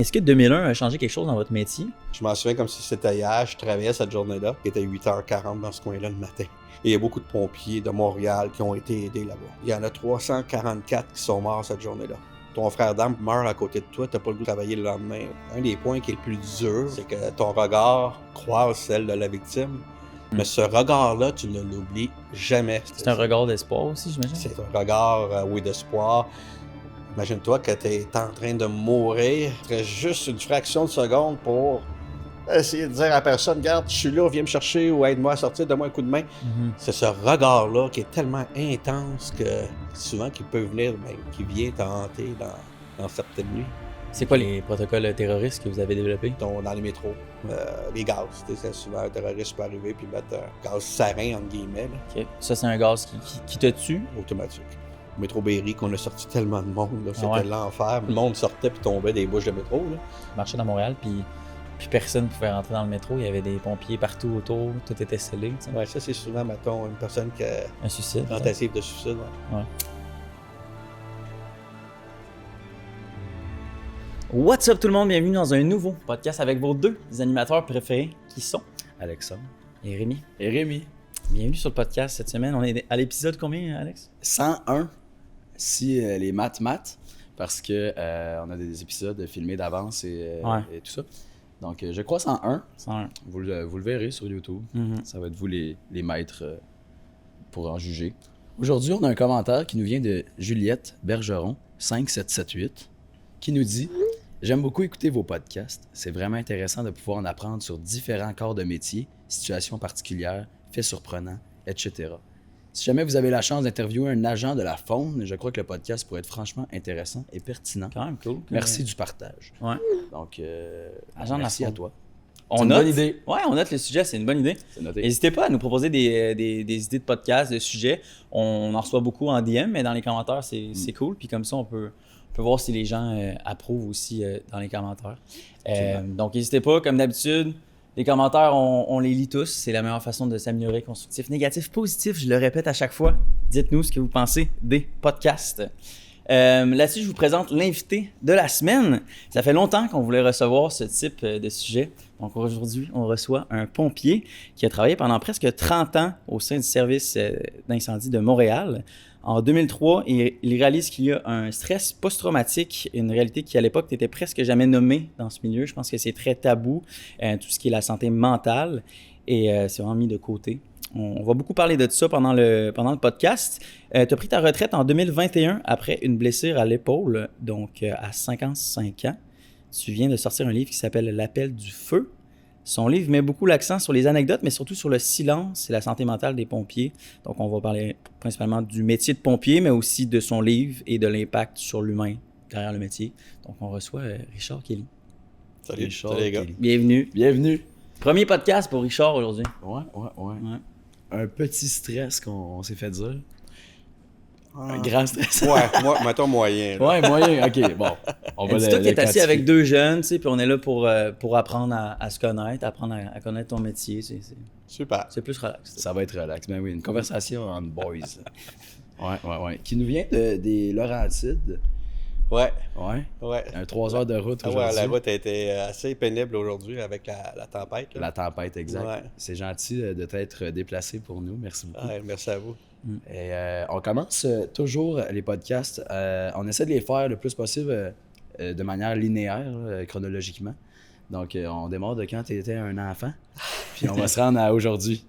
Est-ce que 2001 a changé quelque chose dans votre métier? Je m'en souviens comme si c'était hier. Je travaillais cette journée-là. Il était 8h40 dans ce coin-là le matin. Et il y a beaucoup de pompiers de Montréal qui ont été aidés là-bas. Il y en a 344 qui sont morts cette journée-là. Ton frère d'armes meurt à côté de toi, t'as pas le goût de travailler le lendemain. Un des points qui est le plus dur, c'est que ton regard croise celle de la victime. Mais ce regard-là, tu ne l'oublies jamais. C'est un regard d'espoir aussi, j'imagine? C'est un regard, oui, d'espoir. Imagine-toi que tu es en train de mourir. Tu restes juste une fraction de seconde pour essayer de dire à la personne, regarde, je suis là, viens me chercher ou aide-moi à sortir, donne-moi un coup de main. C'est ce regard-là qui est tellement intense que souvent qu'il peut venir, qui vient te hanter dans certaines nuits. C'est quoi les protocoles terroristes que vous avez développés? Dans les métros, les gaz. C'est souvent un terroriste peut arriver puis mettre un gaz sarin, entre guillemets. Là. Okay. Ça, c'est un gaz qui te tue? Automatique. Métro Berry, qu'on a sorti tellement de monde, là, c'était l'enfer. Le monde sortait puis tombait des bouches de métro. Là. Je marchais dans Montréal, puis personne ne pouvait rentrer dans le métro. Il y avait des pompiers partout autour, tout était scellé. Ouais, ça, c'est souvent, mettons, une personne qui a un suicide. Une tentative de suicide. Ouais. What's up tout le monde, bienvenue dans un nouveau podcast avec vos deux animateurs préférés qui sont Alexandre et Rémi. et Rémi. Bienvenue sur le podcast cette semaine. On est à l'épisode combien, Alex? 101 si les maths, parce que on a des épisodes filmés d'avance et tout ça. Donc je crois 101. 101. Vous le verrez sur YouTube. Ça va être vous les maîtres pour en juger. Aujourd'hui, on a un commentaire qui nous vient de Juliette Bergeron, 5778, qui nous dit « J'aime beaucoup écouter vos podcasts. C'est vraiment intéressant de pouvoir en apprendre sur différents corps de métier, situations particulières, faits surprenants, etc. Si jamais vous avez la chance d'interviewer un agent de la faune, je crois que le podcast pourrait être franchement intéressant et pertinent. Quand même cool. Merci du partage. » Ouais. Donc, agent de la merci à faune. toi. On une note. bonne idée. Ouais, on note le sujet, c'est une bonne idée. C'est noté. N'hésitez pas à nous proposer des idées de podcasts, de sujets. On en reçoit beaucoup en DM, mais dans les commentaires, c'est cool. Puis comme ça, on peut voir si les gens approuvent aussi dans les commentaires. Donc, n'hésitez pas, comme d'habitude, les commentaires, on les lit tous. C'est la meilleure façon de s'améliorer. Constructif, négatif, positif, je le répète à chaque fois. Dites-nous ce que vous pensez des podcasts. Là-dessus, je vous présente l'invité de la semaine. Ça fait longtemps qu'on voulait recevoir ce type de sujet. Donc aujourd'hui, on reçoit un pompier qui a travaillé pendant presque 30 ans au sein du service d'incendie de Montréal. En 2003, il réalise qu'il y a un stress post-traumatique, une réalité qui à l'époque n'était presque jamais nommée dans ce milieu. Je pense que c'est très tabou, tout ce qui est la santé mentale, et c'est vraiment mis de côté. On va beaucoup parler de ça pendant le podcast. Tu as pris ta retraite en 2021 après une blessure à l'épaule, donc à 55 ans. Tu viens de sortir un livre qui s'appelle « L'appel du feu ». Son livre met beaucoup l'accent sur les anecdotes, mais surtout sur le silence et la santé mentale des pompiers. Donc, on va parler principalement du métier de pompier, mais aussi de son livre et de l'impact sur l'humain derrière le métier. Donc, on reçoit Richard Kelly. Salut, Richard salut les gars. Kelly. Bienvenue. Bienvenue. Premier podcast pour Richard aujourd'hui. Ouais. Un petit stress qu'on s'est fait dire. Ah. Un grand stress. Ouais, mettons moyen. Là. Ouais, moyen. OK, bon. On va Dis-toi que tu es assis quantifier. avec deux jeunes, tu sais, puis on est là pour apprendre à se connaître, apprendre à connaître ton métier. Super. C'est plus relax. Ça va être relax. Ben oui, une conversation en boys. Ouais. Qui nous vient des Laurentides. Ouais. Ouais. Un 3 heures de route Ah aujourd'hui. ouais, la route a été assez pénible aujourd'hui avec la tempête. Là. La tempête, exact. Ouais. C'est gentil de t'être déplacé pour nous. Merci beaucoup. Ouais, merci à vous. Et on commence toujours les podcasts. On essaie de les faire le plus possible de manière linéaire, chronologiquement. Donc, on démarre de quand tu étais un enfant, puis on va se rendre à aujourd'hui.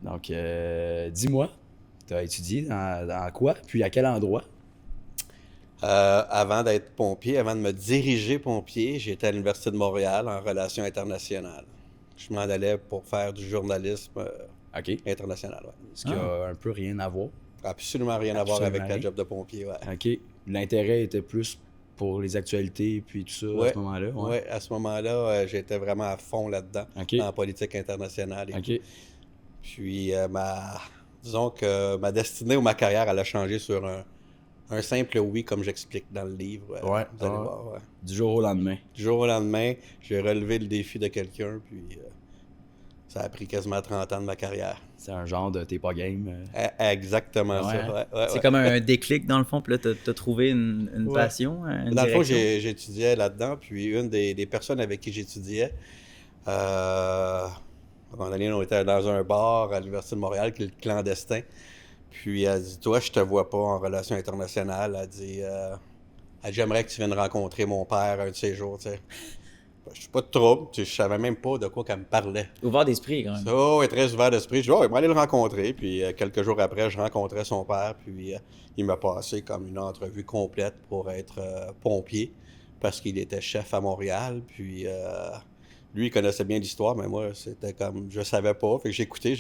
Donc, dis-moi, tu as étudié dans quoi, puis à quel endroit? Avant d'être pompier, avant de me diriger pompier, j'étais à l'Université de Montréal en relations internationales. Je m'en allais pour faire du journalisme OK. international. Ouais. Ce qui a un peu rien à voir. Absolument rien à voir avec Absolument la rien. job de pompier. Ouais. OK. L'intérêt était plus pour les actualités puis tout ça à ce moment-là. Ouais, à ce moment-là, j'étais vraiment à fond là-dedans, OK. en politique internationale. Et OK. tout. Puis, disons que ma destinée ou ma carrière, elle a changé sur un simple oui, comme j'explique dans le livre. Ouais. Vous allez voir. Ouais. Du jour au lendemain. Du jour au lendemain, j'ai relevé le défi de quelqu'un, puis Ça a pris quasiment 30 ans de ma carrière. C'est un genre de t'es pas game. Exactement Ouais. ça. Ouais, C'est comme un déclic dans le fond, puis là, t'as trouvé une passion, une Dans le fond, direction? j'étudiais là-dedans, puis une des personnes avec qui j'étudiais, à un moment donné, on était dans un bar à l'Université de Montréal, qui est le clandestin. Puis elle dit, toi, je te vois pas en relation internationale. Elle dit, j'aimerais que tu viennes rencontrer mon père un de ces jours, tu sais. Je suis pas de trouble, tu sais, je savais même pas de quoi qu'elle me parlait. Ouvert d'esprit, quand même. Ça, est très ouvert d'esprit. Je dis, il va aller le rencontrer. Puis quelques jours après, je rencontrais son père. Puis il m'a passé comme une entrevue complète pour être pompier parce qu'il était chef à Montréal. Puis lui, il connaissait bien l'histoire, mais moi, c'était comme, je savais pas. Fait que j'écoutais.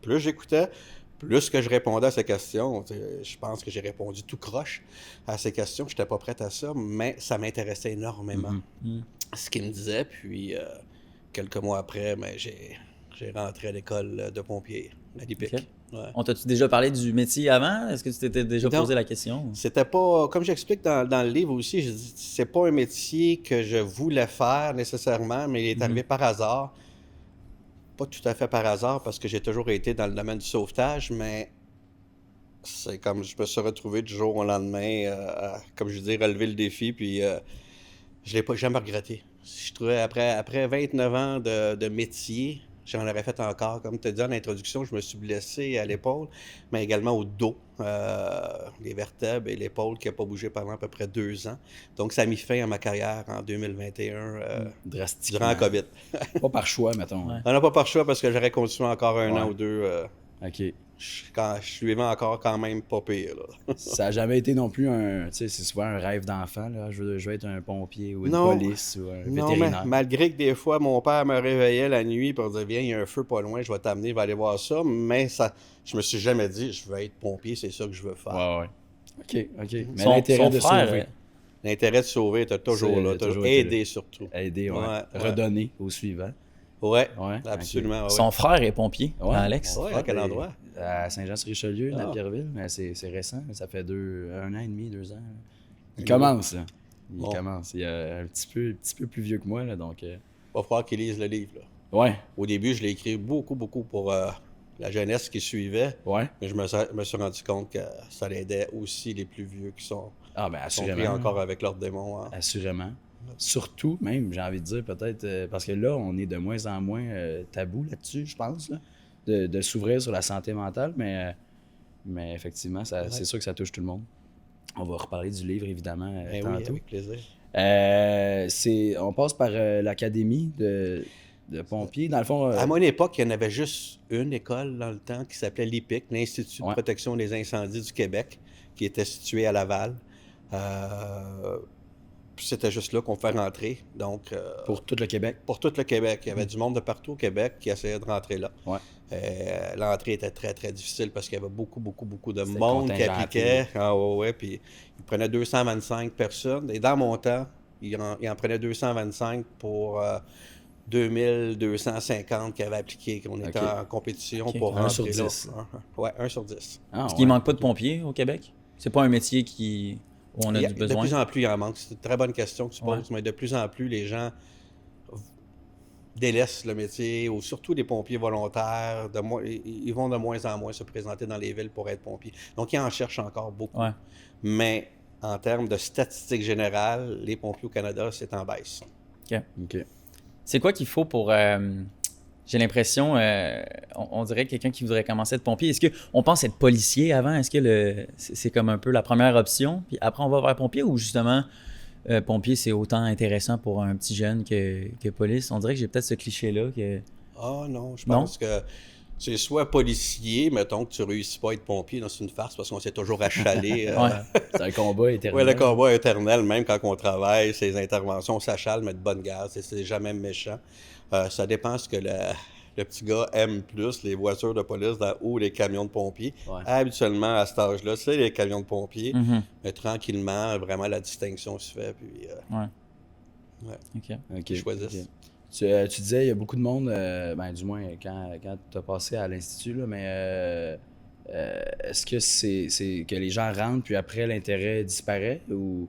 Plus j'écoutais, plus que je répondais à ses questions. Tu sais, je pense que j'ai répondu tout croche à ses questions. Je n'étais pas prête à ça, mais ça m'intéressait énormément. Ce qu'il me disait. Puis quelques mois après, ben, j'ai rentré à l'école de pompier, à l'IPIC. Ok. Ouais. On t'a-tu déjà parlé du métier avant? Est-ce que tu t'étais déjà Non. posé la question? C'était pas, comme j'explique dans le livre aussi, je dis, c'est pas un métier que je voulais faire nécessairement, mais il est arrivé par hasard. Pas tout à fait par hasard, parce que j'ai toujours été dans le domaine du sauvetage, mais c'est comme je me suis retrouvé du jour au lendemain, comme je dis, relever le défi, puis je l'ai pas jamais regretté. Je trouvais, après 29 ans de métier, j'en aurais fait encore. Comme tu as dit en introduction, je me suis blessé à l'épaule, mais également au dos, les vertèbres et l'épaule qui n'a pas bougé pendant à peu près 2 ans. Donc, ça a mis fin à ma carrière en 2021, Drastiquement. durant la COVID. Pas par choix, mettons. Ouais. On n'a pas par choix parce que j'aurais continué encore un an ou deux. OK. Je suis vivant encore quand même pas pire. Là. Ça n'a jamais été non plus un... Tu sais, c'est souvent un rêve d'enfant, là. Je veux être un pompier ou une Non. police ou un Non, vétérinaire. mais malgré que des fois, mon père me réveillait la nuit pour dire « Viens, il y a un feu pas loin, je vais t'amener, va aller voir ça. » Mais ça, je me suis jamais dit « Je veux être pompier, c'est ça que je veux faire. Ouais. OK. Mais Son l'intérêt de frère, sauver. L'intérêt de sauver était toujours C'est là, toujours toujours été aider là. surtout. Aider, ouais. Ouais. Redonner au suivant. Ouais, Ouais, absolument. ouais. Son frère est pompier, Ouais. Alex. Ouais, à quel endroit? À Saint-Jean-sur-Richelieu, dans Ah. Pierreville. Mais c'est récent, ça fait 1 an et demi, 2 ans. Il commence, là. Il Bon. commence. Il est un petit peu plus vieux que moi, là, donc... Va falloir qu'il lise le livre. Là. Ouais, Au début, je l'ai écrit beaucoup pour la jeunesse qui suivait, ouais. mais je me suis rendu compte que ça l'aidait aussi les plus vieux qui sont Ah, ben pris assurément. encore avec leurs démons. Hein. Assurément. Surtout, même, j'ai envie de dire, peut-être, parce que là, on est de moins en moins tabou là-dessus, je pense, là, de s'ouvrir sur la santé mentale, mais effectivement, c'est sûr que ça touche tout le monde. On va reparler du livre, évidemment, Ben tantôt. oui, avec plaisir. On passe par l'académie de pompiers. Dans le fond, À mon époque, il y en avait juste une école dans le temps qui s'appelait l'IPIC, l'Institut de Ouais. protection des incendies du Québec, qui était situé à Laval. Puis c'était juste là qu'on fait rentrer. Donc, pour tout le Québec. pour tout le Québec, il y avait du monde de partout au Québec qui essayait de rentrer là. Ouais. L'entrée était très, très difficile parce qu'il y avait beaucoup de C'était monde qui contingenté. appliquait. Ah ouais, puis ils prenaient 225 personnes. Et dans mon temps, ils en prenaient 225 pour 2250 qui avaient appliqué, qu'on était Ok. en compétition Ok. pour 1 rentrer sur là. 10. Ouais, 1 sur 10. Ah, Est-ce qu'il manque pas de pompiers au Québec? C'est pas un métier où on a du De besoin? plus en plus, il en manque. C'est une très bonne question que tu poses, Ouais. mais de plus en plus, les gens délaissent le métier, ou surtout les pompiers volontaires. Ils vont de moins en moins se présenter dans les villes pour être pompiers. Donc, ils en cherchent encore beaucoup. Ouais. Mais en termes de statistiques générales, les pompiers au Canada, c'est en baisse. OK. C'est quoi qu'il faut pour... j'ai l'impression, on dirait quelqu'un qui voudrait commencer à être pompier. Est-ce qu'on pense être policier avant? Est-ce que c'est comme un peu la première option? Puis après, on va vers pompier ou justement, pompier, c'est autant intéressant pour un petit jeune que police? On dirait que j'ai peut-être ce cliché-là. Ah non, je Non? pense que c'est soit policier, mettons que tu réussis pas à être pompier, c'est une farce parce qu'on s'est toujours achalé. Ouais. C'est un combat éternel. Oui, le combat éternel, même quand on travaille, ces interventions, on s'achale, mais de bonne garde, c'est jamais méchant. Ça dépend ce que le petit gars aime plus, les voitures de police ou les camions de pompiers. Ouais. Habituellement, à cet âge-là, c'est les camions de pompiers, Mhm. mais tranquillement, vraiment, la distinction se fait, puis OK. OK. ils choisissent. OK. Tu disais, il y a beaucoup de monde, ben, du moins quand tu as passé à l'Institut, là, mais est-ce que c'est que les gens rentrent puis après l'intérêt disparaît ou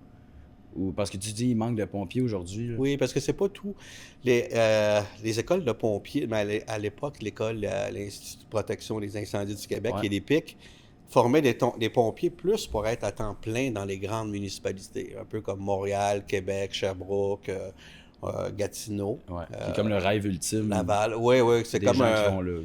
Ou parce que tu dis il manque de pompiers aujourd'hui. Là. Oui, parce que c'est pas tout. Les écoles de pompiers, mais à l'époque, l'Institut de protection des incendies du Québec et l'EPIC formaient des pompiers plus pour être à temps plein dans les grandes municipalités, un peu comme Montréal, Québec, Sherbrooke, Gatineau. Ouais. C'est comme le rêve ultime. Laval. Oui, c'est comme gens qui vont là.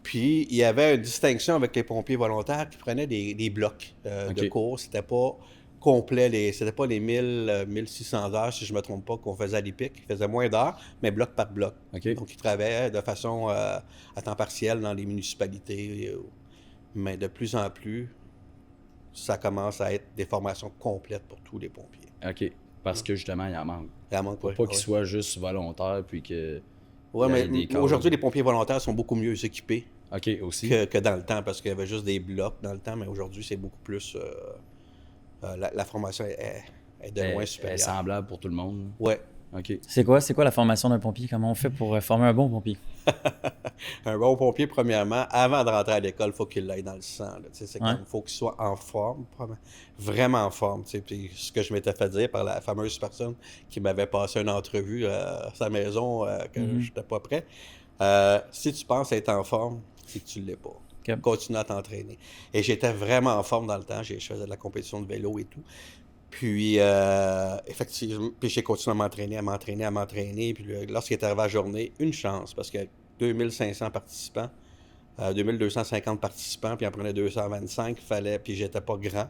Puis, il y avait une distinction avec les pompiers volontaires qui prenaient des blocs de cours. C'était pas complet, c'était pas les 1600 heures, si je me trompe pas, qu'on faisait à l'EPIC. Ils faisaient moins d'heures, mais bloc par bloc. Donc, ils travaillaient de façon à temps partiel dans les municipalités. Mais de plus en plus, ça commence à être des formations complètes pour tous les pompiers. OK. Parce que justement, il en manque. Il en manque, pas qu'ils soient juste volontaires, puis que... Oui, mais aujourd'hui, les pompiers volontaires sont beaucoup mieux équipés aussi. Que dans le temps, parce qu'il y avait juste des blocs dans le temps, mais aujourd'hui, c'est beaucoup plus... la formation est de loin supérieure. Elle est semblable pour tout le monde. Oui. OK. C'est quoi la formation d'un pompier? Comment on fait pour former un bon pompier? Un bon pompier, premièrement, avant de rentrer à l'école, il faut qu'il l'aille dans le sang. Il faut qu'il soit en forme, vraiment en forme. Puis ce que je m'étais fait dire par la fameuse personne qui m'avait passé une entrevue à sa maison que je n'étais pas prêt. Si tu penses être en forme, c'est que tu ne l'es pas. Okay. Continue à t'entraîner. Et j'étais vraiment en forme dans le temps. Je faisais de la compétition de vélo et tout. Puis, effectivement, j'ai continué à m'entraîner. Puis, lorsqu'il est arrivé à la journée, une chance, parce que 2500 participants, 2250 participants, puis il en prenait 225, puis j'étais pas grand.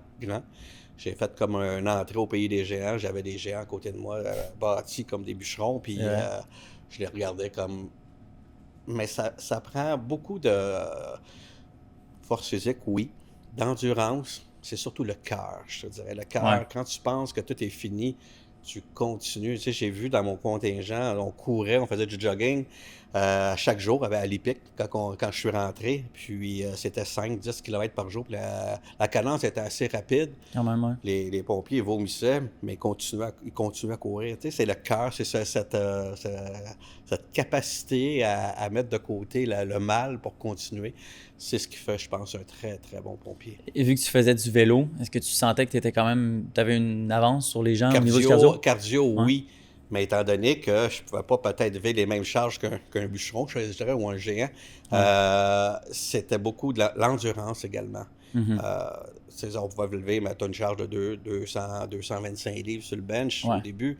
J'ai fait comme une entrée au pays des géants. J'avais des géants à côté de moi, bâtis comme des bûcherons, puis je les regardais comme... Mais ça prend beaucoup de force physique, oui, d'endurance. C'est surtout le cœur, je te dirais. Le cœur, quand tu penses que tout est fini, tu continues. Tu sais, j'ai vu dans mon contingent, on courait, on faisait du jogging chaque jour à l'EPIC quand je suis rentré. Puis c'était 5-10 km par jour. Puis la cadence était assez rapide. Quand même, ouais. Les pompiers vomissaient, mais ils continuaient à courir. Tu sais, c'est le cœur, c'est cette capacité à mettre de côté le mal pour continuer. C'est ce qui fait, je pense, un très, très bon pompier. Et vu que tu faisais du vélo, est-ce que tu sentais que tu avais une avance sur les gens au niveau du cardio? Cardio, oui. Mais étant donné que je ne pouvais pas peut-être lever les mêmes charges qu'un bûcheron, je dirais, ou un géant, c'était beaucoup de l'endurance également. On pouvait lever, mais tu as une charge de 225 livres sur le bench au début.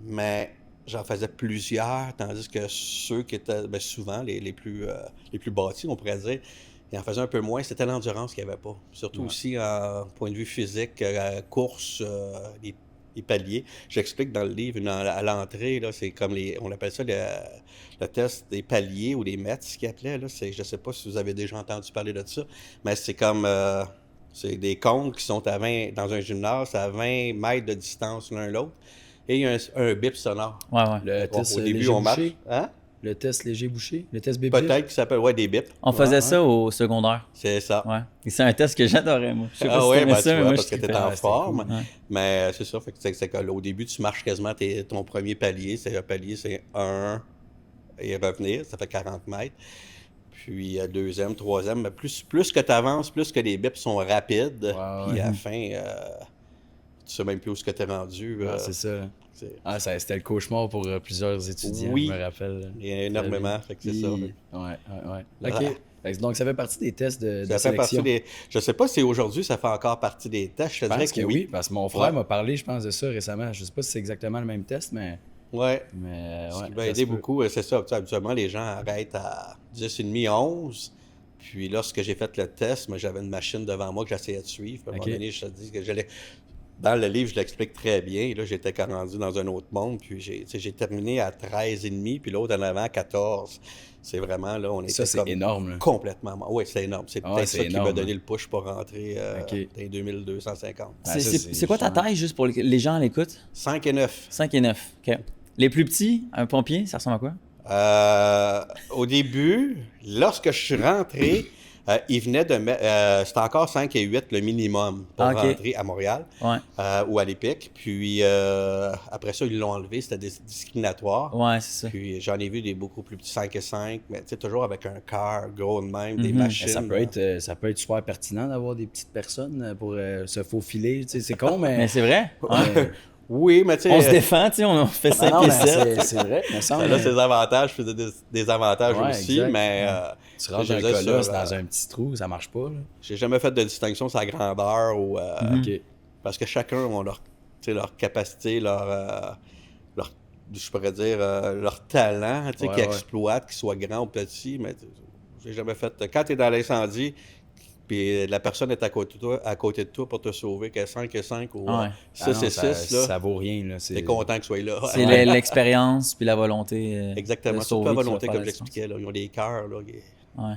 Mais j'en faisais plusieurs, tandis que ceux qui étaient souvent les plus bâtis, on pourrait dire, ils en faisaient un peu moins. C'était l'endurance qu'il n'y avait pas. Surtout aussi, en point de vue physique, course, les paliers. J'explique dans le livre, à l'entrée, là, c'est comme on appelle ça le test des paliers ou des mètres, ce qu'ils appelaient. Là. Je ne sais pas si vous avez déjà entendu parler de ça, mais c'est comme... c'est des comptes qui sont dans un gymnase à 20 mètres de distance l'un l'autre. Et il y a un bip sonore. Le test au début, léger on marche. Boucher. Hein? Le test léger bouché. Le test bip. Peut-être qu'il s'appelle des bips. On faisait ça au secondaire. C'est ça. Ouais. Et c'est un test que j'adorais, moi. Je sais pas si tu ça, mais moi, parce que tu étais en forme. Cool. Mais c'est ça. Fait que c'est qu'au début, tu marches quasiment ton premier palier. Un palier, c'est 1 et revenir. Ça fait 40 mètres. Puis deuxième, troisième. Mais plus que tu avances, plus que les bips sont rapides. Puis à la fin, tu sais même plus où ce que tu es rendu. C'est ça. C'était le cauchemar pour plusieurs étudiants, je me rappelle. Il y a énormément, fait que c'est ça. OK. Donc, ça fait partie des tests de sélection. Je sais pas si aujourd'hui, ça fait encore partie des tests. Je pense que oui, parce que mon frère m'a parlé, je pense, de ça récemment. Je sais pas si c'est exactement le même test, mais... Ce qui va aider beaucoup, c'est ça. Habituellement, les gens arrêtent à 10h30, 11. Puis lorsque j'ai fait le test, moi, j'avais une machine devant moi que j'essayais de suivre. Puis à un moment donné, je te dis que j'allais... Dans le livre, je l'explique très bien. Là, j'étais rendu dans un autre monde. Puis j'ai terminé à 13h30, puis l'autre en avant à 14. C'est vraiment, là, on était ça, c'est énorme. Là. Complètement. Oui, c'est énorme. C'est peut-être ça qui m'a donné le push pour rentrer dans les 2250. C'est quoi ta taille, juste pour les gens à l'écoute? 5 et 9. 5 et 9, OK. Les plus petits, un pompier, ça ressemble à quoi? Au début, lorsque je suis rentré, Ils venaient de mettre... c'était encore 5 et 8 le minimum pour rentrer à Montréal ou à l'Épic. Puis après ça, ils l'ont enlevé. C'était discriminatoire. Ouais, c'est ça. Puis j'en ai vu des beaucoup plus petits, 5 et 5, mais tu sais, toujours avec un car gros de même, des machines. Ça peut être super pertinent d'avoir des petites personnes pour se faufiler. Tu sais, c'est con, mais... Mais c'est vrai. Ouais. Oui, mais tu sais... On se défend, tu sais, on fait 5 et 7. C'est vrai, mais ça a ses avantages puis des avantages aussi, exact. mais... tu rentres un colosse dans un petit trou, ça marche pas. Là. J'ai jamais fait de distinction sur la grandeur ou... Parce que chacun a leur capacité, je pourrais dire, leur talent, qui exploitent, qu'ils soient grands ou petits, mais j'ai jamais fait... Quand tu es dans l'incendie, puis la personne est à côté de toi pour te sauver, qu'elle 5 et 5 ou 6 et 6, ça vaut rien. Là. T'es content que soit là. C'est l'expérience puis la volonté. Exactement, c'est toute la volonté, comme j'expliquais. Ils ont des cœurs. Là, Ouais.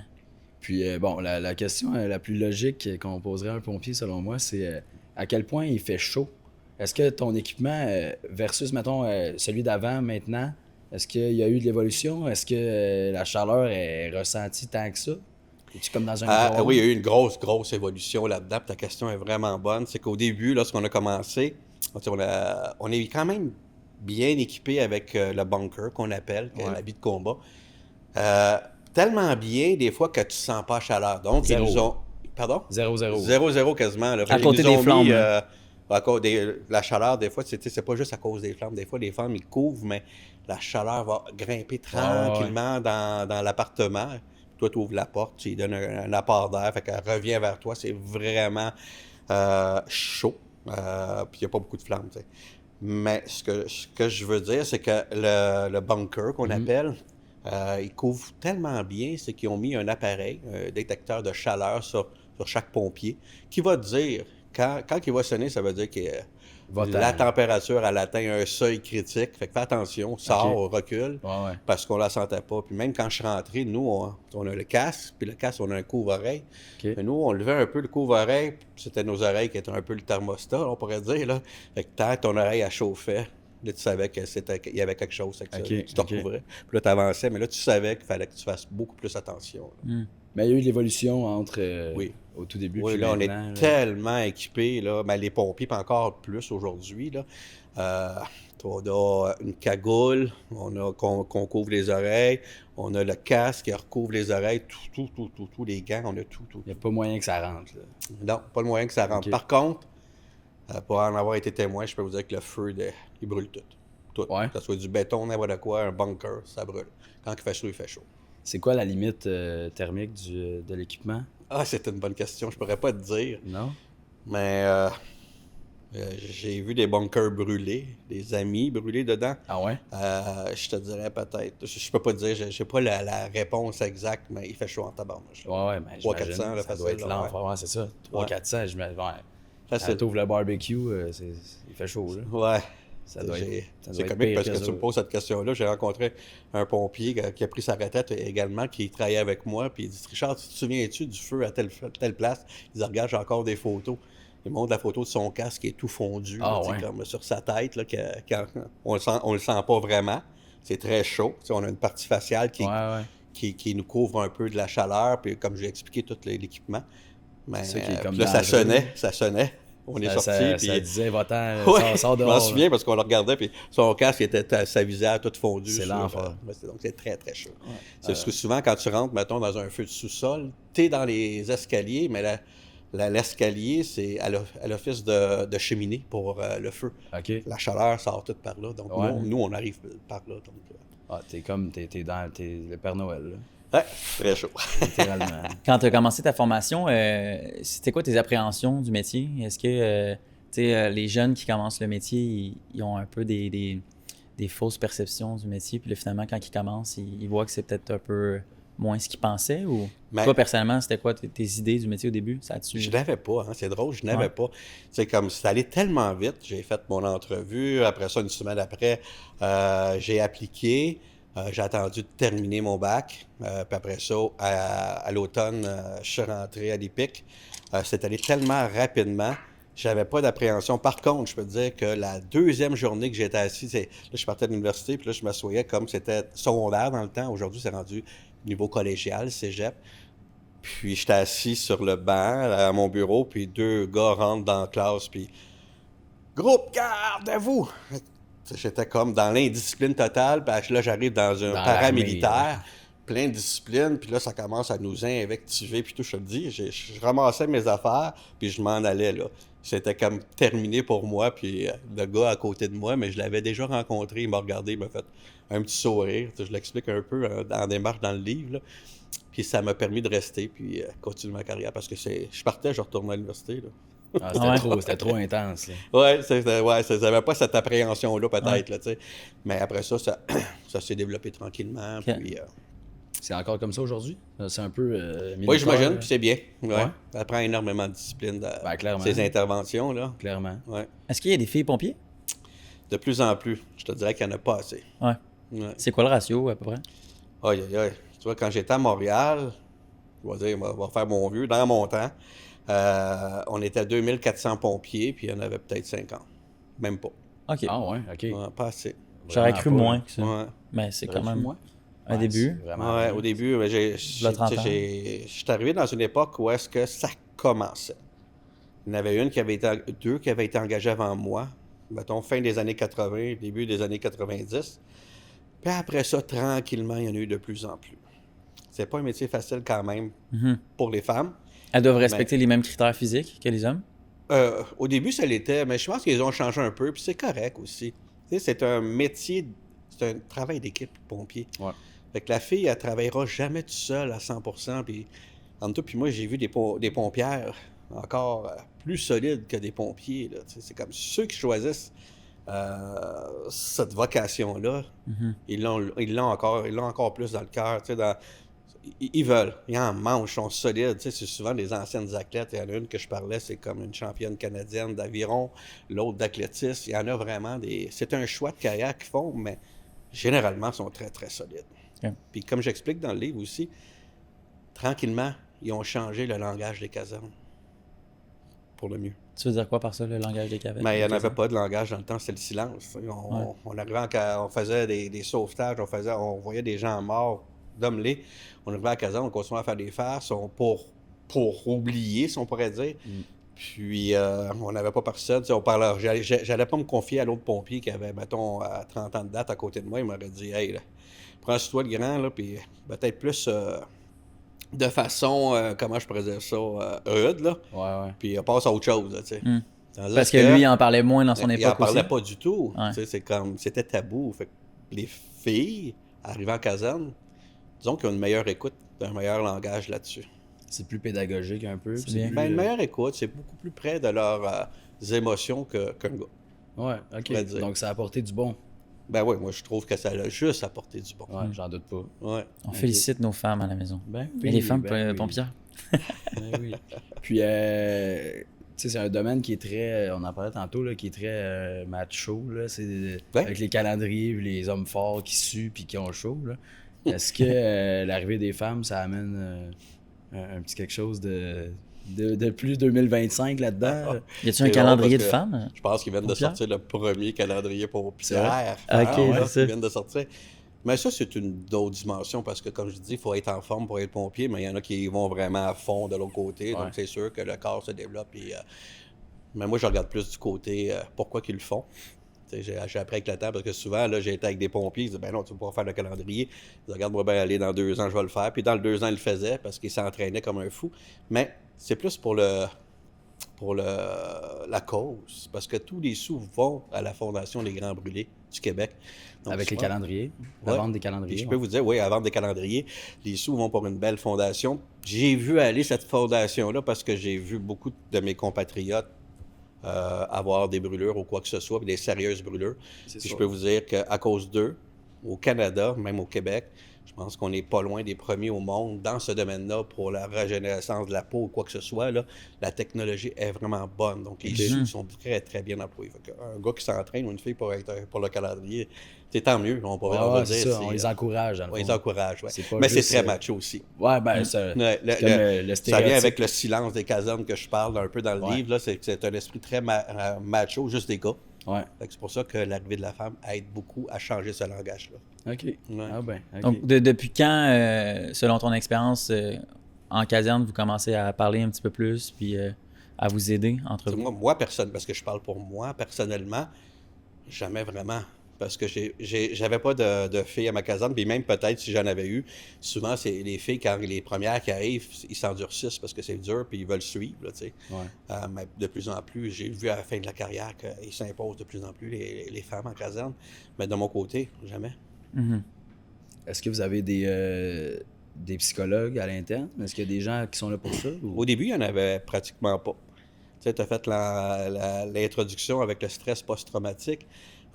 Puis, bon, la question la plus logique qu'on poserait à un pompier, selon moi, c'est à quel point il fait chaud. Est-ce que ton équipement versus, mettons, celui d'avant, maintenant, est-ce qu'il y a eu de l'évolution? Est-ce que la chaleur est ressentie tant que ça? Es-tu comme dans un oui, il y a eu une grosse évolution là-dedans. Ta question est vraiment bonne. C'est qu'au début, lorsqu'on a commencé, on est quand même bien équipé avec le bunker qu'on appelle, l'habit de combat. Tellement bien, des fois, que tu ne sens pas la chaleur. Donc, ils nous ont... Pardon? 0-0. 0-0 quasiment. Là. À côté des flammes. La chaleur, des fois, c'est pas juste à cause des flammes. Des fois, les flammes, ils couvrent, mais la chaleur va grimper tranquillement dans l'appartement. Toi, tu ouvres la porte, tu lui donnes un apport d'air, fait qu'elle revient vers toi. C'est vraiment chaud. Puis il n'y a pas beaucoup de flammes, tu sais. Mais ce que je veux dire, c'est que le bunker qu'on appelle, il couvre tellement bien, c'est qu'ils ont mis un appareil, un détecteur de chaleur sur chaque pompier, qui va te dire, quand il va sonner, ça veut dire que la température, elle atteint un seuil critique. Fait que fais attention, sors, recule, parce qu'on la sentait pas. Puis même quand je suis rentré, nous, on a le casque, puis le casque, on a un couvre-oreille. Mais nous, on levait un peu le couvre-oreille, puis c'était nos oreilles qui étaient un peu le thermostat, on pourrait dire. Là. Fait que tant que ton oreille, elle chauffait, là, tu savais qu'il y avait quelque chose, tu te recouvrais. Puis là, tu avançais, mais là, tu savais qu'il fallait que tu fasses beaucoup plus attention. Mais il y a eu de l'évolution entre au tout début. Oui, là, on est tellement équipés, là, mais les pompiers, puis encore plus aujourd'hui. Là. On a une cagoule, qu'on couvre les oreilles, on a le casque qui recouvre les oreilles, tous les gants, on a tout. Il n'y a pas moyen que ça rentre. Là. Non, pas le moyen que ça rentre. Par contre, pour en avoir été témoin, je peux vous dire que le feu, il brûle tout. Tout. Que ce soit du béton, n'importe quoi, un bunker, ça brûle. Quand il fait chaud, il fait chaud. C'est quoi la limite thermique de l'équipement? C'est une bonne question. Je pourrais pas te dire. Non? Mais j'ai vu des bunkers brûlés, des amis brûlés dedans. Ah ouais? Je te dirais peut-être. Je peux pas te dire. J'ai pas la réponse exacte, mais il fait chaud en tabarnouche. Ouais, mais 300-400, ça doit être lent. Ouais, c'est ça. 300-400, je me... Facile. T'ouvres le barbecue, il fait chaud, là. Ouais. Ça doit c'est comique parce que tu me poses cette question-là. J'ai rencontré un pompier qui a pris sa retraite également, qui travaillait avec moi, puis il dit « Richard, tu te souviens-tu du feu à telle place? » Il dit « Regarde, j'ai encore des photos. » Il montre la photo de son casque qui est tout fondu, comme sur sa tête, là, on le sent pas vraiment. C'est très chaud. On a une partie faciale qui nous couvre un peu de la chaleur, puis comme j'ai expliqué, tout l'équipement. Mais là, ça sonnait. On est sorti. Ça disait, va-t'en, sors Je dehors. m'en souviens parce qu'on le regardait, puis son casque était sa visière toute fondue. C'est l'enfer. Donc, c'est très, très chaud. C'est parce que souvent, quand tu rentres, mettons, dans un feu de sous-sol, tu es dans les escaliers, mais l'escalier, c'est à l'office de cheminée pour le feu. La chaleur sort toute par là. Donc, nous, on arrive par là. Donc, t'es le Père Noël, là. Ouais, très chaud. Littéralement. Quand tu as commencé ta formation, c'était quoi tes appréhensions du métier? Est-ce que les jeunes qui commencent le métier, ils ont un peu des fausses perceptions du métier, puis là, finalement, quand ils commencent, ils voient que c'est peut-être un peu moins ce qu'ils pensaient? Ou toi, personnellement, c'était quoi tes idées du métier au début? Je n'avais pas, c'est drôle, je n'avais pas. C'est comme, c'est allé tellement vite, j'ai fait mon entrevue, après ça, une semaine après, j'ai appliqué. J'ai attendu de terminer mon bac. Puis après ça, à l'automne, je suis rentré à l'Épic. C'est allé tellement rapidement, j'avais pas d'appréhension. Par contre, je peux te dire que la deuxième journée que j'étais assis, là, je partais de l'université, puis là, je m'assoyais comme c'était secondaire dans le temps. Aujourd'hui, c'est rendu niveau collégial, cégep. Puis j'étais assis sur le banc à mon bureau, puis 2 gars rentrent dans la classe, puis « Groupe, garde à vous! » J'étais comme dans l'indiscipline totale, puis là, j'arrive dans un paramilitaire, plein de discipline, puis là, ça commence à nous invectiver, puis tout, je te le dis, je ramassais mes affaires, puis je m'en allais, là. C'était comme terminé pour moi, puis le gars à côté de moi, mais je l'avais déjà rencontré, il m'a regardé, il m'a fait un petit sourire, je l'explique un peu en démarche dans le livre, là. Puis ça m'a permis de rester, puis continuer ma carrière, parce que je partais, je retournais à l'université, là. Ah, c'était trop intense. Là. Ouais, j'avais pas cette appréhension-là, peut-être, là, tu sais. Mais après ça, ça s'est développé tranquillement. Okay. Puis, c'est encore comme ça aujourd'hui? C'est un peu oui, j'imagine, puis c'est bien. Ouais. Ça prend énormément de discipline, ces interventions, là. Clairement. Ouais. Est-ce qu'il y a des filles pompiers? De plus en plus. Je te dirais qu'il n'y en a pas assez. Ouais. C'est quoi le ratio, à peu près? Aïe, aïe, aïe. Tu vois, quand j'étais à Montréal, je vais dire, on va faire mon vieux, dans mon temps, on était à 2400 pompiers, puis il y en avait peut-être 50. Même pas. OK. Ah ouais, OK. Ouais, pas assez. J'aurais cru moins que ça. Ouais. Mais c'est quand même moins. un début. Ouais, au début, je suis arrivé dans une époque où est-ce que ça commençait. Il y en avait deux qui avaient été engagés avant moi, mettons fin des années 80, début des années 90. Puis après ça, tranquillement, il y en a eu de plus en plus. C'est pas un métier facile quand même pour les femmes. Elles doivent respecter les mêmes critères physiques que les hommes? Au début, ça l'était, mais je pense qu'ils ont changé un peu, puis c'est correct aussi. Tu sais, c'est un métier, c'est un travail d'équipe, pompier. Ouais. Fait que la fille, elle travaillera jamais toute seule à 100%. Puis, en tout cas, puis moi, j'ai vu des pompières encore plus solides que des pompiers. Là, c'est comme ceux qui choisissent cette vocation-là, ils l'ont encore plus dans le cœur. Ils veulent, ils en mangent, ils sont solides. C'est souvent des anciennes athlètes. Il y en a une que je parlais, c'est comme une championne canadienne d'aviron, l'autre d'athlétisme. Il y en a vraiment des... C'est un choix de carrière qu'ils font, mais généralement, ils sont très, très solides. Okay. Puis comme j'explique dans le livre aussi, tranquillement, ils ont changé le langage des casernes pour le mieux. Tu veux dire quoi par ça, le langage des casernes? Mais il n'y en avait pas de langage dans le temps, c'était le silence. On arrivait on faisait des sauvetages, on voyait des gens morts d'hommelés. On arrivait à la caserne, on continuait à faire des farces pour oublier, si on pourrait dire. Puis, on n'avait pas personne. J'allais pas me confier à l'autre pompier qui avait, mettons, 30 ans de date à côté de moi. Il m'aurait dit « Hey, prends-toi le grand, là, puis peut-être plus de façon, comment je pourrais dire ça, rude, là. Ouais. Puis passe à autre chose, tu sais. Parce que lui, il en parlait moins dans son époque. Il en parlait aussi. pas du tout. Ouais. C'est comme, c'était tabou. Fait que les filles, arrivant en caserne, disons qu'ils ont une meilleure écoute, un meilleur langage là-dessus. C'est plus pédagogique un peu. C'est bien. Une meilleure écoute, c'est beaucoup plus près de leurs émotions qu'un gars. Ouais, OK. Donc, ça a apporté du bon. Ben oui, moi, je trouve que ça a juste apporté du bon. Ouais, j'en doute pas. Ouais. On félicite nos femmes à la maison. Ben Et les femmes pompières. Ben oui. Puis, tu sais, c'est un domaine qui est très, on en parlait tantôt, là, qui est très macho, là. C'est avec les calendriers, les hommes forts qui suent puis qui ont chaud, là. Est-ce que l'arrivée des femmes, ça amène un petit quelque chose de plus 2025 là-dedans? Y a-t-il un calendrier de femmes? Je pense qu'ils viennent de sortir le premier calendrier pompière. OK, Ils c'est viennent de sortir. Mais ça, c'est une autre dimension parce que, comme je dis, il faut être en forme pour être pompier, mais il y en a qui vont vraiment à fond de l'autre côté. Donc, c'est sûr que le corps se développe. Mais moi, je regarde plus du côté pourquoi qu'ils le font. J'ai appris avec le temps parce que souvent, là, j'ai été avec des pompiers. Ils disent, ben non, tu ne peux pas faire le calendrier. Ils disent, regarde-moi bien aller dans 2 ans, je vais le faire. Puis dans le 2 ans, ils le faisaient parce qu'ils s'entraînaient comme un fou. Mais c'est plus pour la cause. Parce que tous les sous vont à la Fondation Les Grands Brûlés du Québec. Donc, avec les calendriers, la vente des calendriers. Puis je peux vous dire, oui, à vendre des calendriers, les sous vont pour une belle fondation. J'ai vu aller cette fondation-là parce que j'ai vu beaucoup de mes compatriotes avoir des brûlures ou quoi que ce soit, des sérieuses brûlures. Puis je peux vous dire qu'à cause d'eux, au Canada, même au Québec, je pense qu'on n'est pas loin des premiers au monde dans ce domaine-là pour la régénérescence de la peau ou quoi que ce soit. Là, la technologie est vraiment bonne. Donc, les sous sont très, très bien employés. Un gars qui s'entraîne ou une fille pour le calendrier, c'est tant mieux. On pourrait dire. Ça, on les encourage. On les encourage, oui. Mais c'est très macho aussi. Ouais, ben, ça ça vient avec le silence des casernes que je parle un peu dans le livre. Là, c'est un esprit très macho, juste des gars. Ouais. C'est pour ça que l'arrivée de la femme aide beaucoup à changer ce langage-là. OK. Ouais. Ah ben, okay. Donc, depuis quand, selon ton expérience en caserne, vous commencez à parler un petit peu plus, puis à vous aider entre vous? Moi, personne, parce que je parle pour moi, personnellement, jamais vraiment. Parce que j'avais pas de filles à ma caserne, puis même peut-être si j'en avais eu, souvent, c'est les filles, quand les premières qui arrivent, ils s'endurcissent parce que c'est dur, puis ils veulent suivre, là, tu sais. Ouais. Mais de plus en plus, j'ai vu à la fin de la carrière qu'ils s'imposent de plus en plus, les femmes en caserne. Mais de mon côté, jamais. Mhm. Est-ce que vous avez des psychologues à l'interne? Est-ce qu'il y a des gens qui sont là pour ça? Ou... Au début, il n'y en avait pratiquement pas. Tu sais, tu as fait l'introduction avec le stress post-traumatique.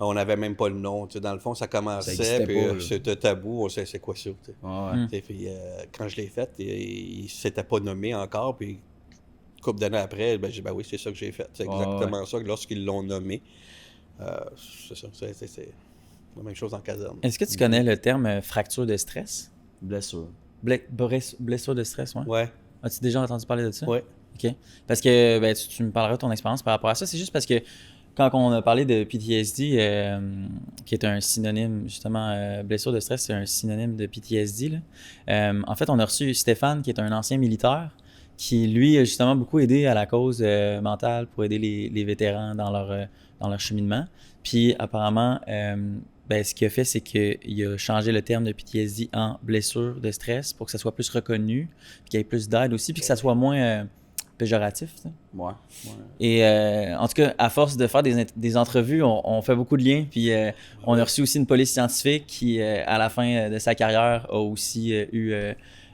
On n'avait même pas le nom. Tu sais, dans le fond, ça commençait, existait puis pas, là. c'était tabou. On sait c'est quoi ça. Tu sais. Ouais. Mm. Tu sais, puis, quand je l'ai fait, il ne s'était pas nommé encore. Puis, une couple d'années après, ben, j'ai dit, ben oui, c'est ça que j'ai fait. C'est exactement ça. Lorsqu'ils l'ont nommé, c'est ça. C'est la même chose en caserne. Est-ce que tu connais le terme fracture de stress? Blessure. Blessure de stress, ouais. Ouais, As-tu déjà entendu parler de ça? ouais. OK. Parce que ben, tu me parleras de ton expérience par rapport à ça. C'est juste parce que quand on a parlé de PTSD, qui est un synonyme, justement, blessure de stress, c'est un synonyme de PTSD. Là. En fait, on a reçu Stéphane, qui est un ancien militaire, qui, lui, a justement beaucoup aidé à la cause mentale pour aider les vétérans dans leur cheminement. Puis, apparemment, ben, ce qu'il a fait, c'est qu'il a changé le terme de PTSD en blessure de stress pour que ça soit plus reconnu, puis qu'il y ait plus d'aide aussi, puis que ça soit moins péjoratif. Tu sais. Ouais. Et en tout cas, à force de faire des entrevues, on fait beaucoup de liens. Puis on a reçu aussi une police scientifique qui, à la fin de sa carrière, a aussi eu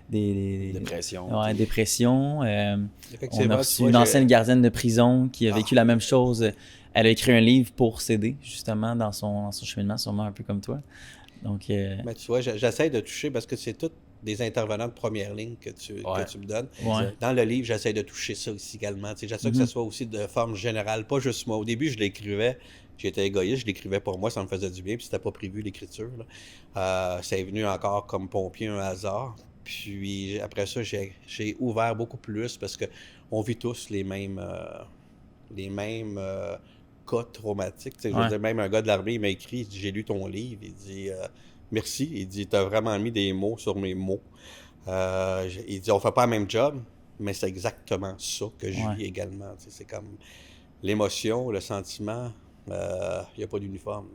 des Dépression. ouais, dépression. On a Effectivement, reçu tu vois, une ancienne gardienne de prison qui a vécu Ah. la même chose. Elle a écrit un livre pour s'aider, justement, dans son cheminement, sûrement un peu comme toi. Donc, Mais tu vois, j'essaie de toucher parce que c'est tous des intervenants de première ligne que tu me donnes. ouais. Dans le livre, j'essaie de toucher ça aussi également. Tu sais, j'essaie que ça soit aussi de forme générale, pas juste moi. Au début, je l'écrivais, j'étais égoïste, je l'écrivais pour moi, ça me faisait du bien, puis c'était pas prévu l'écriture. Ça est venu encore comme pompier, un hasard. Puis après ça, j'ai ouvert beaucoup plus parce que on vit tous les mêmes cas traumatiques. Tu sais, je veux dire, même un gars de l'armée, il m'a écrit, il dit, j'ai lu ton livre, il dit merci, il dit, t'as vraiment mis des mots sur mes mots. Il dit, on fait pas le même job, mais c'est exactement ça que je vis également. Tu sais, c'est comme l'émotion, le sentiment, il n'y a pas d'uniforme.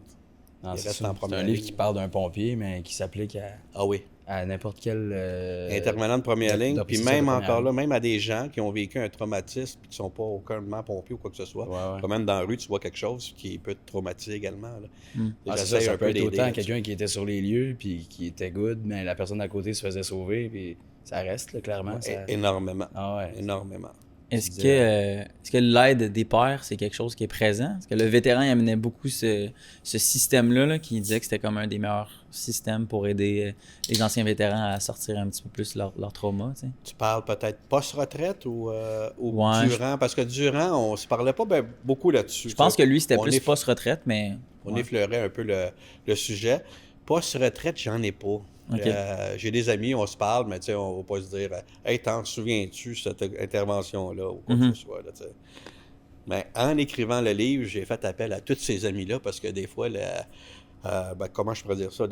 Non, Il c'est reste ça. en C'est première un livre ligne. qui parle d'un pompier, mais qui s'applique Ah oui. à n'importe quel... Intervenant de première ligne, puis d'officier même de première encore ligne. là, même à des gens qui ont vécu un traumatisme et qui ne sont pas aucunement pompiers ou quoi que ce soit. Ouais. Quand même dans la rue, tu vois quelque chose qui peut te traumatiser également. Là. Ah, c'est J'essaie ça un peut peu être d'aider autant là-dessus. quelqu'un qui était sur les lieux puis qui était good, mais la personne à côté se faisait sauver, puis ça reste, là, clairement. Ça... Énormément. Ah ouais. Énormément. Est-ce que l'aide des pairs, c'est quelque chose qui est présent? Est-ce que le vétéran il amenait beaucoup ce système-là là, qui disait que c'était comme un des meilleurs systèmes pour aider les anciens vétérans à sortir un petit peu plus leur trauma? Tu sais? Tu parles peut-être post-retraite ou Ouais, durant? Parce que durant, on se parlait pas beaucoup là-dessus. Je pense que lui, c'était On plus est- post-retraite, mais... On ouais. effleurait un peu le sujet. Post-retraite, j'en ai pas. Ok. J'ai des amis, on se parle, mais tu sais, on va pas se dire « Hey, t'en souviens-tu, cette intervention-là? » ou quoi que ce soit. Là, tu sais. Mais en écrivant le livre, j'ai fait appel à tous ces amis-là parce que des fois, comment je pourrais dire ça?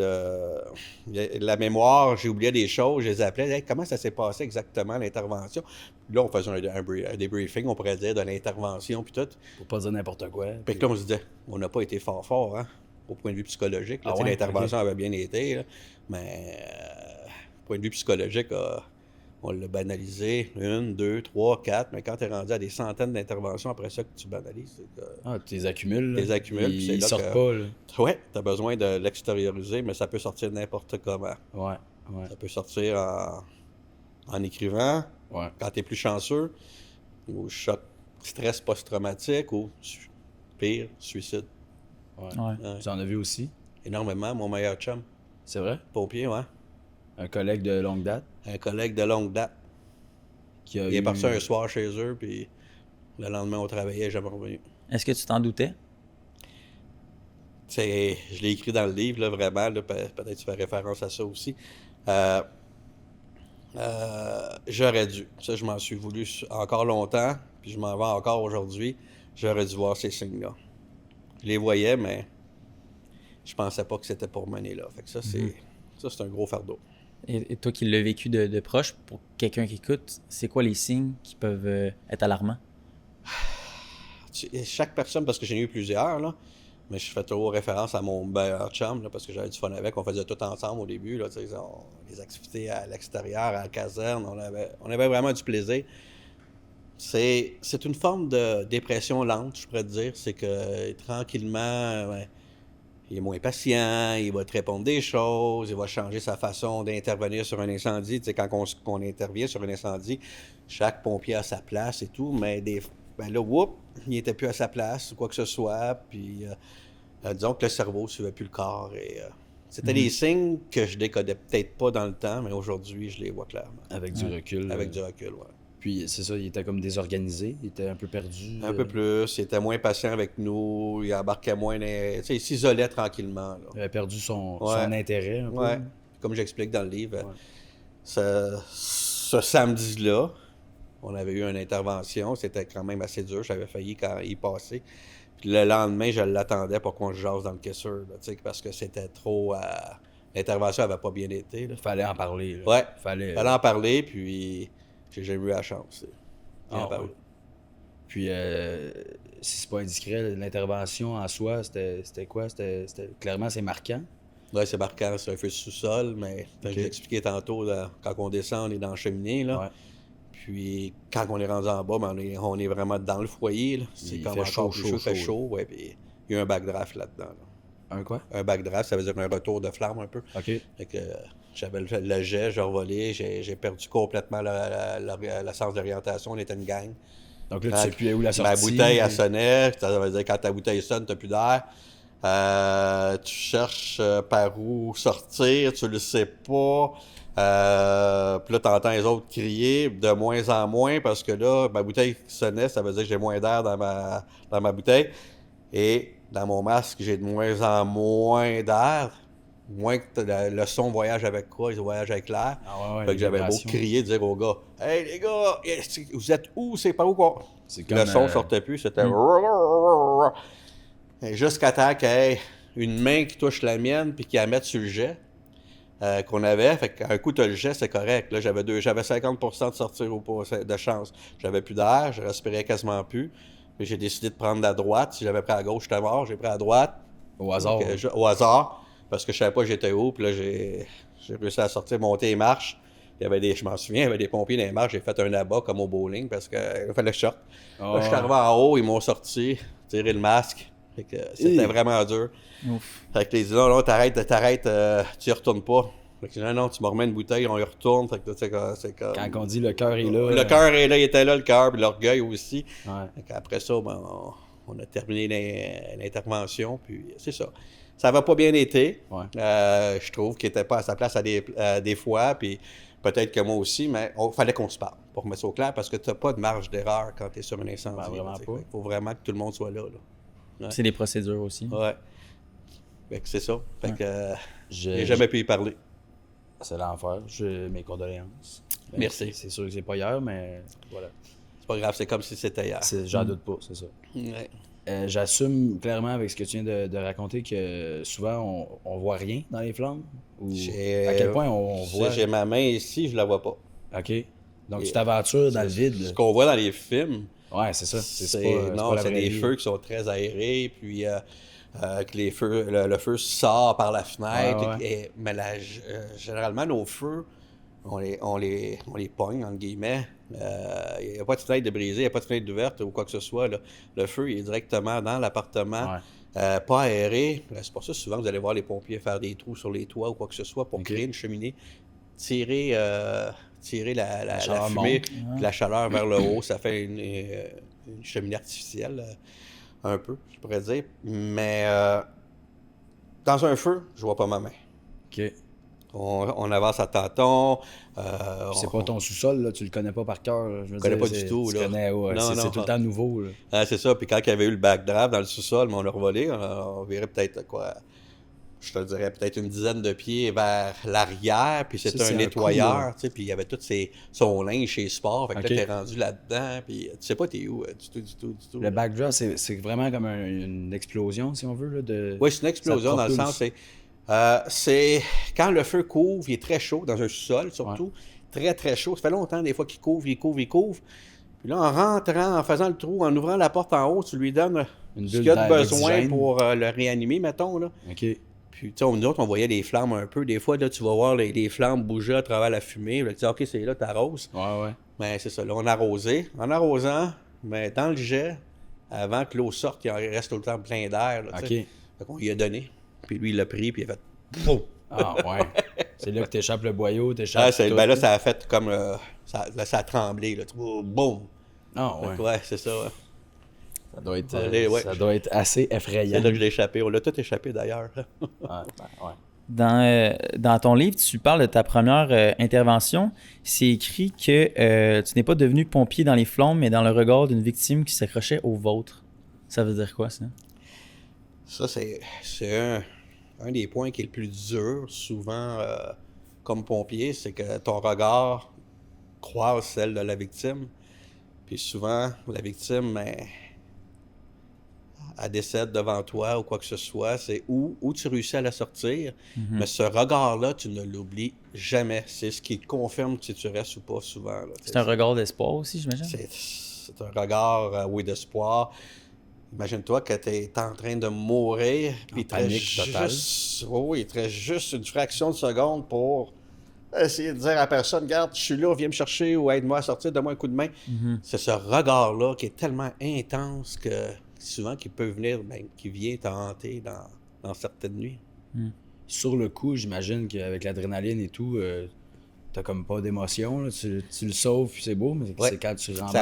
La mémoire, j'ai oublié des choses, je les appelais. Hey, comment ça s'est passé exactement, l'intervention? Puis là, on faisait un débriefing, on pourrait dire, de l'intervention, puis tout. Pour pas dire n'importe quoi. Puis là, on se disait, on n'a pas été fort, hein, au point de vue psychologique. Là, Ah Tu sais, ouais? l'intervention avait bien été, là, mais au point de vue psychologique, on l'a banalisé. 1, 2, 3, 4, mais quand tu es rendu à des centaines d'interventions après ça que tu banalises, c'est que... Ah, tu les accumules. Tu les accumules, puis c'est Ils là sortent que- pas, là. Ouais, tu as besoin de l'extérioriser, mais ça peut sortir n'importe comment. Ouais. Ça peut sortir en écrivant, Ouais. quand tu es plus chanceux, ou choc, stress post-traumatique, ou pire, suicide. Ouais. Tu en as vu aussi. Énormément, mon meilleur chum, C'est vrai? pompier, ouais. Un collègue de longue date Un collègue de longue date. qui a Il est eu... parti un soir chez eux, puis le lendemain, on travaillait, jamais revenu. Est-ce que tu t'en doutais? Je l'ai écrit dans le livre, là, vraiment, là, peut-être tu fais référence à ça aussi. J'aurais dû. Ça, je m'en suis voulu encore longtemps, puis je m'en vais encore aujourd'hui. J'aurais dû voir ces signes-là. Je les voyais, mais je pensais pas que c'était pour mener là. Fait que ça, c'est un gros fardeau. Et toi qui l'as vécu de proche, pour quelqu'un qui écoute, c'est quoi les signes qui peuvent être alarmants? Chaque personne, parce que j'en ai eu plusieurs, là, mais je fais toujours référence à mon meilleur chum, là, parce que j'avais du fun avec. On faisait tout ensemble au début, là, les activités à l'extérieur, à la caserne, on avait vraiment du plaisir. C'est une forme de dépression lente, je pourrais te dire. C'est que tranquillement, ouais, il est moins patient, il va te répondre des choses, il va changer sa façon d'intervenir sur un incendie. Tu sais, quand on intervient sur un incendie, chaque pompier a sa place et tout, mais ben là, whoop, il n'était plus à sa place ou quoi que ce soit. Puis, disons que le cerveau ne suivait plus le corps. C'était des signes que je décodais peut-être pas dans le temps, mais aujourd'hui, je les vois clairement. Avec du recul. Avec du recul, oui. Puis c'est ça, il était comme désorganisé, il était un peu perdu. Un peu plus, il était moins patient avec nous, il embarquait moins tu sais, il s'isolait tranquillement. Là. Il avait perdu son intérêt un peu. Ouais. Comme j'explique dans le livre, ce samedi-là, on avait eu une intervention, c'était quand même assez dur, j'avais failli quand il passait. Puis le lendemain, je l'attendais pour qu'on se jase dans le caisseur, parce que c'était trop... L'intervention n'avait pas bien été. Il fallait en parler. Là. Ouais, fallait en parler, puis j'ai jamais eu la chance. Ouais. Puis, si c'est pas indiscret, l'intervention en soi, c'était quoi? Clairement, c'est marquant. Oui, c'est marquant, c'est un feu sous-sol, mais comme je l'ai expliqué tantôt, là, quand on descend, on est dans la cheminée. Là. Ouais. Puis quand on est rendu en bas, ben, on est vraiment dans le foyer. Là. C'est comme encore plus chaud, il fait chaud. Ouais, puis il y a un backdraft là-dedans. Là. Un quoi? Un backdraft, ça veut dire un retour de flamme un peu. OK. Fait que j'avais le jet, j'ai revolé, j'ai perdu complètement le sens d'orientation, on était une gang. Donc là, tu sais plus où la sortie. Ma bouteille, elle sonnait, ça veut dire quand ta bouteille sonne, t'as plus d'air. Tu cherches par où sortir, tu le sais pas. Puis là, t'entends les autres crier de moins en moins parce que là, ma bouteille sonnait, ça veut dire que j'ai moins d'air dans ma bouteille. Et dans mon masque, j'ai de moins en moins d'air. Moins que le son voyage avec quoi? Il voyage avec l'air. Fait que j'avais beau crier, dire aux gars, « Hey les gars, vous êtes où? C'est pas où quoi? » Le son sortait plus, c'était... Jusqu'à temps qu'il y ait une main qui touche la mienne puis qui la mette sur le jet qu'on avait. Fait qu'un coup, tu as le jet, c'est correct. Là, j'avais 50% de sortir de chance. J'avais plus d'air, je respirais quasiment plus. Puis j'ai décidé de prendre la droite. Si j'avais pris à gauche, j'étais mort. J'ai pris à droite. Au hasard. Donc, au hasard. Parce que je savais pas j'étais où. Puis là, j'ai réussi à sortir, monter les marches. Je m'en souviens, il y avait des pompiers dans les marches. J'ai fait un abat comme au bowling parce qu'il fallait que je sorte. Là, je suis arrivé en haut, ils m'ont sorti, tiré le masque. Fait que c'était vraiment dur. Ouf. Fait que ils disent non, t'arrêtes, tu y retournes pas. Fait que non, tu me remets une bouteille, on y retourne. Fait que c'est comme... Quand on dit le cœur est là. Le cœur est là, il était là, le cœur, puis l'orgueil aussi. Ouais. Fait qu'après ça, ben, on a terminé l'intervention, puis c'est ça. Ça va pas bien été. Ouais. Je trouve qu'il était pas à sa place à des fois, puis peut-être que moi aussi, mais il fallait qu'on se parle pour mettre ça au clair, parce que tu n'as pas de marge d'erreur quand tu es sur un incendie. Ben, vraiment pas. Il faut vraiment que tout le monde soit là. Ouais. C'est des procédures aussi. Ouais. Fait que c'est ça. Fait que j'ai jamais pu y parler. C'est l'enfer. Mes condoléances. Merci. C'est sûr que c'est pas hier, mais voilà. C'est pas grave, c'est comme si c'était hier. J'en doute pas, c'est ça. Ouais. J'assume clairement avec ce que tu viens de raconter que souvent on voit rien dans les flammes. Ou à quel point on voit. J'ai ma main ici, je la vois pas. OK. Donc tu t'aventures dans le vide. Ce qu'on voit dans les films. Ouais, c'est ça. C'est des feux qui sont très aérés, puis que le feu sort par la fenêtre. Ouais. Mais généralement, nos feux, on les pogne, entre guillemets. Il n'y a pas de fenêtre de brisée, il n'y a pas de fenêtre ouverte ou quoi que ce soit. Là. Le feu il est directement dans l'appartement, pas aéré. C'est pour ça souvent vous allez voir les pompiers faire des trous sur les toits ou quoi que ce soit pour créer une cheminée, tirer la fumée, puis la chaleur vers le haut. Ça fait une cheminée artificielle, un peu, je pourrais dire. Mais dans un feu, je vois pas ma main. OK. On avance à tâtons. C'est pas ton sous-sol, là, tu le connais pas par cœur. Je connais pas du tout. Là. C'est tout le temps nouveau. Là. C'est ça. Puis quand il y avait eu le backdraft dans le sous-sol, on l'a revolé, on verrait peut-être quoi. Je te dirais peut-être une dizaine de pieds vers l'arrière, puis c'était un nettoyeur, tu sais, puis il y avait tout son linge chez Sport, fait que là, t'es rendu là-dedans, puis tu sais pas t'es où, du tout. Le backdraft, c'est vraiment comme une explosion, si on veut, là, de... Oui, c'est une explosion dans le sens, C'est quand le feu couvre, il est très chaud, dans un sous-sol surtout, très très chaud. Ça fait longtemps des fois qu'il couvre. Puis là, en rentrant, en faisant le trou, en ouvrant la porte en haut, tu lui donnes ce qu'il a de besoin pour le réanimer, mettons. Là. OK. Puis, tu sais, nous autres, on voyait les flammes un peu. Des fois, là, tu vas voir les flammes bouger à travers la fumée. Là, tu dis, OK, c'est là, t'arroses. Ouais. Mais c'est ça, là, on a arrosé. En arrosant, mais dans le jet, avant que l'eau sorte, il en reste tout le temps plein d'air. Là, OK. Fait qu'on lui a donné. Puis lui, il l'a pris, puis il a fait Pouf! Ah, ouais. C'est là que t'échappes le boyau, t'échappes tout. Ben là, ça a fait comme... ça a tremblé, là. Boum! Ah, ouais. Ouais, c'est ça. Ouais. Ça doit être, ouais. ça doit être assez effrayant. C'est là que je l'ai échappé. On l'a tout échappé, d'ailleurs. Ouais. Dans ton livre, tu parles de ta première intervention. C'est écrit que tu n'es pas devenu pompier dans les flammes, mais dans le regard d'une victime qui s'accrochait au vôtre. Ça veut dire quoi, ça? Ça, c'est un des points qui est le plus dur, souvent, comme pompier, c'est que ton regard croise celle de la victime. Puis souvent, la victime, elle décède devant toi ou quoi que ce soit. C'est où tu réussis à la sortir. Mais ce regard-là, tu ne l'oublies jamais. C'est ce qui te confirme si tu restes ou pas souvent. Là. C'est un regard d'espoir aussi, j'imagine? C'est un regard, oui, d'espoir. Imagine-toi que tu es en train de mourir, puis il te reste juste une fraction de seconde pour essayer de dire à la personne, regarde, je suis là, viens me chercher ou aide-moi à sortir, donne-moi un coup de main. C'est ce regard-là qui est tellement intense que souvent qui peut venir, qui vient te hanter dans certaines nuits. Sur le coup, j'imagine qu'avec l'adrénaline et tout, t'as comme pas d'émotion. Là. Tu le sauves, puis c'est beau, mais c'est quand tu rentres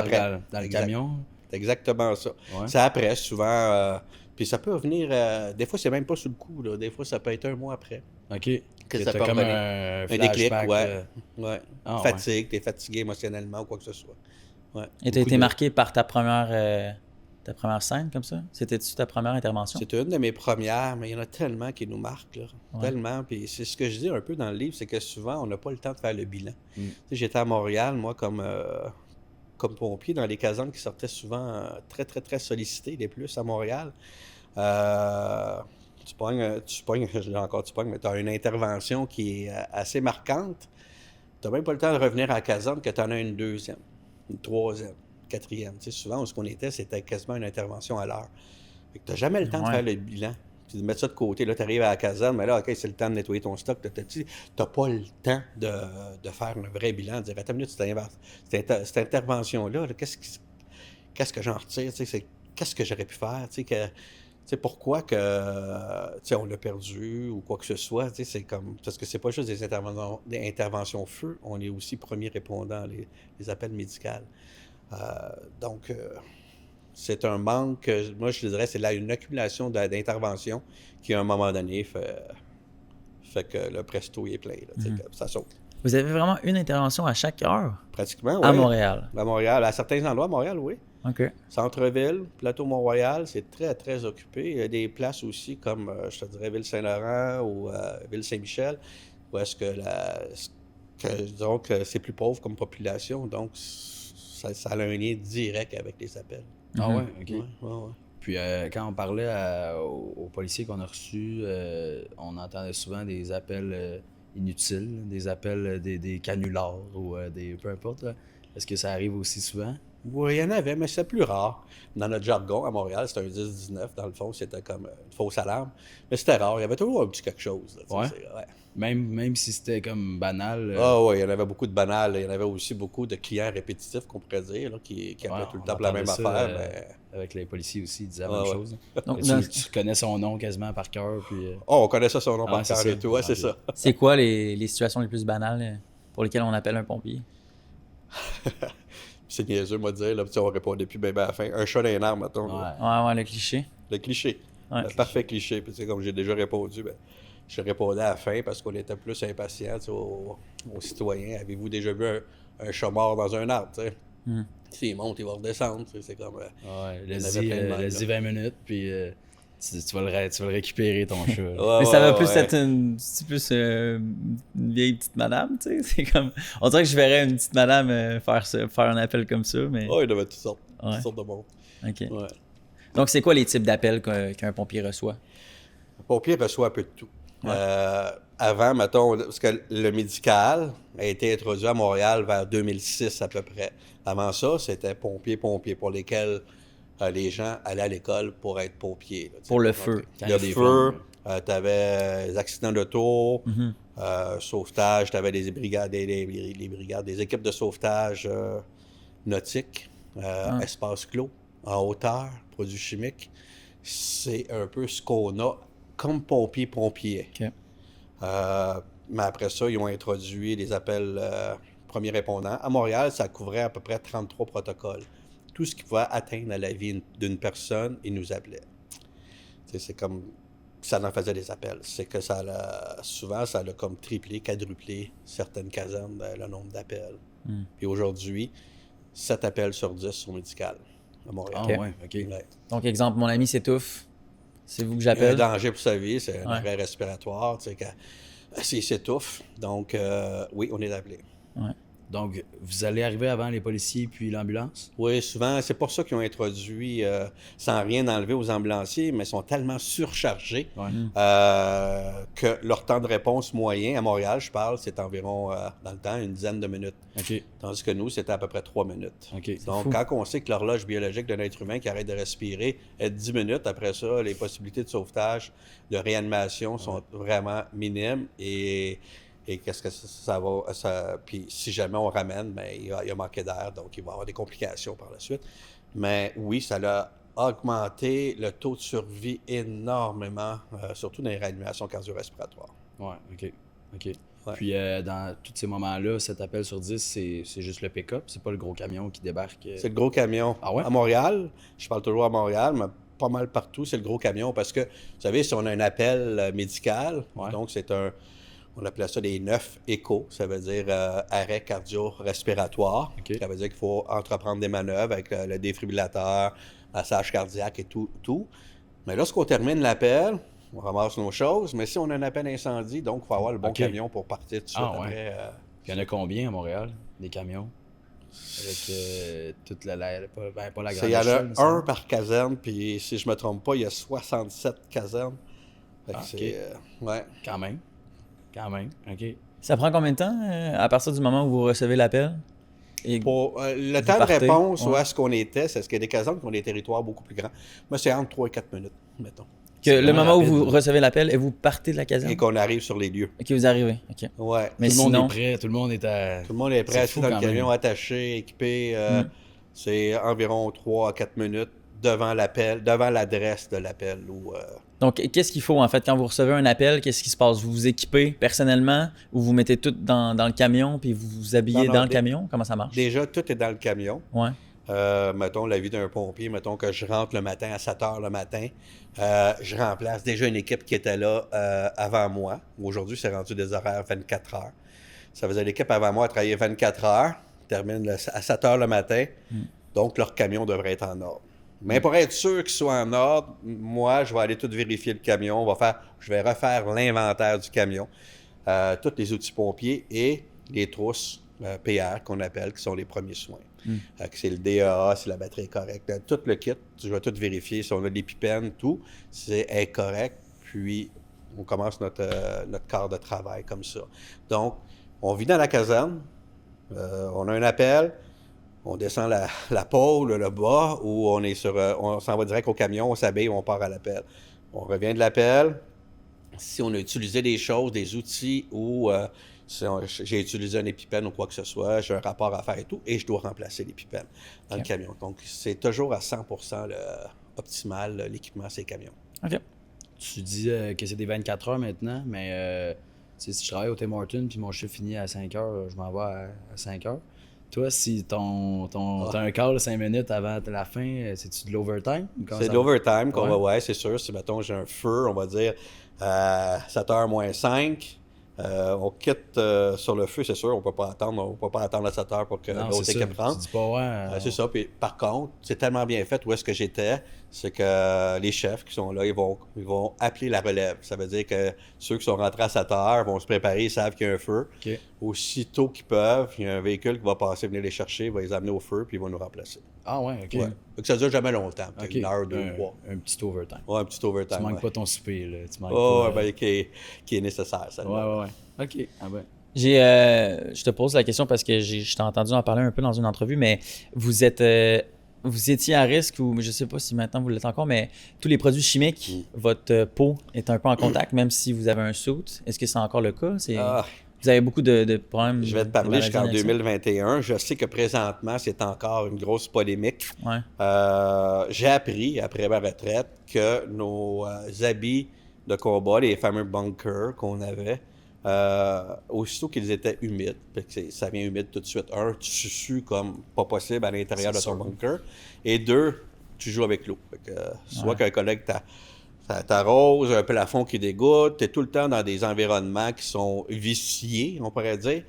dans le camion. C'est exactement ça. Ouais. C'est après, souvent. Puis ça peut venir. Des fois, c'est même pas sur le coup. Là. Des fois, ça peut être un mois après. OK. Que ça t'as peut comme revenir. un déclic, flashback. ouais. Ah, Fatigue, t'es fatigué émotionnellement ou quoi que ce soit. Ouais. Et t'as été marqué par ta première scène comme ça? C'était-tu ta première intervention? C'est une de mes premières, mais il y en a tellement qui nous marquent. Là. Ouais. Tellement. Puis c'est ce que je dis un peu dans le livre, c'est que souvent, on n'a pas le temps de faire le bilan. Tu sais, j'étais à Montréal, moi, comme pompier, dans les casernes qui sortaient souvent très, très, très sollicités, les plus à Montréal. Tu pognes, mais tu as une intervention qui est assez marquante. Tu n'as même pas le temps de revenir à la caserne que tu en as une deuxième, une troisième, quatrième. Tu sais, souvent, où ce qu'on était, c'était quasiment une intervention à l'heure. Tu n'as jamais le temps de faire le bilan. Puis de mettre ça de côté. Là, tu arrives à la caserne, mais là, OK, c'est le temps de nettoyer ton stock. Tu n'as pas le temps de faire un vrai bilan, de dire, attends une minute, cette intervention-là, qu'est-ce que j'en retire? Qu'est-ce que j'aurais pu faire? Pourquoi que on l'a perdu ou quoi que ce soit? C'est comme. Parce que c'est pas juste des interventions feu, on est aussi premier répondant, les appels médicaux. Donc, c'est un manque, moi je dirais, c'est là une accumulation d'interventions qui, à un moment donné, fait que le presto il est plein. Là, que ça saute. Vous avez vraiment une intervention à chaque heure? Pratiquement, oui. À Montréal? À Montréal. À certains endroits, à Montréal, oui. OK. Centre-ville, plateau Mont-Royal, c'est très, très occupé. Il y a des places aussi comme, je te dirais, Ville-Saint-Laurent ou Ville-Saint-Michel, où est-ce disons que c'est plus pauvre comme population, donc ça a un lien direct avec les appels. Ah ouais, OK. Ouais. Puis quand on parlait aux policiers qu'on a reçus, on entendait souvent des appels inutiles, des appels des canulars ou peu importe. Là. Est-ce que ça arrive aussi souvent? Oui, il y en avait, mais c'est plus rare. Dans notre jargon, à Montréal, c'était un 10-19. Dans le fond, c'était comme une fausse alarme. Mais c'était rare. Il y avait toujours un petit quelque chose. Là, ouais. Même si c'était comme banal. Oui, il y en avait beaucoup de banal. Il y en avait aussi beaucoup de clients répétitifs, qu'on pourrait dire, là, qui appelaient tout le temps pour la même affaire. Mais... Avec les policiers aussi, ils disaient la même chose. Donc, tu connais son nom quasiment par cœur. Puis, on connaissait son nom par cœur et tout. Ouais, c'est ça. C'est quoi les situations les plus banales pour lesquelles on appelle un pompier? C'est niaiseux, moi, de dire, là, on répondait plus à la fin. Un chat dans les arbres, mettons. Ouais, le cliché. Le cliché. Ouais. Le parfait cliché. Puis, comme j'ai déjà répondu, je répondais à la fin parce qu'on était plus impatients aux citoyens. Avez-vous déjà vu un chat mort dans un arbre, tu sais? S'il monte, il va redescendre, c'est comme... laisse-y 20 minutes, puis tu vas le récupérer, ton chat. Mais ça va plus être une vieille petite madame, tu sais. C'est comme... On dirait que je verrais une petite madame faire un appel comme ça, mais... Oui, il y avait toutes sortes de monde. OK. Ouais. Donc, c'est quoi les types d'appels qu'un pompier reçoit? Un pompier reçoit un peu de tout. Avant, mettons, parce que le médical a été introduit à Montréal vers 2006 à peu près. Avant ça, c'était pompiers, pour lesquels les gens allaient à l'école pour être pompiers. Là, Pour le feu. Le feu, tu avais les accidents d'auto, sauvetage, tu avais les brigades, des équipes de sauvetage nautique, espace clos, en hauteur, produits chimiques. C'est un peu ce qu'on a comme pompier. OK. Mais après ça, ils ont introduit les appels premiers répondants. À Montréal, ça couvrait à peu près 33 protocoles. Tout ce qui pouvait atteindre à la vie d'une personne, ils nous appelaient. C'est comme... Ça en faisait des appels. C'est que souvent, ça a comme triplé, quadruplé certaines casernes, le nombre d'appels. Puis aujourd'hui, 7 appels sur 10 sont médicales à Montréal. Ah ouais, OK. Ouais. Donc, exemple, mon ami s'étouffe. C'est vous que Il y a un j'appelle. danger pour sa vie, c'est un arrêt respiratoire, s'il s'étouffe. Donc, oui, on est appelé. Ouais. Donc, vous allez arriver avant les policiers puis l'ambulance? Oui, souvent, c'est pour ça qu'ils ont introduit, sans rien enlever aux ambulanciers, mais ils sont tellement surchargés que leur temps de réponse moyen, à Montréal, je parle, c'est environ, dans le temps, une dizaine de minutes. OK. Tandis que nous, c'était à peu près 3 minutes. OK. Donc, fou. quand on sait que l'horloge biologique d'un être humain qui arrête de respirer est 10 minutes, après ça, les possibilités de sauvetage, de réanimation sont vraiment minimes et qu'est-ce que ça va... Puis si jamais on ramène, bien, il a manqué d'air, donc il va y avoir des complications par la suite. Mais oui, ça a augmenté le taux de survie énormément, surtout dans les réanimations cardio-respiratoires. Ouais, OK. Ouais. Puis dans tous ces moments-là, 7 appels sur 10, c'est juste le pick-up, c'est pas le gros camion qui débarque. C'est le gros camion. Ah ouais? À Montréal, je parle toujours à Montréal, mais pas mal partout, c'est le gros camion parce que, vous savez, si on a un appel médical, donc c'est on appelait ça des 9 échos, ça veut dire arrêt cardio-respiratoire. OK. Ça veut dire qu'il faut entreprendre des manœuvres avec le défibrillateur, massage cardiaque et tout. Mais lorsqu'on termine l'appel, on ramasse nos choses, mais si on a un appel incendie, donc il faut avoir le bon camion pour partir tout de suite après. Puis il y en a combien à Montréal, des camions? Avec toute pas la grande Il y en a échelle, un par caserne, puis si je me trompe pas, il y a 67 casernes. Fait que c'est, ouais. Quand même, OK. Ça prend combien de temps à partir du moment où vous recevez l'appel? Et Pour le vous temps partez, de réponse où ouais. est-ce qu'on était, c'est parce qu'il y a des casernes qui ont des territoires beaucoup plus grands. Moi, c'est entre 3 et 4 minutes, mettons. que le vraiment moment où rapide, vous là. recevez l'appel et vous partez de la caserne? Et qu'on arrive sur les lieux. OK, vous arrivez. OK. Ouais. Mais Tout le monde sinon, est prêt, tout le monde est à... Tout le monde est prêt, C'est assis fou dans le quand camion, même. attaché, équipé. C'est environ 3 à 4 minutes devant l'appel, devant l'adresse de l'appel. donc, qu'est-ce qu'il faut en fait quand vous recevez un appel? Qu'est-ce qui se passe? Vous vous équipez personnellement ou vous mettez tout dans le camion puis vous vous habillez Non, dans le camion? Comment ça marche? Déjà, tout est dans le camion. Ouais. Mettons, la vie d'un pompier, mettons que je rentre le matin à 7 h le matin, je remplace déjà une équipe qui était là avant moi. Aujourd'hui, c'est rendu des horaires 24 heures. Ça faisait l'équipe avant moi à travailler 24 heures, termine à 7 h le matin, donc leur camion devrait être en ordre. Mais pour être sûr qu'il soit en ordre, moi, je vais aller tout vérifier le camion. Je vais refaire l'inventaire du camion, tous les outils pompiers et les trousses PR qu'on appelle, qui sont les premiers soins. C'est le DEA, si la batterie est correcte. Tout le kit, je vais tout vérifier. Si on a des pipennes, tout, c'est correct. Puis, on commence notre quart de travail comme ça. Donc, on vit dans la caserne, on a un appel, on descend la pôle, le bas, ou on s'en va direct au camion, on s'habille, on part à l'appel. On revient de l'appel. Si on a utilisé des choses, des outils, ou si j'ai utilisé un épipène ou quoi que ce soit, j'ai un rapport à faire et tout, et je dois remplacer l'épipène dans le camion. Donc, c'est toujours à 100% optimal, l'équipement, ces camions. OK. Tu dis que c'est des 24 heures maintenant, mais si je travaille au Tim Hortons puis mon chiffre finit à 5 heures, je m'en vais à 5 heures. Toi, si t'as un call 5 minutes avant la fin, c'est-tu de l'overtime? C'est de l'overtime qu'on va, ouais, c'est sûr. Si, mettons, j'ai un feu, on va dire 7h moins 5, on quitte sur le feu, c'est sûr, on peut pas attendre à 7h pour que l'autre équipe rentre. Tu dis pas, C'est ça. Puis, par contre, c'est tellement bien fait où est-ce que j'étais. c'est que les chefs qui sont là, ils vont appeler la relève. Ça veut dire que ceux qui sont rentrés à 7 heures vont se préparer, ils savent qu'il y a un feu. OK. Aussitôt qu'ils peuvent, il y a un véhicule qui va passer, venir les chercher, va les amener au feu, puis ils vont nous remplacer. Ah ouais, OK. Ouais. Fait que ça dure jamais longtemps, peut-être OK. une heure, deux, trois. Un petit overtime. Ouais, un petit overtime. Tu manques ouais. pas ton souper, là. Tu manques Oh, pas, ben, qui est nécessaire, ça. Ouais. OK. Ah ben. Je te pose la question parce que je t'ai entendu en parler un peu dans une entrevue, mais vous étiez à risque, ou je sais pas si maintenant vous l'êtes encore, mais tous les produits chimiques, votre peau est un peu en contact, même si vous avez un suit. Est-ce que c'est encore le cas? Ah, Vous avez beaucoup de problèmes. je vais te de parler maladies jusqu'en en accès? 2021. Je sais que présentement, c'est encore une grosse polémique. Ouais. J'ai appris, après ma retraite, que nos habits de combat, les fameux bunkers qu'on avait, aussitôt qu'ils étaient humides, fait que ça vient humide tout de suite. Un, tu sues comme pas possible à l'intérieur de ton bunker. Et deux, tu joues avec l'eau. Fait que, soit qu'un collègue t'arrose, un plafond qui dégoûte, tu es tout le temps dans des environnements qui sont viciés, on pourrait dire.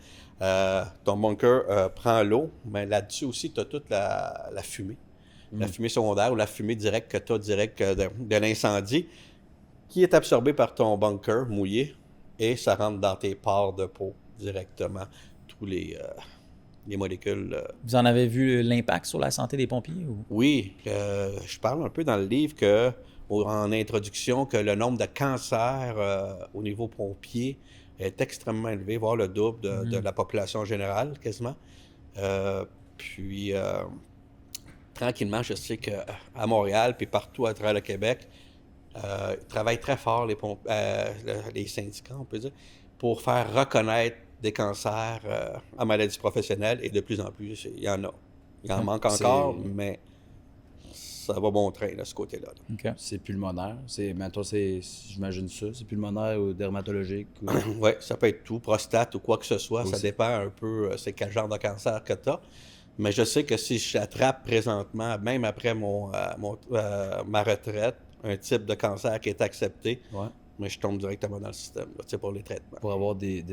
Ton bunker prend l'eau, mais là-dessus aussi, tu as toute la fumée. La fumée secondaire ou la fumée directe que tu as direct de l'incendie, qui est absorbée par ton bunker mouillé et ça rentre dans tes pores de peau directement. Tous les molécules. Vous en avez vu l'impact sur la santé des pompiers? Ou? Oui, je parle un peu dans le livre en introduction que le nombre de cancers au niveau pompier est extrêmement élevé, voire le double de la population générale, quasiment. Puis, tranquillement, je sais qu'à Montréal, puis partout à travers le Québec, ils travaillent très fort, les syndicats, on peut dire, pour faire reconnaître des cancers en maladies professionnelles, et de plus en plus, il y en a. Il en manque encore, mais ça va bon train, de ce côté-là. Là. Okay. C'est pulmonaire. J'imagine ça. C'est pulmonaire ou dermatologique. Ou... Oui, ça peut être tout, prostate ou quoi que ce soit. Aussi. Ça dépend un peu c'est quel genre de cancer que tu as. Mais je sais que si j'attrape présentement, même après ma retraite, un type de cancer qui est accepté, mais je tombe directement dans le système là, pour les traitements. Pour avoir des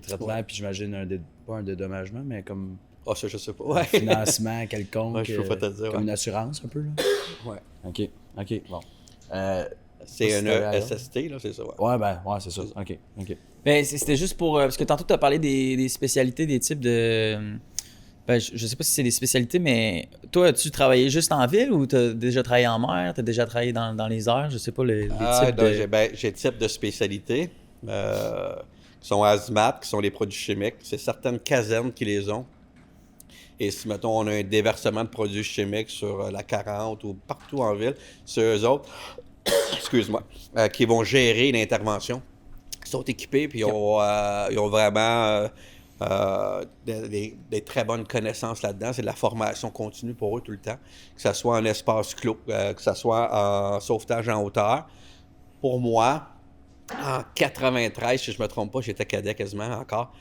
traitements, puis j'imagine pas un dédommagement, mais comme Ah, ça, je sais pas. un financement quelconque, je peux pas te dire, comme une assurance un peu. Là. Ouais. OK, bon. C'est un SST, là, c'est ça. Ouais, c'est ça. OK. Ben, c'était juste pour... parce que tantôt, tu as parlé des spécialités, des types de... Ben, je sais pas si c'est des spécialités, mais toi, as-tu travaillé juste en ville ou tu as déjà travaillé en mer? Tu as déjà travaillé dans les airs? Je sais pas les types de... J'ai type de spécialités qui sont hazmat, qui sont les produits chimiques. C'est certaines casernes qui les ont. Et si, mettons, on a un déversement de produits chimiques sur la 40 ou partout en ville, c'est eux autres, excuse-moi, qui vont gérer l'intervention. Ils sont équipés, puis ils ont vraiment... des très bonnes connaissances là-dedans. C'est de la formation continue pour eux tout le temps, que ce soit en espace clos, que ce soit en sauvetage en hauteur. Pour moi, en 93, si je ne me trompe pas, j'étais cadet quasiment encore,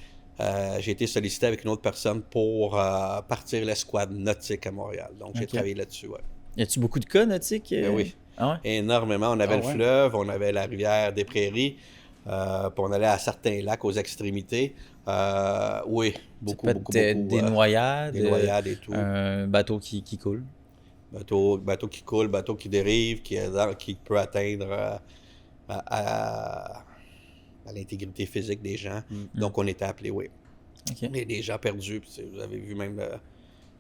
j'ai été sollicité avec une autre personne pour partir l'escouade nautique à Montréal. Donc, j'ai travaillé là-dessus. Ouais. Y a-tu beaucoup de cas nautiques? Ben oui, énormément. On avait le fleuve, on avait la rivière des Prairies, puis on allait à certains lacs aux extrémités. Oui, beaucoup. Des noyades. Des noyades et tout. Un bateau qui coule. Bateau qui coule, bateau qui dérive, qui peut atteindre à l'intégrité physique des gens. Donc, on était appelés, oui. Okay. Les gens perdus. Vous avez vu même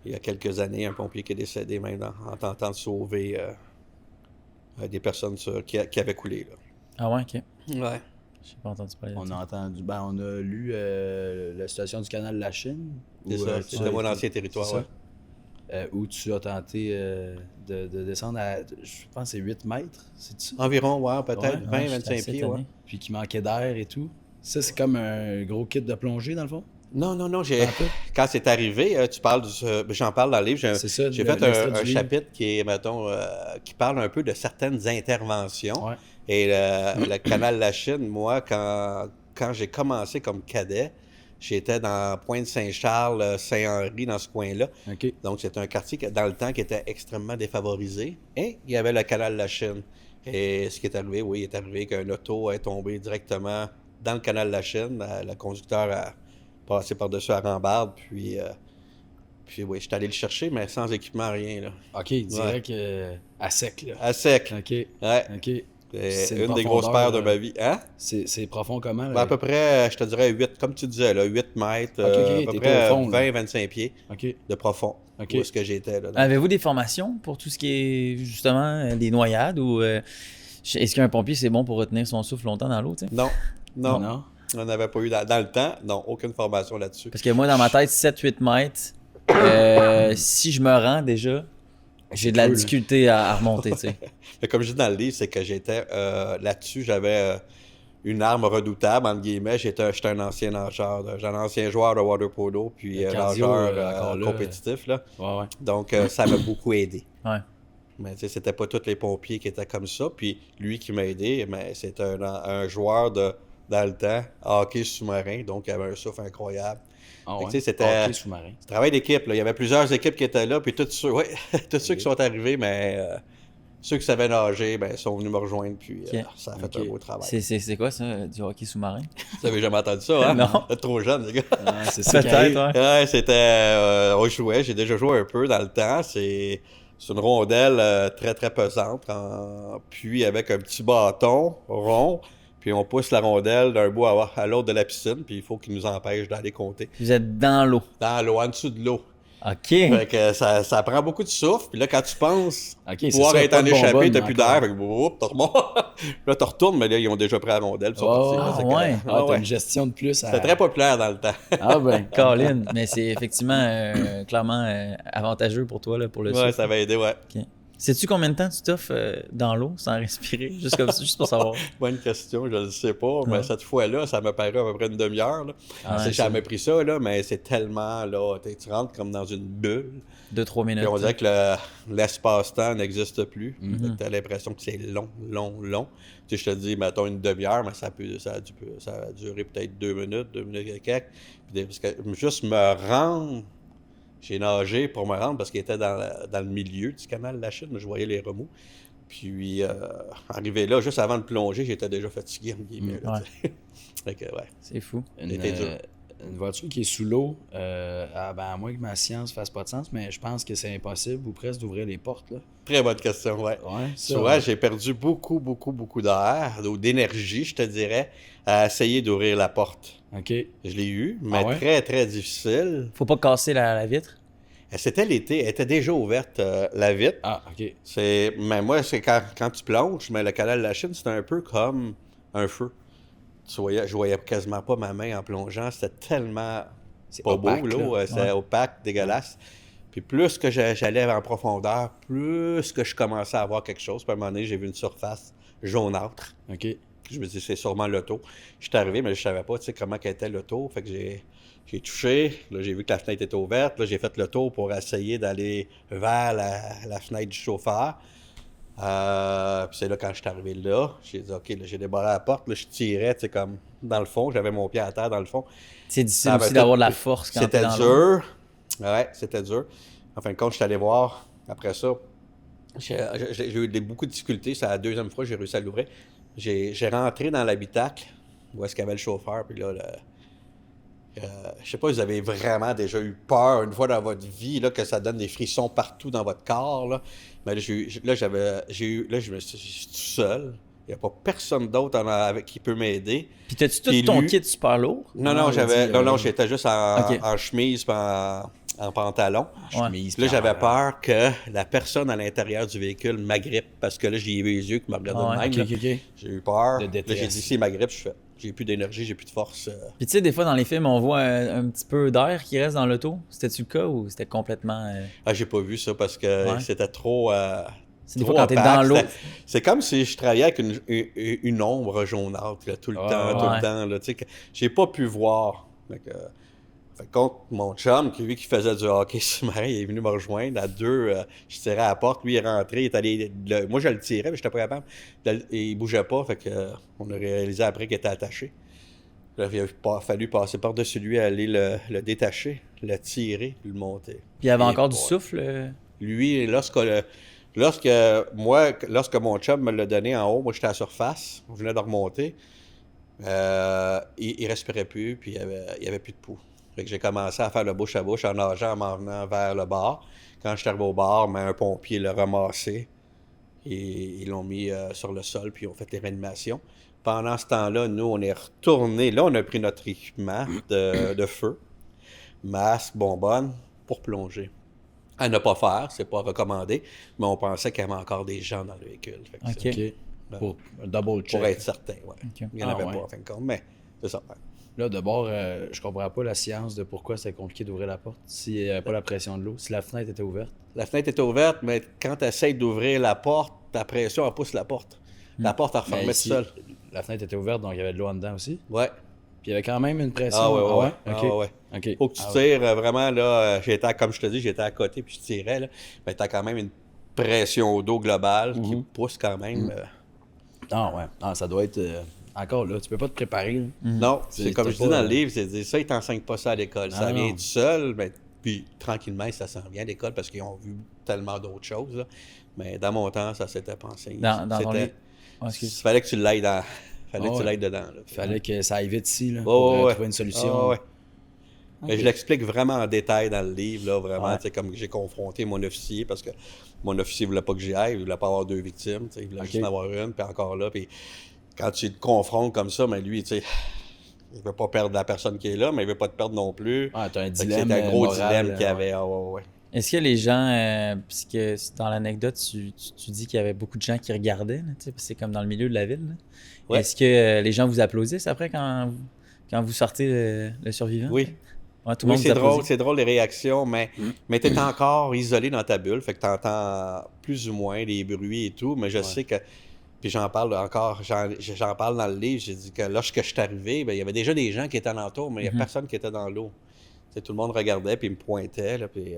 il y a quelques années, un pompier qui est décédé même en tentant de sauver des personnes qui avaient coulé. Là. Ah ouais, OK. Ouais. Je n'ai pas entendu parler de on ça. a entendu, on a lu la situation du canal de la Chine. C'est ça, c'était mon ancien territoire, ouais. Où tu as tenté de descendre à, je pense, c'est 8 mètres, c'est ça? Environ, ouais, peut-être 20-25 pieds, ouais. ouais. Puis qui manquait d'air et tout. Ça, c'est comme un gros kit de plongée, dans le fond? Non, quand c'est arrivé, tu parles j'en parle dans le livre, j'ai fait un chapitre qui est, mettons, qui parle un peu de certaines interventions. Ouais. Et le canal de la Chine, moi, quand j'ai commencé comme cadet, j'étais dans Pointe-Saint-Charles, Saint-Henri, dans ce coin-là. Okay. Donc, c'est un quartier dans le temps qui était extrêmement défavorisé. Et il y avait le canal de la Chine. Et ce qui est arrivé, oui, il est arrivé qu'un auto est tombé directement dans le canal de la Chine. Le conducteur a passé par-dessus la rambarde, puis Puis oui, je suis allé le chercher, mais sans équipement, rien, là. OK, direct à sec, là. À sec. OK. Ouais. OK. C'est une des grosses paires de ma vie. Hein? C'est profond comment, là? Ben, à peu près, je te dirais 8, comme tu disais, là, 8 mètres, Ok, à peu t'étais près au fond, là. 20-25 pieds OK. de profond. Ok. Où est-ce que j'étais, là. Avez-vous des formations pour tout ce qui est, justement, des noyades ou est-ce qu'un pompier, c'est bon pour retenir son souffle longtemps dans l'eau, tu sais? Non, non, Non? on n'avait pas eu dans le temps, non, aucune formation là-dessus. Parce que moi, dans ma tête, 7-8 mètres, si je me rends déjà, j'ai de la cool. difficulté à remonter, tu sais. Mais comme je dis dans le livre, c'est que j'étais là-dessus, j'avais une arme redoutable, entre guillemets. J'étais un ancien nageur, j'étais un ancien joueur de water polo, puis Le cardio, nageur encore là. compétitif, là. Ouais. Donc, ça m'a beaucoup aidé. Ouais. Mais tu sais, c'était pas tous les pompiers qui étaient comme ça. Puis lui qui m'a aidé, mais c'était un joueur dans le temps, hockey sous-marin, donc il avait un souffle incroyable. Ah Fait que, ouais? tu sais, c'était Hockey sous-marin. travail d'équipe, là. Il y avait plusieurs équipes qui étaient là, puis tous ceux, ouais, tous ceux qui sont arrivés, mais ceux qui savaient nager, ben, sont venus me rejoindre, puis Ok. ça a fait Ok. un beau travail. C'est quoi ça, du hockey sous-marin? Vous avez jamais entendu ça, hein? Non. Vous êtes trop jeune, les gars. Ah, c'est ça qui Peut-être, arrive. ouais. Ouais, c'était. On jouait, j'ai déjà joué un peu dans le temps. C'est une rondelle très très pesante, puis avec un petit bâton rond, puis on pousse la rondelle d'un bout à l'autre de la piscine, puis il faut qu'il nous empêche d'aller compter. Vous êtes dans l'eau. Dans l'eau, en dessous de l'eau. OK. Fait que ça prend beaucoup de souffle, puis là, quand tu penses OK, c'est pouvoir ça, être pas en de échappé, bonbonne t'as plus encore. d'air, fait que boum, tu remontes. Puis là, tu retournes, mais là, ils ont déjà pris la rondelle, puis ils sont Oh, partis, là. ah, C'est que- ouais. Ah, t'as ouais. une gestion de plus à... C'était très populaire dans le temps. Ah ben. Colin, mais c'est effectivement clairement avantageux pour toi, là, pour le Ouais, souffle. ça va aider, ouais. OK. Sais-tu combien de temps tu t'offres dans l'eau sans respirer? Juste comme ça, juste pour savoir. Bonne question, je ne sais pas, mais Ouais. cette fois-là, ça m'a paru à peu près une demi-heure. Là. Ah, C'est c'est ça. jamais pris ça, là, mais c'est tellement, là, tu rentres comme dans une bulle. 2-3 minutes. Puis on dirait que l'espace-temps n'existe plus. Mhm. Tu as l'impression que c'est long, long, long. Tu sais, je te dis, mettons une demi-heure, mais ça a duré peut-être 2 minutes et quelques. Puis parce que juste me rendre, j'ai nagé pour me rendre parce qu'il était dans le milieu du canal de la Chine, je voyais les remous. Puis, arrivé là, juste avant de plonger, j'étais déjà fatigué, entre guillemets. Là, Ouais. tu sais. Fait que, ouais. C'est fou. C'était dur. Une voiture qui est sous l'eau, à moins que ma science fasse pas de sens, mais je pense que c'est impossible ou presque d'ouvrir les portes, là. Très bonne question, ouais. Ouais, ça, Tu vois, j'ai perdu beaucoup, beaucoup, beaucoup d'air, ou d'énergie, je te dirais, à essayer d'ouvrir la porte. OK. Je l'ai eu, mais Ah ouais? très, très difficile. Faut pas casser la vitre. C'était l'été, elle était déjà ouverte, la vitre. Ah, OK. Mais moi, c'est quand tu plonges, mais le canal de la Chine, c'était un peu comme un feu. Je voyais quasiment pas ma main en plongeant. C'était tellement C'est pas opaque, beau, l'eau. là. C'était Ouais. opaque, dégueulasse. Puis plus que j'allais en profondeur, plus que je commençais à voir quelque chose. Puis à un moment donné, j'ai vu une surface jaunâtre. OK. Je me dis, c'est sûrement l'auto. Je suis arrivé, mais je savais pas, tu sais, comment qu'elle était l'auto. Fait que j'ai touché. Là, j'ai vu que la fenêtre était ouverte. Là, j'ai fait le tour pour essayer d'aller vers la fenêtre du chauffeur. Puis c'est là, quand je suis arrivé là, j'ai dit, OK, là, j'ai débarré la porte. Là, je tirais, tu sais, comme dans le fond. J'avais mon pied à terre dans le fond. C'est difficile Ça aussi va d'avoir de tout- la force quand t'es C'était dans l'eau. dur. Ouais, c'était dur. En fin de compte, je suis allé voir. Après ça, j'ai eu beaucoup de difficultés. C'est la deuxième fois que j'ai réussi à l'ouvrir. J'ai rentré dans l'habitacle où est-ce qu'il y avait le chauffeur. Puis là, je sais pas, vous avez vraiment déjà eu peur une fois dans votre vie là, que ça donne des frissons partout dans votre corps. Là. Mais là, je me suis tout seul. Il n'y a pas personne d'autre qui peut m'aider. Puis t'as-tu tout Puis ton lui- kit super lourd? Non, Non, j'étais juste en, Ok. en chemise et en pantalon. Ouais. Chemise, Puis là, j'avais puis peur que la personne à l'intérieur du véhicule m'agrippe parce que là, j'ai vu les yeux qui me regardaient Ouais, de même. OK, là. OK, OK. J'ai eu peur. De Là, détresse. j'ai dit, si m'agrippe, j'ai plus d'énergie, j'ai plus de force. Puis tu sais, des fois dans les films, on voit un petit peu d'air qui reste dans l'auto. C'était-tu le cas ou c'était complètement... Ah, j'ai pas vu ça parce que Ouais. c'était trop. C'est des trop fois quand t'es opaque. dans l'eau. C'est comme si je travaillais avec une ombre jaunâtre là, tout le Ah, temps, tout ouais. le temps. Là, tu sais, que j'ai pas pu voir. Fait que contre mon chum, lui qui faisait du hockey sous-marin, il est venu me rejoindre. À deux, je tirais à la porte. Lui, il est rentré. Il est allé, moi, je le tirais, mais j'étais pas capable. Il bougeait pas. Fait que, on a réalisé après qu'il était attaché. Là, il a fallu passer par-dessus lui, aller le détacher, le tirer, puis le monter. Puis il y avait Et encore du boy. souffle. Lui, lorsque mon chum me l'a donné en haut, moi j'étais à la surface, on venait de remonter, il respirait plus, puis il y avait plus de pouls. Fait que j'ai commencé à faire le bouche à bouche en nageant, en m'en venant vers le bar. Quand je suis arrivé au bar, un pompier l'a ramassé et ils l'ont mis sur le sol, puis ils ont fait les réanimations. Pendant ce temps-là, nous, on est retourné. Là, on a pris notre équipement de feu, masque, bonbonne, pour plonger. À ne pas faire, c'est pas recommandé, mais on pensait qu'il y avait encore des gens dans le véhicule. Fait que OK. c'est- Pour un double check. Pour être certain, ouais. OK. Il n'y en avait ouais. pas, en fin de compte, mais c'est ça. Ouais. Là, de bord, je comprends pas la science de pourquoi c'était compliqué d'ouvrir la porte s'il n'y avait pas la pression de l'eau, si la fenêtre était ouverte. La fenêtre était ouverte, mais quand tu essaies d'ouvrir la porte, ta pression, elle pousse la porte. La porte, elle refermait Mais toute seule. la fenêtre était ouverte, donc il y avait de l'eau en dedans aussi. Ouais. Puis il y avait quand même une pression. Ah ouais, ouais. OK. Ah ouais. OK. Faut que tu Ah tires vraiment, là, comme je te dis, j'étais à côté puis je tirais, là. Mais tu as quand même une pression d'eau globale qui pousse quand même. Ah ouais. Ah, ça doit être... encore là, tu peux pas te préparer. Là. Non, c'est C'est- comme t'as je dis pas, dans le livre, c'est dire ça, ils t'enseignent pas ça à l'école. Ça Non, vient non. tout seul, mais puis tranquillement, ça s'en vient à l'école parce qu'ils ont vu tellement d'autres choses. Là. Mais dans mon temps, ça s'était pensé. Dans ton C'était- livre. Ouais, excuse. Il fallait que tu l'ailles dans. Fallait que tu ouais. l'ailles dedans. Là. Fallait que ça aille vite ici là, Ouais, pour ouais, ouais. trouver une solution. Ouais, ouais. Mais je l'explique vraiment en détail dans le livre, là, vraiment, Ouais. tu sais, comme j'ai confronté mon officier, parce que mon officier voulait pas que j'y aille, il voulait pas avoir 2 victimes, tu sais, il voulait juste en avoir une, puis encore là, puis quand tu te confrontes comme ça, mais lui, tu sais, il veut pas perdre la personne qui est là, mais il veut pas te perdre non plus. Ah, t'as un Fait que dilemme. c'était un gros moral, dilemme qu'il y avait. Ah, ouais, ouais. Est-ce que les gens, puisque dans l'anecdote, tu dis qu'il y avait beaucoup de gens qui regardaient, là, tu sais, parce que c'est comme dans le milieu de la ville. Là. Ouais. Est-ce que les gens vous applaudissent après quand vous sortez le survivant? Oui. Ouais, tout le Oui, monde c'est vous drôle, applaudit. c'est drôle les réactions, mais tu es encore isolé dans ta bulle, fait que tu entends plus ou moins les bruits et tout, mais je sais que, puis j'en parle encore, j'en parle dans le livre, j'ai dit que lorsque je suis arrivé, ben, il y avait déjà des gens qui étaient alentour, mais il n'y a personne qui était dans l'eau. Tu sais, tout le monde regardait, puis il me pointait, là, puis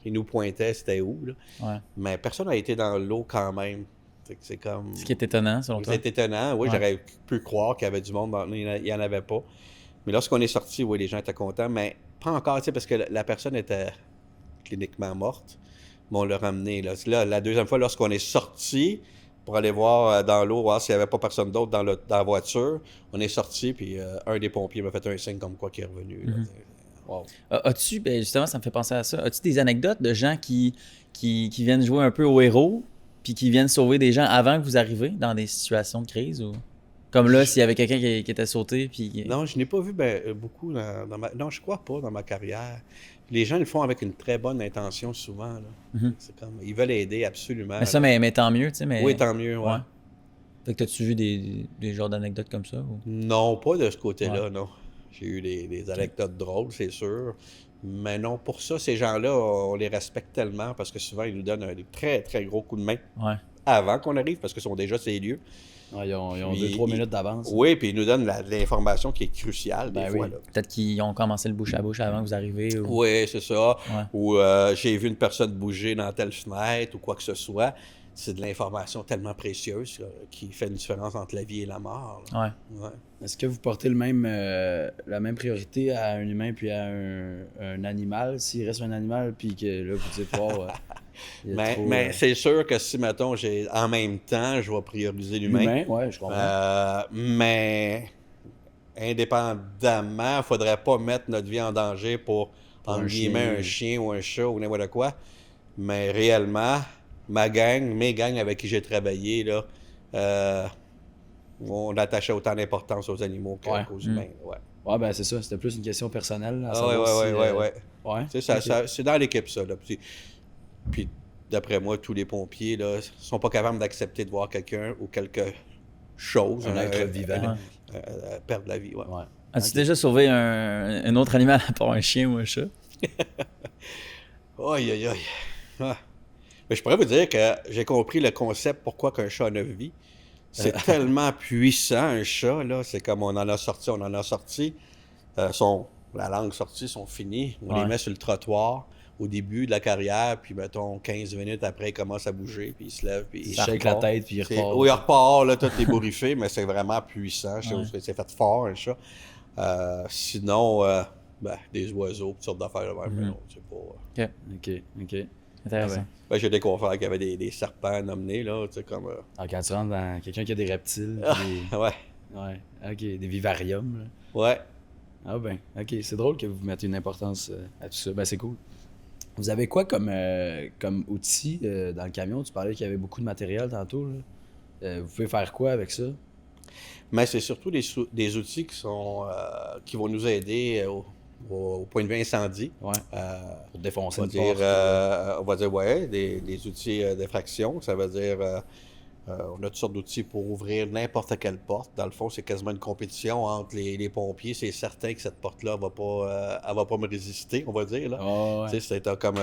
il nous pointait c'était où, là. Ouais. Mais personne n'a été dans l'eau quand même. Fait que c'est comme... Ce qui est étonnant, selon toi. C'est étonnant, oui, Ouais. j'aurais pu croire qu'il y avait du monde, il n'y en avait pas. Mais lorsqu'on est sorti, oui, les gens étaient contents, mais pas encore, tu sais, parce que la personne était cliniquement morte, mais on l'a ramené. Là, la deuxième fois, lorsqu'on est sorti pour aller voir dans l'eau, voir s'il n'y avait pas personne d'autre dans la voiture, on est sorti, puis un des pompiers m'a fait un signe comme quoi qu'il est revenu. Là. Wow. As-tu, ben justement, ça me fait penser à ça, as-tu des anecdotes de gens qui viennent jouer un peu au héros, puis qui viennent sauver des gens avant que vous arriviez dans des situations de crise? Ou... Comme là, s'il y avait quelqu'un qui était sauté, puis... Non, je n'ai pas vu beaucoup dans ma... Non, je crois pas dans ma carrière. Les gens le font avec une très bonne intention souvent. Là. C'est comme... Ils veulent aider absolument. Mais ça, mais tant mieux, tu sais, mais... Oui, tant mieux, ouais. Fait que t'as-tu vu des genres d'anecdotes comme ça? Ou... Non, pas de ce côté-là, Ouais. non. J'ai eu des anecdotes drôles, c'est sûr. Mais non, pour ça, ces gens-là, on les respecte tellement parce que souvent, ils nous donnent un très, très gros coup de main Ouais. avant qu'on arrive parce qu'ils sont déjà sur les lieux. Ouais, ils ont Puis, 2-3 minutes d'avance. Oui, puis ils nous donnent de l'information qui est cruciale des Ben fois. oui. Là. Peut-être qu'ils ont commencé le bouche à bouche avant que vous arriviez. Ou... Oui, c'est ça. Ouais. Ou j'ai vu une personne bouger dans telle fenêtre ou quoi que ce soit. C'est de l'information tellement précieuse qui fait une différence entre la vie et la mort. Là. Ouais. Ouais. Est-ce que vous portez la même priorité à un humain puis à un animal? S'il reste un animal puis que là, vous dites, wow, il y a trop, Mais c'est sûr que si, mettons, en même temps, je vais prioriser l'humain. ouais, je comprends. Mais indépendamment, il ne faudrait pas mettre notre vie en danger pour, entre guillemets, un chien ou un chat ou n'importe quoi. Mais réellement, mes gangs avec qui j'ai travaillé, là, on attachait autant d'importance aux animaux qu'aux humains. Ouais. Ouais, ben c'est ça. C'était plus une question personnelle. À Ah, savoir si, ouais. Ouais. Tu sais, c'est dans l'équipe, ça. Là. Puis, d'après moi, tous les pompiers ne sont pas capables d'accepter de voir quelqu'un ou quelque chose, Un être vivant. perdre la vie. Ouais. Ouais. As-tu déjà sauvé un autre animal à part un chien ou un chat? Aïe, aïe, aïe. Ah. Mais je pourrais vous dire que j'ai compris le concept pourquoi qu'un chat a 9 vies. C'est tellement puissant, un chat, là. C'est comme on en a sorti. La langue sortie sont finis. On les met sur le trottoir au début de la carrière, puis mettons 15 minutes après, il commence à bouger, puis il se lève, puis Il shake la tête puis il repart. Oui, il repart, là, tout est bourriffé, mais c'est vraiment puissant. C'est fait fort, un chat. Sinon, des oiseaux, toutes sortes d'affaires, mais non, c'est pas... OK. Intéressant. J'ai des confrères qui avaient des serpents nommés, là, tu sais, comme... Alors, quand tu rentres dans quelqu'un qui a des reptiles, puis Ouais, ouais, OK, des vivariums. Là. ouais. Ah ben, ok. C'est drôle que vous mettez une importance à tout ça. Ben, c'est cool. Vous avez quoi comme outil dans le camion? Tu parlais qu'il y avait beaucoup de matériel tantôt, là. Vous pouvez faire quoi avec ça? Mais c'est surtout des outils qui vont nous aider au point de vue incendie. Ouais. Pour défoncer On va une dire, porte. on va dire ouais, des outils d'effraction. Ça veut dire, on a toutes sortes d'outils pour ouvrir n'importe quelle porte. Dans le fond, c'est quasiment une compétition entre les pompiers. C'est certain que cette porte-là elle va pas me résister, on va dire. Là. Ah, Tu ouais. sais, c'est comme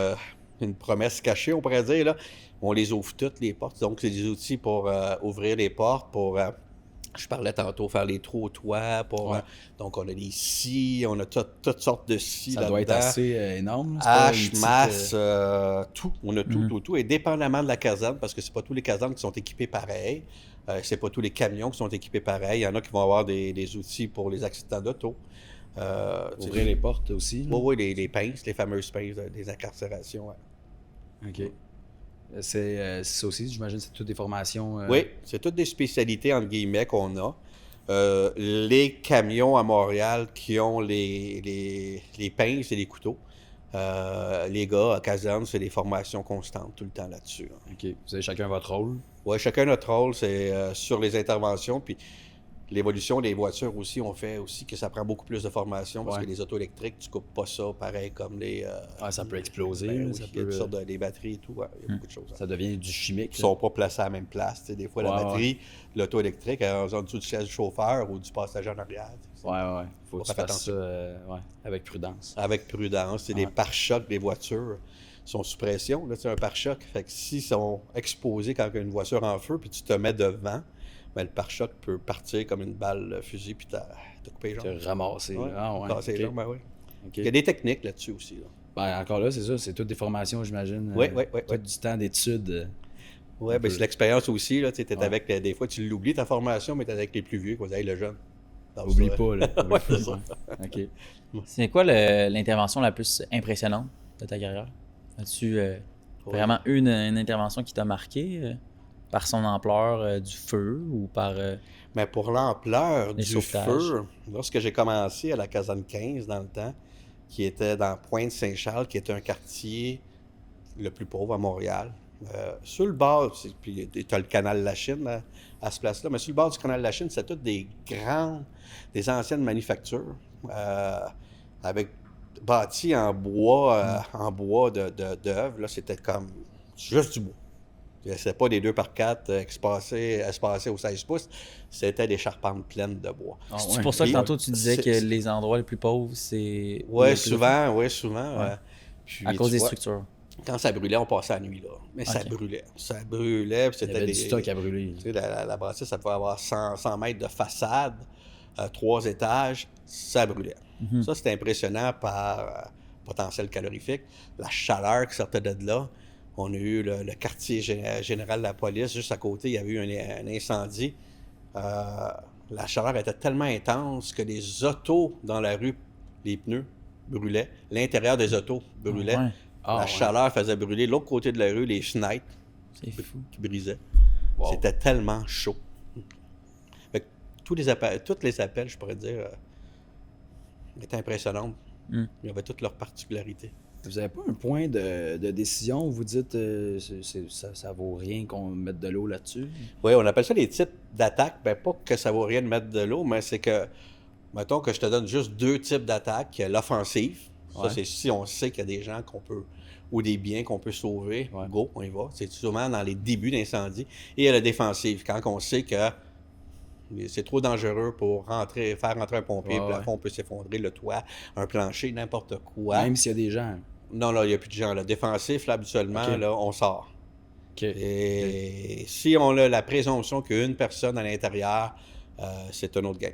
une promesse cachée, on pourrait dire. Là. On les ouvre toutes, les portes. Donc, c'est des outils pour ouvrir les portes, je parlais tantôt, faire les trous au toit. Ouais. Donc, on a des scies, on a toutes sortes de scies Ça là-dedans. doit être assez énorme. Là. C'est pas Hache, une petite, masse, tout. On a tout, Mhm. tout. Et dépendamment de la caserne, parce que c'est pas tous les casernes qui sont équipés pareil. C'est pas tous les camions qui sont équipés pareil. Il y en a qui vont avoir des outils pour les accidents d'auto. Ouvrir les portes aussi. Là. Oui, les pinces, les fameuses pinces des incarcérations. Ouais. OK. C'est ça aussi, j'imagine, c'est toutes des formations. Oui, c'est toutes des spécialités, entre guillemets, qu'on a. Les camions à Montréal qui ont les pinces et les couteaux. Les gars à caserne, c'est des formations constantes tout le temps là-dessus. Hein. OK. Vous avez chacun votre rôle. Ouais, chacun notre rôle, c'est sur les interventions. Puis l'évolution des voitures aussi, on fait aussi que ça prend beaucoup plus de formation parce Ouais. que les autos électriques, tu coupes pas ça pareil comme les. Ouais, ça peut exploser. Ben là, oui, ça il y a peut, toutes sortes des batteries et tout. Ouais, il y a beaucoup de choses. ça devient du chimique. Qui là. sont pas placés à la même place. Tu sais, des fois, la Ouais, batterie, l'auto électrique, elle est en dessous du siège du chauffeur ou du passager en arrière. Tu sais. Ouais. Faut que tu faire fasses ça avec prudence. Avec prudence. C'est Ouais. les pare-chocs des voitures sont sous pression. Là, tu sais, un pare-choc, fait que s'ils sont exposés quand il y a une voiture en feu puis tu te mets devant, ben, le pare-choc peut partir comme une balle fusil puis t'as coupé les Tu jambes. as ramassé. Ouais, Ah ouais. casser les OK. jambes, ben oui. OK. Il y a des techniques là-dessus aussi. Là. Ben, encore là, c'est ça. C'est toutes des formations, j'imagine. Oui. Tout du temps d'études. Oui, Un ben, peu. c'est l'expérience aussi. Tu es Ouais. avec, des fois, tu l'oublies ta formation, mais tu es avec les plus vieux qui vont dire, hey, le jeune. Oublie pas, là. Oublie Ouais, pas, c'est ça. ouais. OK. C'est quoi l'intervention la plus impressionnante de ta carrière? As-tu vraiment une intervention qui t'a marqué par son ampleur du feu ou par... Mais pour l'ampleur Les du sauvetages. feu, lorsque j'ai commencé à la caserne 15 dans le temps, qui était dans Pointe-Saint-Charles, qui était un quartier le plus pauvre à Montréal, sur le bord, puis tu as le canal Lachine à ce place-là, mais sur le bord du canal Lachine, c'est toutes des anciennes manufactures, avec bâties en bois, d'œuvre. Là, c'était comme juste du bois. C'était pas des 2x4 espacés aux 16 pouces, c'était des charpentes pleines de bois. Ah, C'est ouais. pour ça que Puis, tantôt tu disais c'est- que les endroits les plus pauvres, c'est... Oui, le plus souvent. Ouais. Puis, À cause tu des vois, structures. quand ça brûlait, on passait la nuit là. Mais ça Ok. brûlait. puis Il y c'était avait du stock à brûler. Tu sais, la bâtisse, ça pouvait avoir 100 mètres de façade, 3 étages, ça brûlait. Mhm. Ça, c'était impressionnant par potentiel calorifique. La chaleur qui sortait de là. On a eu le quartier général de la police, juste à côté, il y avait eu un incendie. La chaleur était tellement intense que les autos dans la rue, les pneus brûlaient. L'intérieur des autos brûlait. Ouais, Ah, La ouais. chaleur faisait brûler l'autre côté de la rue, les fenêtres c'est fou. qui brisaient. Wow. C'était tellement chaud. Fait que tous les appels, je pourrais dire, étaient impressionnants. Mm. Il y avait toutes leurs particularités. Vous n'avez pas un point de décision où vous dites ça vaut rien qu'on mette de l'eau là-dessus? Oui, on appelle ça les types d'attaques. Ben, pas que ça vaut rien de mettre de l'eau, mais c'est que, mettons que je te donne juste 2 types d'attaques. L'offensive, Ouais. ça, c'est si on sait qu'il y a des gens qu'on peut, ou des biens qu'on peut sauver, Ouais. go, on y va. C'est souvent dans les débuts d'incendie. Et il y a la défensive, quand on sait que c'est trop dangereux pour faire rentrer un pompier, Ouais, le ouais. plafond peut s'effondrer, le toit, un plancher, n'importe quoi. Même s'il y a des gens. Non, là, il n'y a plus de gens. Là. Défensif, là, habituellement, Ok. là, on sort. OK. Et si on a la présomption qu'une personne à l'intérieur, c'est un autre game.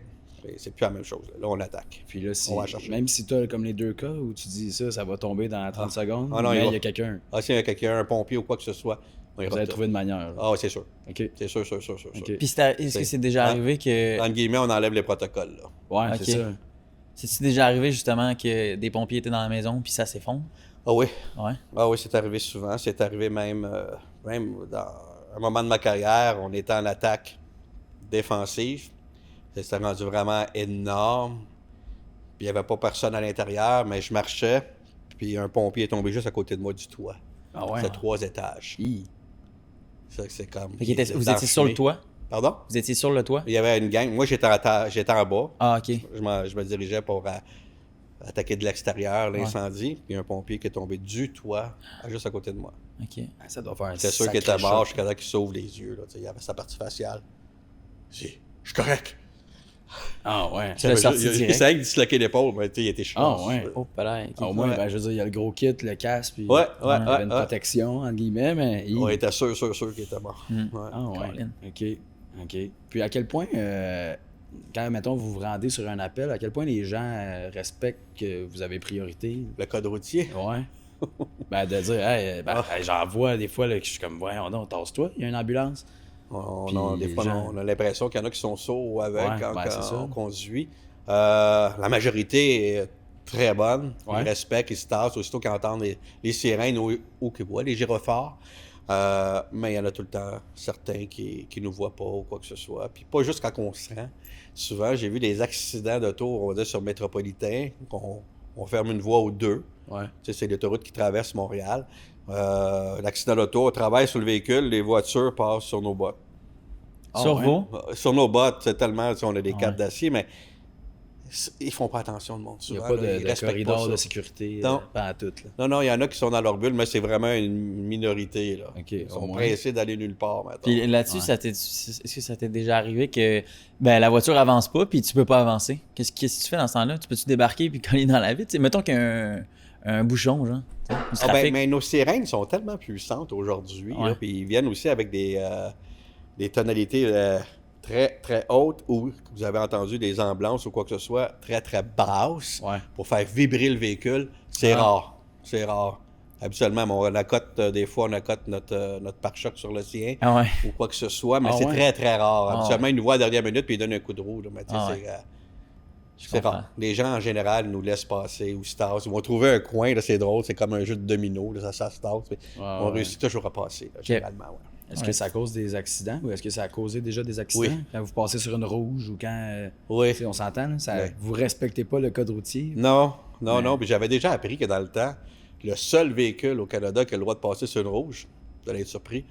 C'est plus la même chose. Là, on attaque. Puis là, On va chercher. même si tu as comme les deux cas où tu dis ça va tomber dans 30 secondes, Ah non, mais il il va. y a quelqu'un. Ah, s'il y a quelqu'un, un pompier ou quoi que ce soit, on ira Vous avez tout. trouvé une manière. là. Ah, oui, c'est sûr. OK. C'est sûr. OK. Puis est-ce que C'est- c'est déjà Ah. arrivé que... En guillemets, on enlève les protocoles. Là. Ouais, Ok. c'est ça. C'est-tu déjà arrivé justement que des pompiers étaient dans la maison puis ça s'effondre? Ah oui. Ouais. Ah oui, c'est arrivé souvent. C'est arrivé même dans un moment de ma carrière, on était en attaque défensive. C'était rendu vraiment énorme. Puis il n'y avait pas personne à l'intérieur, mais je marchais, puis un pompier est tombé juste à côté de moi du toit. Ah ouais. C'est 3 étages. Hi. C'est comme... Fait qu'il vous étiez sur le toit? Pardon? Vous étiez sur le toit? Il y avait une gang. Moi, j'étais en bas. Ah, OK. Je me dirigeais pour attaquer de l'extérieur l'incendie. Puis un pompier qui est tombé du toit juste à côté de moi. OK. Ah, ça doit faire un C'est sûr qu'il sacré était mort choc. jusqu'à temps qu'il s'ouvre les yeux. Là. Il avait sa partie faciale. Je suis correct. Ah ouais. Tu l'as sorti Il direct? essayait de disloquer l'épaule, mais il était chaud. Ah ouais. Oh, pareil. Ah, au moins, Ouais. ben, je veux dire, il y a le gros kit, le casque, puis Ouais, il y avait une ouais. protection, entre guillemets, mais... On était sûr qu'il était mort. Mm. Ouais. Ah ouais. Colin. OK. Puis à quel point, quand, mettons, vous vous rendez sur un appel, à quel point les gens respectent que vous avez priorité? Le code routier. Ouais. Ben, de dire, hey, j'en vois des fois, là, que je suis comme, voyons donc, tasse-toi, il y a une ambulance. Des fois, on a l'impression qu'il y en a qui sont sourds avec Ouais, quand c'est ça. on conduit. La majorité est très bonne. Ouais. Ils respectent, ils se tassent aussitôt qu'ils entendent les sirènes ou qu'ils voient les gyrophares. Mais il y en a tout le temps certains qui nous voient pas ou quoi que ce soit. Puis pas juste quand on se rend. Souvent, j'ai vu des accidents d'auto, on va dire, sur Métropolitain, on ferme une voie ou deux. Ouais. Tu sais, c'est l'autoroute qui traverse Montréal. L'accident d'auto, on travaille sur le véhicule, les voitures passent sur nos bottes. Sur ouais. vous? Sur nos bottes, c'est tellement, tu sais, on a des Ah capes ouais. d'acier, mais ils font pas attention, le monde. Il n'y a Souvent, pas là, ils de respectent corridor pas de ça. sécurité, Non. pas à tout, là. Non, il y en a qui sont dans leur bulle, mais c'est vraiment une minorité, là. OK, Ils au sont moins. pressés d'aller nulle part, maintenant. Puis là-dessus, Ouais. est-ce que ça t'est déjà arrivé que la voiture avance pas puis tu peux pas avancer? Qu'est-ce que tu fais dans ce temps-là? Tu peux-tu débarquer puis coller dans la vitre? T'sais, mettons qu'il y a un bouchon, genre. Du trafic. Mais nos sirènes sont tellement puissantes aujourd'hui, Ouais. là, puis ils viennent aussi avec des tonalités très, très hautes ou, vous avez entendu, des ambulances ou quoi que ce soit, très, très basses Ouais. pour faire vibrer le véhicule. C'est Ah. rare. C'est rare. Habituellement, on accote, des fois, on accote notre pare-choc sur le sien Ah ouais. ou quoi que ce soit, mais Ah c'est ouais? très, très rare. Ah Habituellement, ils nous voient à la dernière minute puis ils donnent un coup de roue. Là, mais tu sais, Ah c'est, Je c'est comprends. rare. Les gens, en général, nous laissent passer ou se tassent. Ils vont trouver un coin, là, c'est drôle, c'est comme un jeu de domino, là, ça se tasse. Mais on réussit toujours à passer, là, généralement. Ouais. Est-ce Ouais. que ça cause des accidents ou est-ce que ça a causé déjà des accidents? Oui. Quand vous passez sur une rouge ou quand... Oui. tu sais, on s'entend, là, Oui. vous respectez pas le code routier? Non. Mais- Puis j'avais déjà appris que dans le temps, le seul véhicule au Canada qui a le droit de passer sur une rouge, vous allez être surpris,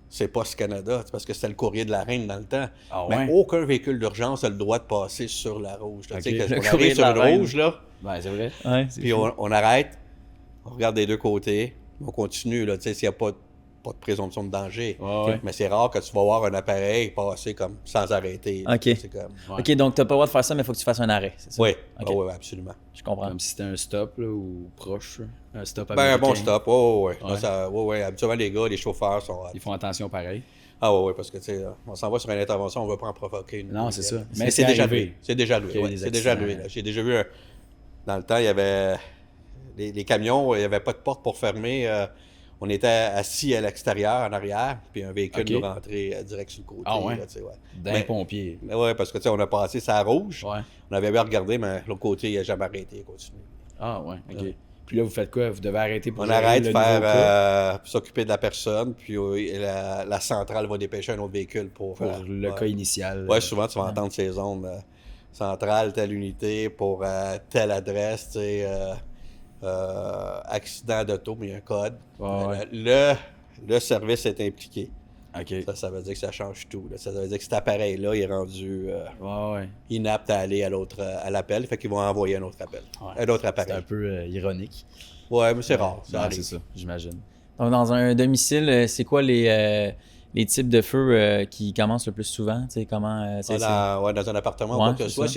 c'est Post Canada. C'est parce que c'était le courrier de la Reine dans le temps. Ah Mais ouais? aucun véhicule d'urgence a le droit de passer sur la rouge. Tu sais, Ok. quand Le on courrier arrive de sur la une Reine. rouge, là, Ben, c'est vrai. Ouais, c'est puis fou. on arrête, on regarde des deux côtés, on continue, là, tu sais, s'il n'y a pas de présomption de danger. Ouais. Mais c'est rare que tu vas voir un appareil passer comme sans arrêter. là. Ok. C'est comme... Ouais. OK, donc t'as pas le droit de faire ça, mais il faut que tu fasses un arrêt, c'est ça? Oui, Ok. oui, absolument. Je comprends. Comme si c'était un stop, là, ou proche, là. Un stop Ben, un bon américain. stop, oui. Ouais. Habituellement, les gars, les chauffeurs sont... Ils font attention pareil. Ah oui, parce que, tu sais, on s'en va sur une intervention, on ne va pas en provoquer. une. Non, c'est ça. Mais Mais c'est c'est déjà arrivé. arrivé. C'est déjà qu'il y a eu arrivé, des c'est déjà accidents. arrivé. Là. J'ai déjà vu, dans le temps, il y avait... Les camions, il n'y avait pas de porte pour fermer. On était assis à l'extérieur, en arrière, puis un véhicule Ok. nous rentrait direct sur le côté. Ah ouais? Là, tu sais, ouais. D'un Mais- pompier. Mais ouais, parce que, tu sais, on a passé ça à rouge. Ouais. On avait bien regardé, mais l'autre côté, il n'a jamais arrêté, il a continué. Ah ouais, OK. Ouais. Puis là, vous faites quoi? Vous devez arrêter pour On gérer arrête le de faire nouveau cas s'occuper de la personne, puis la centrale va dépêcher un autre véhicule pour le cas initial. Ouais, souvent tu vas entendre ces ondes. Centrale, telle unité pour telle adresse, tu sais, accident d'auto, mais il y a un code. Ouais. Le service est impliqué. OK. Ça veut dire que ça change tout. Là. Ça veut dire que cet appareil-là il est rendu Ouais. inapte à aller à l'appel, fait qu'ils vont envoyer un autre appel. Ouais. Un autre C'est appareil. un peu ironique. Ouais, mais c'est rare. Ça Ouais, arrive. c'est ça, j'imagine. Donc, dans un domicile, c'est quoi les types de feux qui commencent le plus souvent? Tu sais, comment... Dans un appartement, Ouais, ou quoi que ce c'est soit, ça.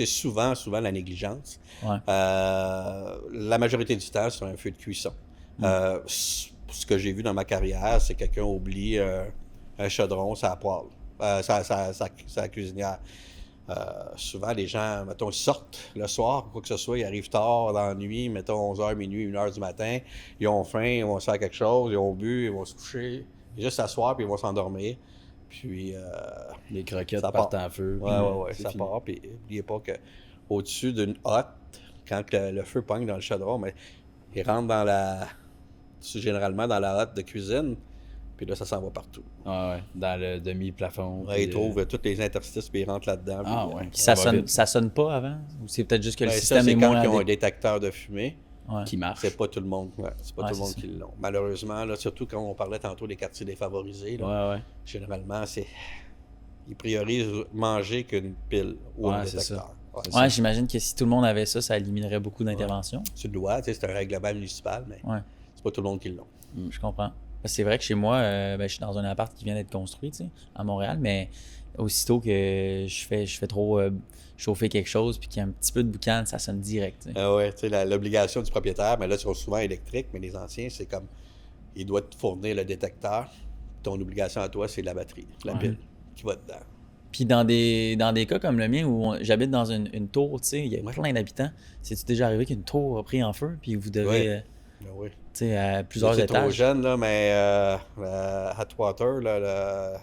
c'est souvent la négligence. Ouais. La majorité du temps, c'est un feu de cuisson. Ce que j'ai vu dans ma carrière, c'est que quelqu'un oublie un chaudron, sa poêle, sa cuisinière. Souvent, les gens, mettons, ils sortent le soir, quoi que ce soit, ils arrivent tard dans la nuit, mettons 11h, minuit, 1h du matin, ils ont faim, ils vont se faire quelque chose, ils ont bu, ils vont se coucher, ils vont juste s'asseoir, puis ils vont s'endormir. Puis, Les croquettes ça partent part. en feu. ouais, c'est ça fini. part. Puis, n'oubliez pas qu'au-dessus d'une hotte, quand le feu pogne dans le chaudron, mais il rentre généralement dans la hotte de cuisine, Puis là, ça s'en va partout. Ah ouais, dans le demi-plafond. Ouais, puis, ils trouvent tous les interstices, puis ils rentrent là-dedans. Ah puis, ouais. Puis Ça va vite. ça sonne pas avant? Ou c'est peut-être juste que le ça, système c'est est quand moins... ils ont un détecteur de fumée. Ouais. Qui marche. C'est pas tout le monde. Ouais, c'est pas Ouais, tout le monde c'est qui l'ont. Malheureusement, là, surtout quand on parlait tantôt des quartiers défavorisés, là, Ouais, ouais. généralement, ils priorisent manger qu'une pile ou un Ouais, c'est détecteur. Ouais. C'est Ouais, j'imagine que si tout le monde avait ça, ça éliminerait beaucoup d'interventions. Tu le dois, c'est un règlement municipal, mais Ouais, c'est pas tout le monde qui l'ont. je comprends. Parce que c'est vrai que chez moi, je suis dans un appart qui vient d'être construit, tu sais, à Montréal, mais aussitôt que je fais trop chauffer quelque chose puis qu'il y a un petit peu de boucan, ça sonne direct, tu sais. Ah ouais, tu sais, l'obligation du propriétaire, mais là, ils sont souvent électriques, mais les anciens, c'est comme, il doit te fournir le détecteur. Ton obligation à toi, c'est la batterie, la pile qui va dedans. Puis dans des cas comme le mien où j'habite dans une tour, tu sais, il y a plein d'habitants, c'est-tu déjà arrivé qu'une tour a pris en feu puis vous devez, Ouais. Ben oui. tu sais, à plusieurs C'est trop étages? jeune, là, mais Atwater, là,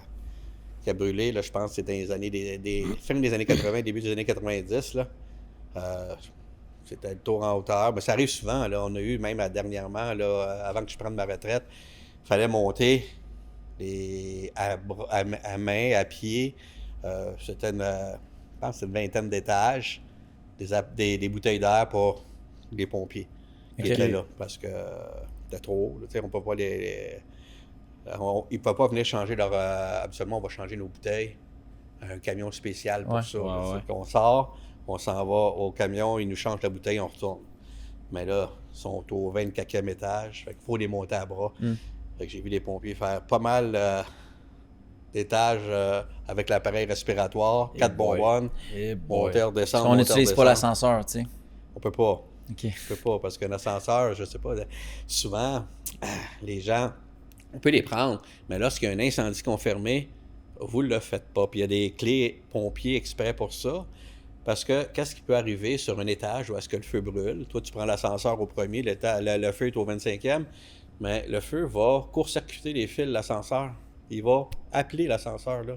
qui a brûlé, là, je pense que c'était dans les années fin des années 80, début des années 90. Là. C'était le tour en hauteur. Mais ça arrive souvent. Là. On a eu, même dernièrement, là, avant que je prenne ma retraite, il fallait monter à main, à pied. C'était je pense que c'était une vingtaine d'étages, des bouteilles d'air pour les pompiers qui Ok. étaient là. Parce que c'était trop haut. Là, tu sais, on peut pas ils ne peuvent pas venir changer leur. Habituellement, on va changer nos bouteilles à un camion spécial pour Ouais. ça. Ouais, là. ouais. On sort, on s'en va au camion, ils nous changent la bouteille, on retourne. Mais là, ils sont au 24e étage, fait qu'il faut les monter à bras. Fait que j'ai vu les pompiers faire pas mal d'étages avec l'appareil respiratoire, 4 boy. bonbonnes, Eh boy. monter, redescendre. On monter, n'utilise pas redescendre. l'ascenseur, tu sais. On peut pas. OK. On peut pas, parce qu'un ascenseur, je sais pas, souvent, les gens, on peut les prendre, mais lorsqu'il y a un incendie confirmé, vous ne le faites pas. Puis il y a des clés pompiers exprès pour ça. Parce que qu'est-ce qui peut arriver sur un étage où est-ce que le feu brûle? Toi, tu prends l'ascenseur au premier, le feu est au 25e, mais le feu va court-circuiter les fils de l'ascenseur. Il va appeler l'ascenseur, là.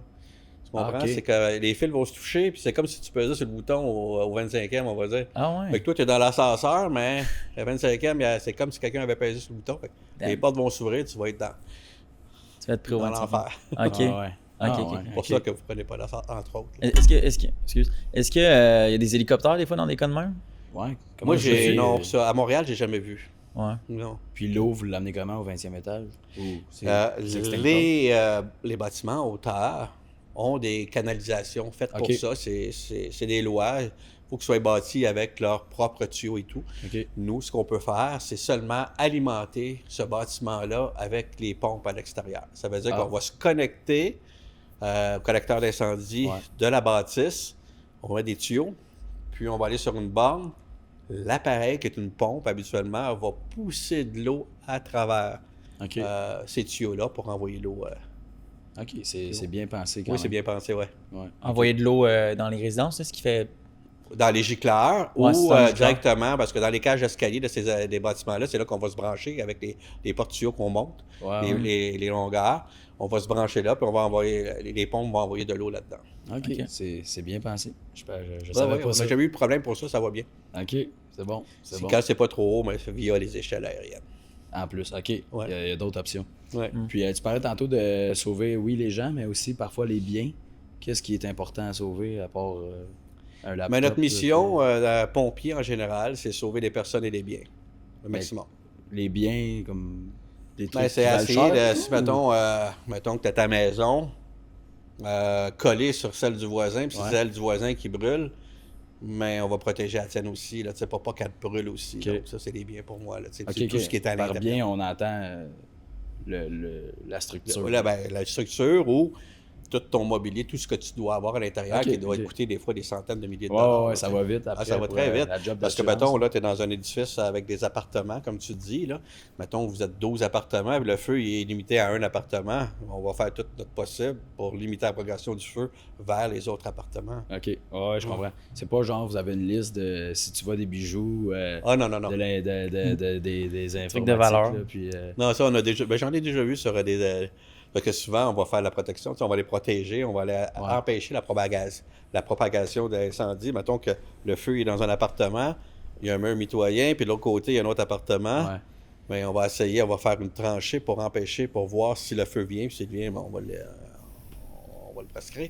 Tu comprends? ok. C'est que les fils vont se toucher, puis c'est comme si tu pesais sur le bouton au 25e, on va dire. Ah ouais? Fait que toi, tu es dans l'ascenseur, mais le 25e, c'est comme si quelqu'un avait pesé sur le bouton. Fait que les portes vont s'ouvrir, tu vas être Tu vas être pris au dans 25e. l'enfer. OK. Ah ouais. OK, Ah OK. ouais. C'est pour ça que vous ne prenez pas l'ascenseur, entre autres. là. Est-ce que y a des hélicoptères des fois dans des cas de même? Ouais. Moi, non, euh, ça, à Montréal, j'ai jamais vu. Ouais. Non. Puis l'eau, vous l'amenez comment au 20e étage? Ou c'est extincteur? Les bâtiments en hauteur ont des canalisations faites pour Ok. ça. C'est des lois. Il faut qu'ils soient bâtis avec leurs propres tuyaux et tout. OK. Nous, ce qu'on peut faire, c'est seulement alimenter ce bâtiment-là avec les pompes à l'extérieur. Ça veut dire Ah. qu'on va se connecter au collecteur d'incendie Ouais. de la bâtisse. On va mettre des tuyaux, puis on va aller sur une borne. L'appareil, qui est une pompe, habituellement, va pousser de l'eau à travers OK. ces tuyaux-là pour envoyer l'eau. OK, c'est bien pensé quand Oui, même. c'est bien pensé, ouais. Ouais. Envoyer de l'eau dans les résidences, c'est ce qui fait. Dans les gicleurs Ouais, c'est ou dans les gicleurs. directement, parce que dans les cages d'escalier de des bâtiments-là, c'est là qu'on va se brancher avec les portes-tuyaux qu'on monte, Ouais, ouais. les longueurs. On va se brancher là, puis on va envoyer, les pompes vont envoyer de l'eau là-dedans. OK, Ok. c'est bien pensé. Je Ouais, savais ouais, pas on ça. n'a jamais eu de problème pour ça va bien. OK, c'est bon. C'est bon. Quand c'est pas trop haut, mais c'est via les échelles aériennes. En plus, OK. Ouais. Il y a d'autres options. Ouais. Puis tu parlais tantôt de sauver, oui, les gens, mais aussi parfois les biens. Qu'est-ce qui est important à sauver à part un laptop? Mais notre là, mission, pompier en général, c'est sauver les personnes et les biens. Le Mais- maximum. les biens, comme des trucs Ben, qui c'est valent essayer cher, de, si ou- mettons que tu as ta maison collée sur celle du voisin, puis Ouais. c'est celle du voisin qui brûle, mais on va protéger la tienne aussi, là, tu sais, pas qu'elle brûle aussi. Ok. Donc ça, c'est des biens pour moi. Là, tu sais, OK, c'est tout OK. ce qui est à Par l'intérieur. bien, on entend la structure. Là, ben, la structure ou tout ton mobilier, tout ce que tu dois avoir à l'intérieur, Ok, qui doit ok. coûter des fois des centaines de milliers de Ouais, dollars. ouais, là, ça tu sais. va vite après. Ça va pour, très vite. la job Parce que, d'assurance. mettons, là, tu es dans un édifice avec des appartements, comme tu dis, là. Mettons, vous êtes 12 appartements, puis le feu il est limité à un appartement. On va faire tout notre possible pour limiter la progression du feu vers les autres appartements. OK, ouais, je comprends. C'est pas genre, vous avez une liste de si tu vois des bijoux, Ah non, non, non. des informatiques. de valeur. là, puis, Non, ça, on a déjà. Ben, j'en ai déjà vu sur des. Parce que souvent, on va faire la protection, tu sais, on va les protéger, on va aller empêcher la propagation de l'incendie. Mettons que le feu est dans un appartement, il y a un mur mitoyen, puis de l'autre côté, il y a un autre appartement. ouais. Mais on va essayer, on va faire une tranchée pour empêcher, pour voir si le feu vient. Puis s'il vient, on va le prescrire.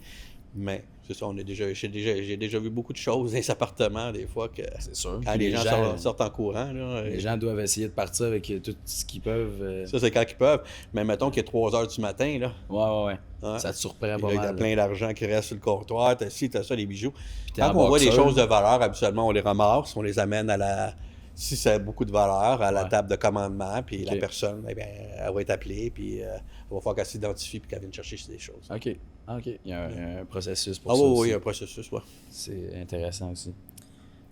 Mais c'est ça, j'ai déjà vu beaucoup de choses dans les appartements, des fois, que C'est sûr. quand Puis les gens sortent en courant. Là, les gens doivent essayer de partir avec tout ce qu'ils peuvent. Ça, c'est quand ils peuvent. Mais mettons qu'il est 3 h du matin, là. Ouais. Hein? Ça te surprend Puis pas là, il y a mal. plein d'argent qui reste sur le comptoir. T'as ci, t'as ça, les bijoux. t'es Quand en on voit des boxeur. choses de valeur, habituellement, on les ramasse, on les amène à la... Si c'est beaucoup de valeur, à la Ouais. table de commandement, puis la Ok. personne, eh bien, elle va être appelée, puis elle va falloir qu'elle s'identifie, puis qu'elle vienne chercher des choses. OK. Il y a un processus pour Ah ça oui, aussi. oui, il y a un processus, ouais. C'est intéressant aussi.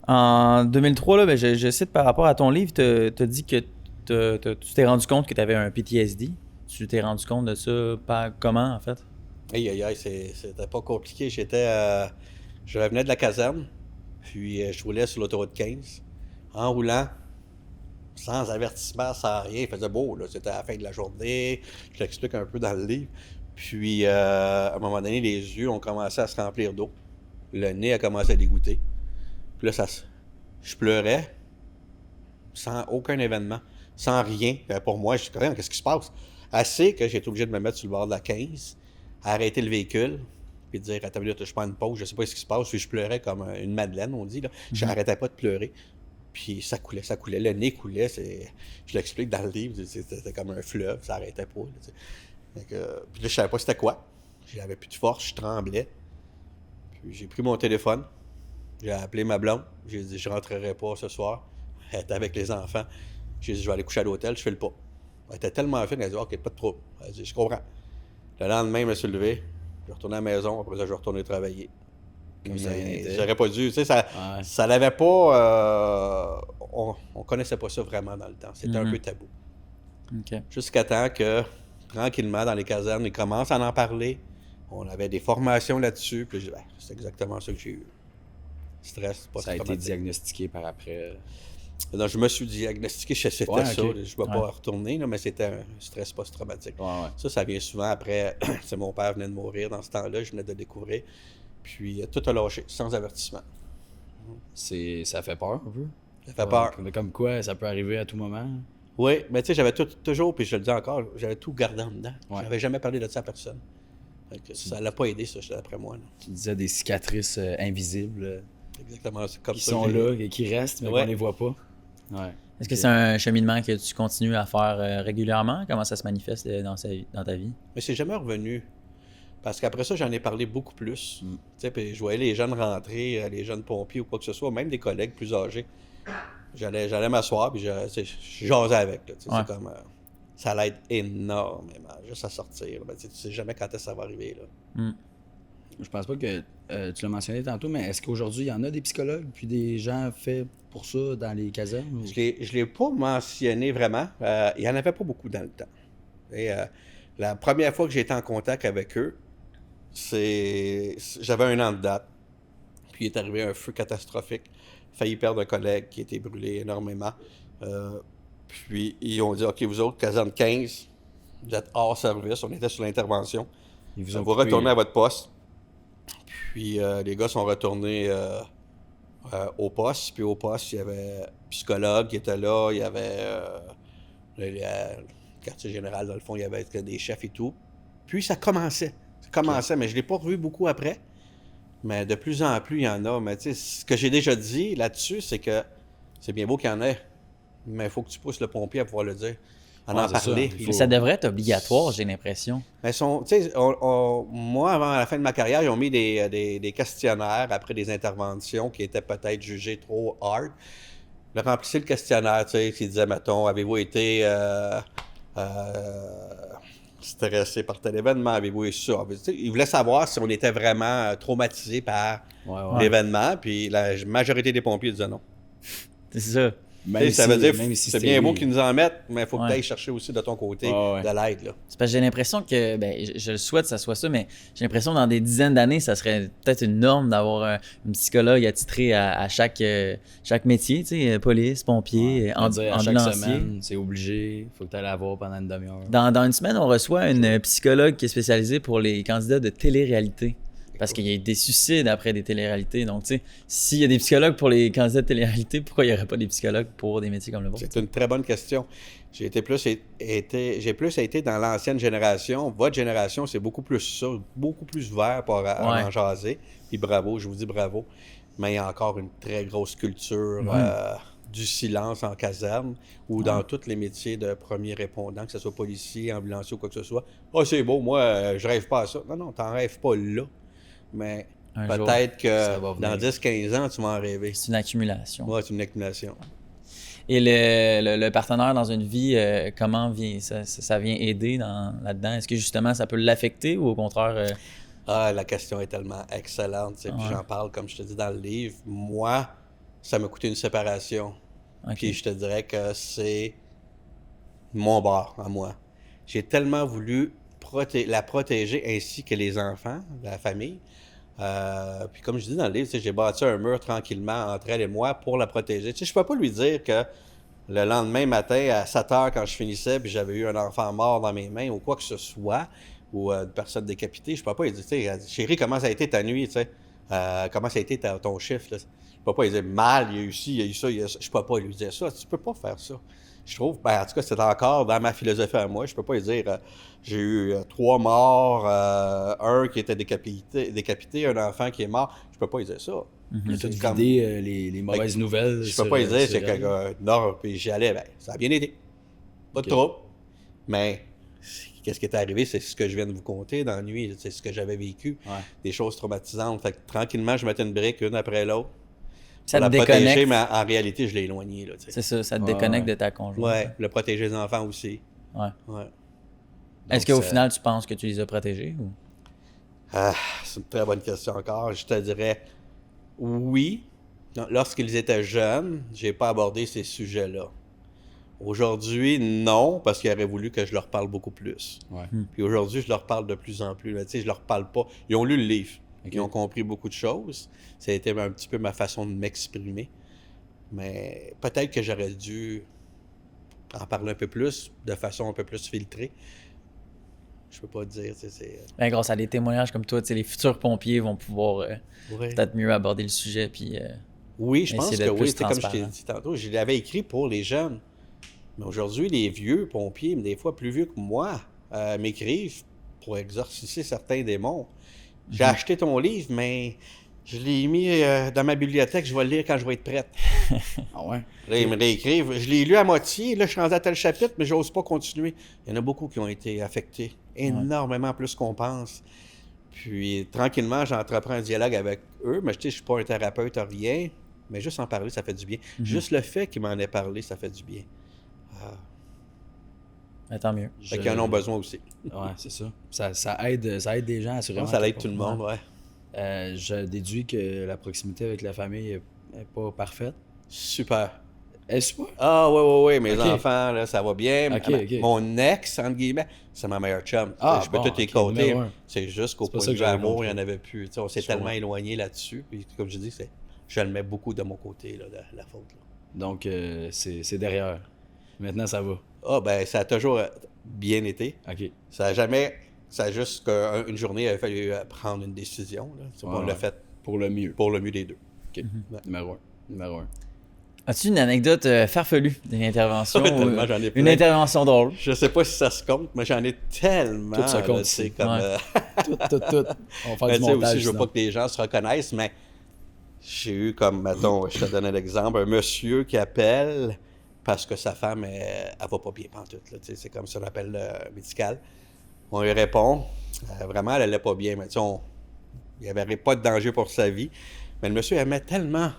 En 2003, là, ben, je cite par rapport à ton livre, tu as dit que tu t'es rendu compte que tu avais un PTSD. Tu t'es rendu compte de ça comment, en fait? Aïe, c'était pas compliqué. Je revenais de la caserne, puis je roulais sur l'autoroute 15, en roulant, sans avertissement, sans rien. Il faisait beau, là. C'était à la fin de la journée. Je l'explique un peu dans le livre. Puis, à un moment donné, les yeux ont commencé à se remplir d'eau. Le nez a commencé à dégoûter. Puis là, je pleurais, sans aucun événement, sans rien. Pour moi, je suis quand même, qu'est-ce qui se passe? Assez que j'ai été obligé de me mettre sur le bord de la 15, arrêter le véhicule, puis dire, attends, une minute, je prends une pause, je sais pas ce qui se passe. Puis je pleurais comme une madeleine, on dit, là. Je n'arrêtais pas de pleurer. Puis ça coulait. Le nez coulait. Je l'explique dans le livre, c'était comme un fleuve, ça n'arrêtait pas. Là, puis là, je savais pas c'était quoi. J'avais plus de force, je tremblais. Puis j'ai pris mon téléphone, j'ai appelé ma blonde, j'ai dit, je rentrerai pas ce soir. Elle était avec les enfants. J'ai dit, je vais aller coucher à l'hôtel, je fais le pas. Elle était tellement fine, elle a dit, OK, pas de trouble. Elle a dit, je comprends. Le lendemain, je me suis levé, je suis retourné à la maison, après ça, je suis retourné travailler. Comme ça, rien n'était. J'aurais pas dû. Tu sais, ça, Ouais. ça l'avait pas. On connaissait pas ça vraiment dans le temps. C'était un peu tabou. OK. Jusqu'à temps que, tranquillement, dans les casernes, ils commencent à en parler. On avait des formations là-dessus. Puis j'ai dit, ben, c'est exactement ça que j'ai eu. Stress, Ça a été post-traumatique. diagnostiqué par après. Donc, je me suis diagnostiqué, c'était Ouais, ça. ok. Je ne vais pas retourner, là, mais c'était un stress post-traumatique. Ouais. Ça vient souvent après. C'est mon père venait de mourir dans ce temps-là, je venais de le découvrir. Puis tout a lâché, sans avertissement. Ça fait peur un peu. Ça fait peur. Comme quoi, ça peut arriver à tout moment. Oui, mais tu sais, j'avais toujours, puis je le dis encore, j'avais tout gardé en dedans. Ouais. J'avais jamais parlé de ça à personne. Fait que ça l'a pas aidé, ça, d'après moi. Là. Tu disais des cicatrices invisibles Exactement, c'est comme qui ça. sont que là et qui restent, mais Ouais. qu'on les voit pas. Ouais. Est-ce que c'est un cheminement que tu continues à faire régulièrement? Comment ça se manifeste dans ta vie? Mais c'est jamais revenu. Parce qu'après ça, j'en ai parlé beaucoup plus. Tu sais, puis je voyais les jeunes rentrer, les jeunes pompiers ou quoi que ce soit, même des collègues plus âgés. J'allais m'asseoir, puis je jasais avec. Là, tu sais, Ouais. c'est comme... ça l'aide énormément, juste à sortir. Là. Ben, tu sais jamais quand ça va arriver. Là. Je pense pas que tu l'as mentionné tantôt, mais est-ce qu'aujourd'hui, il y en a des psychologues puis des gens faits pour ça dans les casernes? ou- Je l'ai pas mentionné vraiment. Il n'y en avait pas beaucoup dans le temps. Et, la première fois que j'ai été en contact avec eux, j'avais 1 an de date. Puis il est arrivé un feu catastrophique. Failli perdre un collègue qui a été brûlé énormément. Puis ils ont dit, OK, vous autres, caserne 15, vous êtes hors service. On était sur l'intervention. Ils Vous ont coupé- retournez à votre poste. Puis les gars sont retournés au poste. Puis au poste, il y avait un psychologue qui était là. Il y avait le quartier général, dans le fond, il y avait des chefs et tout. Puis ça commençait. Mais je ne l'ai pas revu beaucoup après. Mais de plus en plus, il y en a. Mais tu sais, ce que j'ai déjà dit là-dessus, c'est que c'est bien beau qu'il y en ait. Mais il faut que tu pousses le pompier à pouvoir le dire. En Ouais, c'est ça. parler. Il faut- Mais ça devrait être obligatoire, j'ai l'impression. Mais tu sais, moi, avant la fin de ma carrière, ils ont mis des questionnaires après des interventions qui étaient peut-être jugées trop hard. Ils remplissaient le questionnaire, tu sais, qui disait, mettons, avez-vous été stressé par tel événement? Avez-vous eu ça? Tu sais, ils voulaient savoir si on était vraiment traumatisé par Ouais. l'événement, puis la majorité des pompiers disaient non. C'est ça. Tu sais, ça veut dire même si c'est c'était bien beau oui. qu'ils nous en mettent, mais il faut que Ouais. tu ailles chercher aussi de ton côté Ouais. de l'aide. Là. C'est parce que j'ai l'impression que, ben, je le souhaite que ça soit ça, mais j'ai l'impression que dans des dizaines d'années, ça serait peut-être une norme d'avoir un psychologue attitré à chaque métier, tu sais, police, pompier, On va dire, à chaque ambulancier. semaine, c'est obligé. Faut que tu ailles la voir pendant une demi-heure. Dans une semaine, on reçoit une psychologue qui est spécialisée pour les candidats de télé-réalité. Parce qu'il y a des suicides après des téléréalités. Donc, tu sais, s'il y a des psychologues pour les candidats de télé-réalité, pourquoi il n'y aurait pas des psychologues pour des métiers comme le vôtre? C'est une très bonne question. J'ai plus été dans l'ancienne génération. Votre génération, c'est beaucoup plus ça, beaucoup plus ouvert pour en jaser. Puis bravo, je vous dis bravo. Mais il y a encore une très grosse culture du silence en caserne ou dans tous les métiers de premiers répondants, que ce soit policier, ambulancier ou quoi que ce soit. « Ah, c'est beau, moi, je rêve pas à ça. » Non, t'en rêves pas là. Mais peut-être que dans 10-15 ans, tu vas en rêver. C'est une accumulation. Oui, c'est une accumulation. Et le partenaire dans une vie, comment ça vient aider là-dedans? Est-ce que justement ça peut l'affecter ou au contraire... La question est tellement excellente. Puis j'en parle, comme je te dis dans le livre. Moi, ça m'a coûté une séparation. Puis je te dirais que c'est mon bord à moi. J'ai tellement voulu la protéger ainsi que les enfants, la famille. Puis comme je dis dans le livre, j'ai bâti un mur tranquillement entre elle et moi pour la protéger. Je ne peux pas lui dire que le lendemain matin, à 7 heures, quand je finissais, puis j'avais eu un enfant mort dans mes mains ou quoi que ce soit, ou une personne décapitée, je ne peux pas lui dire, chérie, comment ça a été ta nuit, comment ça a été ton chiffre, là. Je ne peux pas lui dire, mal, il y a eu ci, il y a eu ça, il y a ça. Je ne peux pas lui dire ça, tu ne peux pas faire ça. Je trouve, en tout cas, c'est encore dans ma philosophie à moi, je ne peux pas lui dire, j'ai eu 3 morts, un qui était décapité, un enfant qui est mort, je ne peux pas lui dire ça. Il a tout vidé les mauvaises nouvelles. Je peux pas lui dire, c'est que non, puis j'y allais, ça a bien été. Pas de trop. Mais qu'est-ce qui est arrivé, c'est ce que je viens de vous conter dans la nuit, c'est ce que j'avais vécu, des choses traumatisantes. Fait que tranquillement, je mettais une brique une après l'autre. Ça te déconnecte. Protéger, mais en réalité, je l'ai éloigné. C'est ça te déconnecte de ta conjointe. Oui, le protéger les enfants aussi. Ouais. Est-ce qu'au final, tu penses que tu les as protégés? Ou? C'est une très bonne question encore. Je te dirais oui. Lorsqu'ils étaient jeunes, j'ai pas abordé ces sujets-là. Aujourd'hui, non, parce qu'ils auraient voulu que je leur parle beaucoup plus. Puis aujourd'hui, je leur parle de plus en plus. Tu sais, je leur parle pas. Ils ont lu le livre. Ils ont compris beaucoup de choses. Ça a été un petit peu ma façon de m'exprimer. Mais peut-être que j'aurais dû en parler un peu plus, de façon un peu plus filtrée. Je peux pas te dire. Ben, grâce à des témoignages comme toi, les futurs pompiers vont pouvoir peut-être mieux aborder le sujet. Puis, oui, je pense que oui. Comme je t'ai dit tantôt, je l'avais écrit pour les jeunes. Mais aujourd'hui, les vieux pompiers, des fois plus vieux que moi, m'écrivent pour exorciser certains démons. J'ai acheté ton livre, mais je l'ai mis dans ma bibliothèque, je vais le lire quand je vais être prête. Ah ouais? Là, ils me réécrivent. Je l'ai lu à moitié, là, je suis rendu à tel chapitre, mais j'ose pas continuer. Il y en a beaucoup qui ont été affectés, énormément plus qu'on pense. Puis, tranquillement, j'entreprends un dialogue avec eux, mais je suis pas un thérapeute, rien, mais juste en parler, ça fait du bien. Juste le fait qu'ils m'en aient parlé, ça fait du bien. Tant mieux. Fait qu'ils en ont besoin aussi. Ouais, c'est ça. Ça aide des gens, assurément. Ça aide tout le monde, je déduis que la proximité avec la famille n'est pas parfaite. Super. Est-ce pas? Ah, oui, mes enfants, là, ça va bien. Okay. Mon ex, entre guillemets, c'est ma meilleure chum. Je peux tout les compter. C'est juste qu'au point de vue amour, il n'y en avait plus. On s'est tellement éloigné là-dessus. Puis, comme je dis, je le mets beaucoup de mon côté, là, la faute. Là. Donc, c'est derrière. Maintenant, ça va. Ça a toujours bien été. OK. Ça a juste qu'une journée, il a fallu prendre une décision. Là. On l'a fait pour le mieux. Pour le mieux des deux. OK. Numéro un. As-tu une anecdote farfelue d'une intervention? Tellement, j'en ai plein. Une intervention drôle? Je sais pas si ça se compte, mais j'en ai tellement. Tout se compte. C'est comme... Tout. On va faire du montage. Aussi, je veux pas que les gens se reconnaissent, mais j'ai eu comme, mettons, je te donne un exemple, un monsieur qui appelle parce que sa femme, elle va pas bien pantoute. Là, c'est comme ça, on appelle médical. On lui répond. Vraiment, elle allait pas bien, mais il n'y avait pas de danger pour sa vie. Mais le monsieur aimait tellement...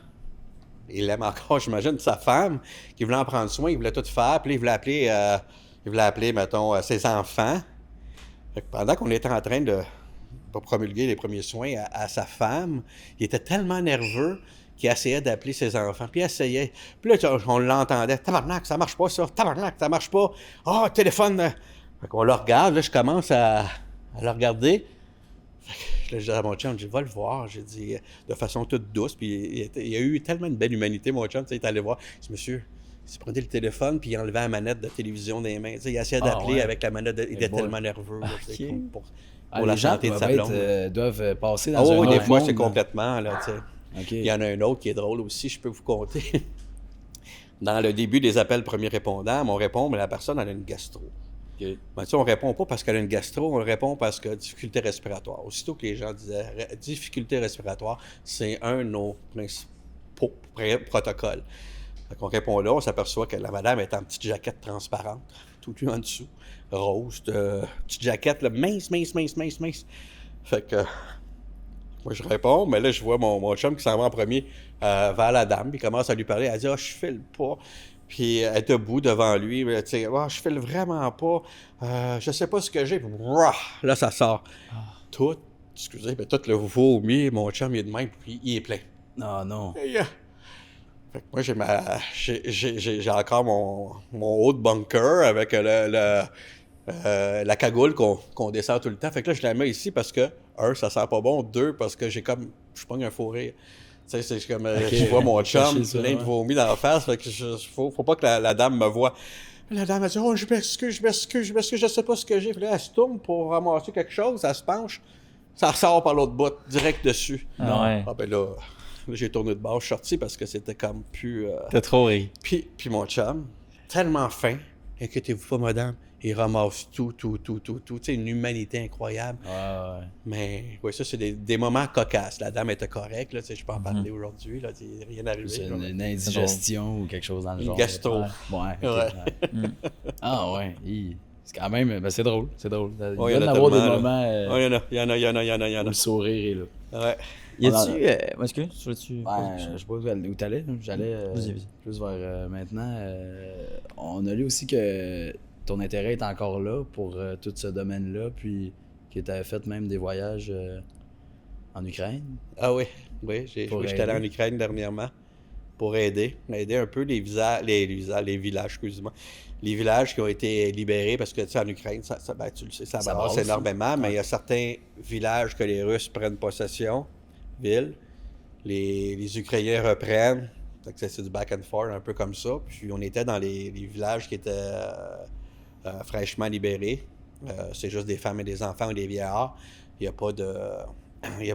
Il aime encore, j'imagine, sa femme, qui voulait en prendre soin, il voulait tout faire, puis il voulait appeler, mettons, ses enfants. Fait que pendant qu'on était en train de promulguer les premiers soins à sa femme, il était tellement nerveux qu'il essayait d'appeler ses enfants, puis il essayait. Puis là, on l'entendait. « Tabarnak, ça marche pas, ça! Tabarnak, ça marche pas! Ah, téléphone! » Fait qu'on le regarde, là, je commence à le regarder. Là, je dis à mon chum, je dis, va le voir. J'ai dit, de façon toute douce. Puis il y a eu tellement de belle humanité, mon chum. Il est allé voir. Il dit, monsieur, il prenait le téléphone, puis il enlevait la manette de télévision des mains. Il essayait d'appeler avec la manette. Il était tellement nerveux. pour la santé de sa blonde. Doivent passer Ah dans un oui, des autre fois, monde, c'est là. complètement, là, tu sais. OK. Il y en a un autre qui est drôle aussi, je peux vous compter. Dans le début des appels premiers répondants, on répond, mais la personne, elle a une gastro. OK. Ben, tu sais, on répond pas parce qu'elle a une gastro, on répond parce que difficulté respiratoire. Aussitôt que les gens disaient difficulté respiratoire, c'est un de nos principaux protocoles. Fait qu'on répond là, on s'aperçoit que la madame est en petite jaquette transparente, tout nu en dessous, rose, petite jaquette, là, mince. Fait que moi, je réponds, mais là, je vois mon chum qui s'en va en premier vers la dame, puis il commence à lui parler. Elle dit « Ah, je file pas. » Puis elle est debout devant lui, tu sais, « Ah, je file vraiment pas. Je sais pas ce que j'ai. » Puis là, ça sort. Tout, excusez, mais tout le vomi, mon chum, il est de même, puis il est plein. Non. Et, fait que moi, j'ai encore mon haut de bunker avec la cagoule qu'on descend tout le temps. Fait que là, je la mets ici parce que, ça sent pas bon. 2, parce que je pogne un fou rire. Tu sais, c'est comme, je vois mon chum plein de vomi dans la face. Fait que faut pas que la dame me voie. La dame a dit « Oh, je m'excuse, je sais pas ce que j'ai. » Puis là, elle se tourne pour ramasser quelque chose, elle se penche, ça ressort par l'autre bout, direct dessus. Ouais. Ah ben là, j'ai tourné de bord, je suis sorti parce que c'était comme plus... T'as trop ri. Puis mon chum, tellement fin, inquiétez-vous pas, madame, il ramasse tout. Tu sais, une humanité incroyable. Ouais. Mais oui, ça, c'est des moments cocasses. La dame était correcte, là, tu sais, je peux en parler aujourd'hui, là, il n'est rien arrivé. C'est là. une indigestion ou quelque chose dans le Une genre. gastro. Ouais. Ok. Ouais. Ah ouais. C'est quand même... Ben, c'est drôle. Il Ouais, doit y en avoir des moments Ouais, il y en où a. le sourire est là. Ouais. Y a-tu. Excuse, je sais Je sais pas où t'allais. J'allais Vas-y. plus vers maintenant. On a lu aussi que ton intérêt est encore là pour tout ce domaine-là, puis que tu avais fait même des voyages en Ukraine. Ah oui, j'étais allé en aider. Ukraine dernièrement pour aider un peu les villages, excuse-moi. Les villages qui ont été libérés, parce que tu sais, en Ukraine, ben, tu le sais, ça brasse énormément, mais il y a certains villages que les Russes prennent possession, villes, les Ukrainiens reprennent, donc c'est du back and forth, un peu comme ça. Puis on était dans les villages qui étaient fraîchement libérés. C'est juste des femmes et des enfants ou des vieillards. Il n'y a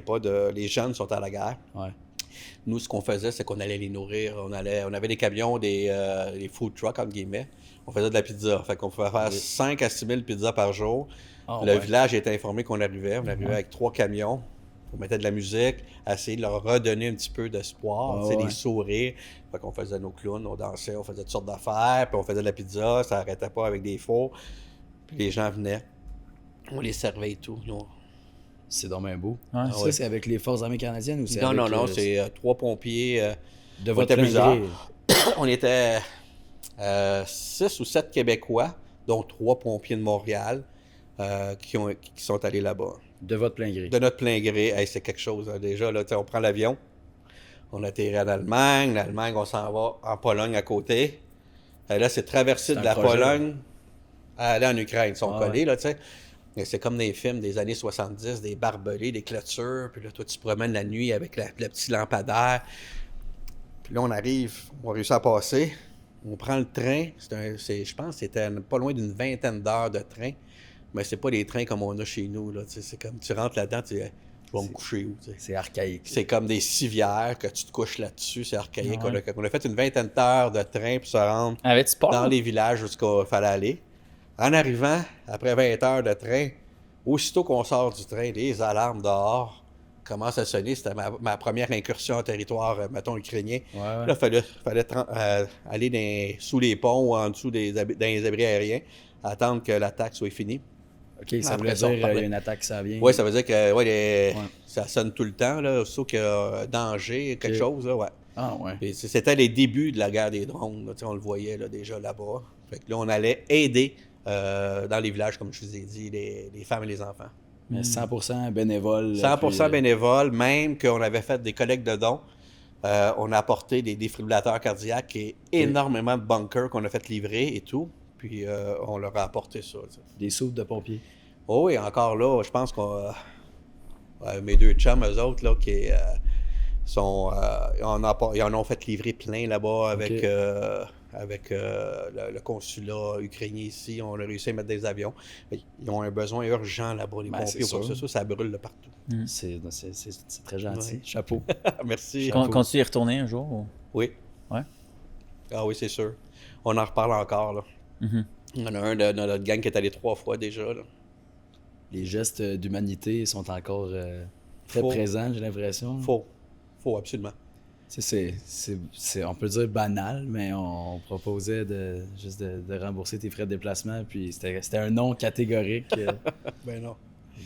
pas de... Les jeunes sont à la guerre. Ouais. Nous, ce qu'on faisait, c'est qu'on allait les nourrir. On avait des camions, des food trucks, entre guillemets. On faisait de la pizza. Fait qu'on pouvait faire 5 à 6 000 pizzas par jour. Le village était informé qu'on arrivait. On arrivait avec 3 camions. On mettait de la musique, essayer de leur redonner un petit peu d'espoir, les sourires. Fait qu'on faisait nos clowns, on dansait, on faisait toutes sortes d'affaires, puis on faisait de la pizza, ça n'arrêtait pas avec des fours. Puis les gens venaient, on les servait et tout. C'est donc bien beau. Ouais. Ça, c'est avec les Forces armées canadiennes ou c'est Non, avec... non, c'est 3 pompiers. de on votre était plein plusieurs. gré. On était 6 ou 7 Québécois, dont 3 pompiers de Montréal qui sont allés là-bas. De votre plein gré. De notre plein gré. Hey, c'est quelque chose. Hein. Déjà, là, on prend l'avion, on atterrit en Allemagne. L'Allemagne, on s'en va en Pologne à côté. Là, c'est traverser de la Pologne à aller en Ukraine. Ils sont collés, là, tu sais. C'est comme des films des années 70, des barbelés, des clôtures. Puis là, toi, tu te promènes la nuit avec le petit lampadaire. Puis là, on arrive, on réussit à passer. On prend le train. Je pense que c'était pas loin d'une 20aine d'heures de train. Mais c'est pas des trains comme on a chez nous, là. C'est comme, tu rentres là-dedans, tu dis, je vais me coucher où, tu sais. C'est archaïque. C'est comme des civières que tu te couches là-dessus, c'est archaïque. Ouais. On a fait une 20aine d'heures de train pour se rendre dans les villages où il fallait aller. En arrivant, après 20 heures de train, aussitôt qu'on sort du train, les alarmes dehors commencent à sonner. C'était ma première incursion en territoire, mettons, ukrainien. Ouais. Là, il fallait aller sous les ponts ou en dessous dans les abris aériens, attendre que l'attaque soit finie. OK, ça veut dire qu'il y a une attaque qui s'en vient. Oui, ça veut dire que ça sonne tout le temps, là, aussitôt qu'il y a danger, quelque chose. Là, ouais. Ah, ouais. Et c'était les débuts de la guerre des drones. Là, on le voyait là, déjà là-bas. Fait que là, on allait aider dans les villages, comme je vous ai dit, les femmes et les enfants. Mais 100% bénévole. 100% bénévole, même qu'on avait fait des collectes de dons. On a apporté des défibrillateurs cardiaques et énormément de bunkers qu'on a fait livrer et tout. Puis on leur a apporté ça. T'sais. Des soupes de pompiers. Oh oui, encore là, je pense qu'on... mes 2 chums, eux autres, là, qui ils en ont fait livrer plein là-bas avec avec le consulat ukrainien ici. On a réussi à mettre des avions. Ils ont un besoin urgent là-bas, les pompiers. Ou quoi que ce soit, ça brûle de partout. C'est très gentil. Ouais. Chapeau. Merci. Comptes-tu y retourner un jour? Oui. Ouais. Ah oui, c'est sûr. On en reparle encore, là. Il y en a un de notre gang qui est allé 3 fois déjà, là. Les gestes d'humanité sont encore très présents, j'ai l'impression. Faut, absolument. On peut dire banal, mais on proposait juste de rembourser tes frais de déplacement, puis c'était un non catégorique. Ben non.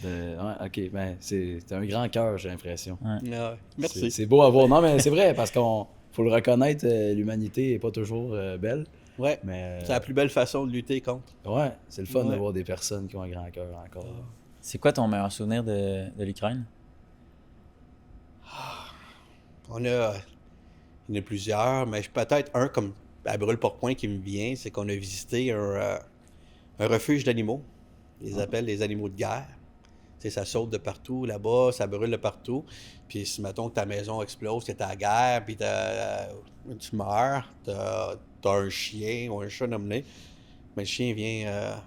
Ouais, ok, ben c'est un grand cœur, j'ai l'impression. Ouais. Ah, merci. C'est beau à voir. Non, mais c'est vrai, parce qu'on faut le reconnaître, l'humanité n'est pas toujours belle. Ouais. Mais C'est la plus belle façon de lutter contre. ouais, c'est le fun Ouais. de voir des personnes qui ont un grand cœur encore. C'est quoi ton meilleur souvenir de l'Ukraine? Il y en a plusieurs, mais peut-être un comme à brûle-pourpoint qui me vient, c'est qu'on a visité un refuge d'animaux. Ils appellent les animaux de guerre. Tu sais, ça saute de partout là-bas, ça brûle de partout. Puis si, mettons, que ta maison explose, que t'es à la guerre, puis tu meurs, t'as un chien ou un chat nommé, mais le chien vient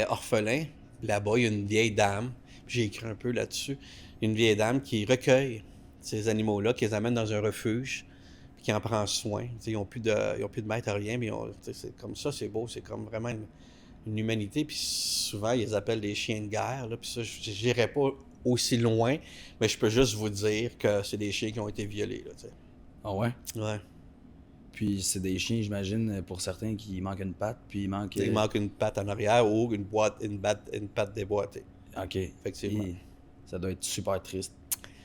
orphelin. Là-bas, il y a une vieille dame, puis j'ai écrit un peu là-dessus, une vieille dame qui recueille ces animaux-là, qui les amène dans un refuge, puis qui en prend soin. T'sais, ils n'ont plus de maître à rien, mais c'est comme ça, c'est beau, c'est comme vraiment une humanité. Puis souvent, ils les appellent des chiens de guerre. Là, puis ça, je n'irai pas aussi loin, mais je peux juste vous dire que c'est des chiens qui ont été violés. Là, Ah ouais? ouais. Puis c'est des chiens, j'imagine, pour certains qui manquent une patte, puis il manque... Il manque une patte en arrière ou une patte déboîtée. OK. Effectivement. Puis ça doit être super triste.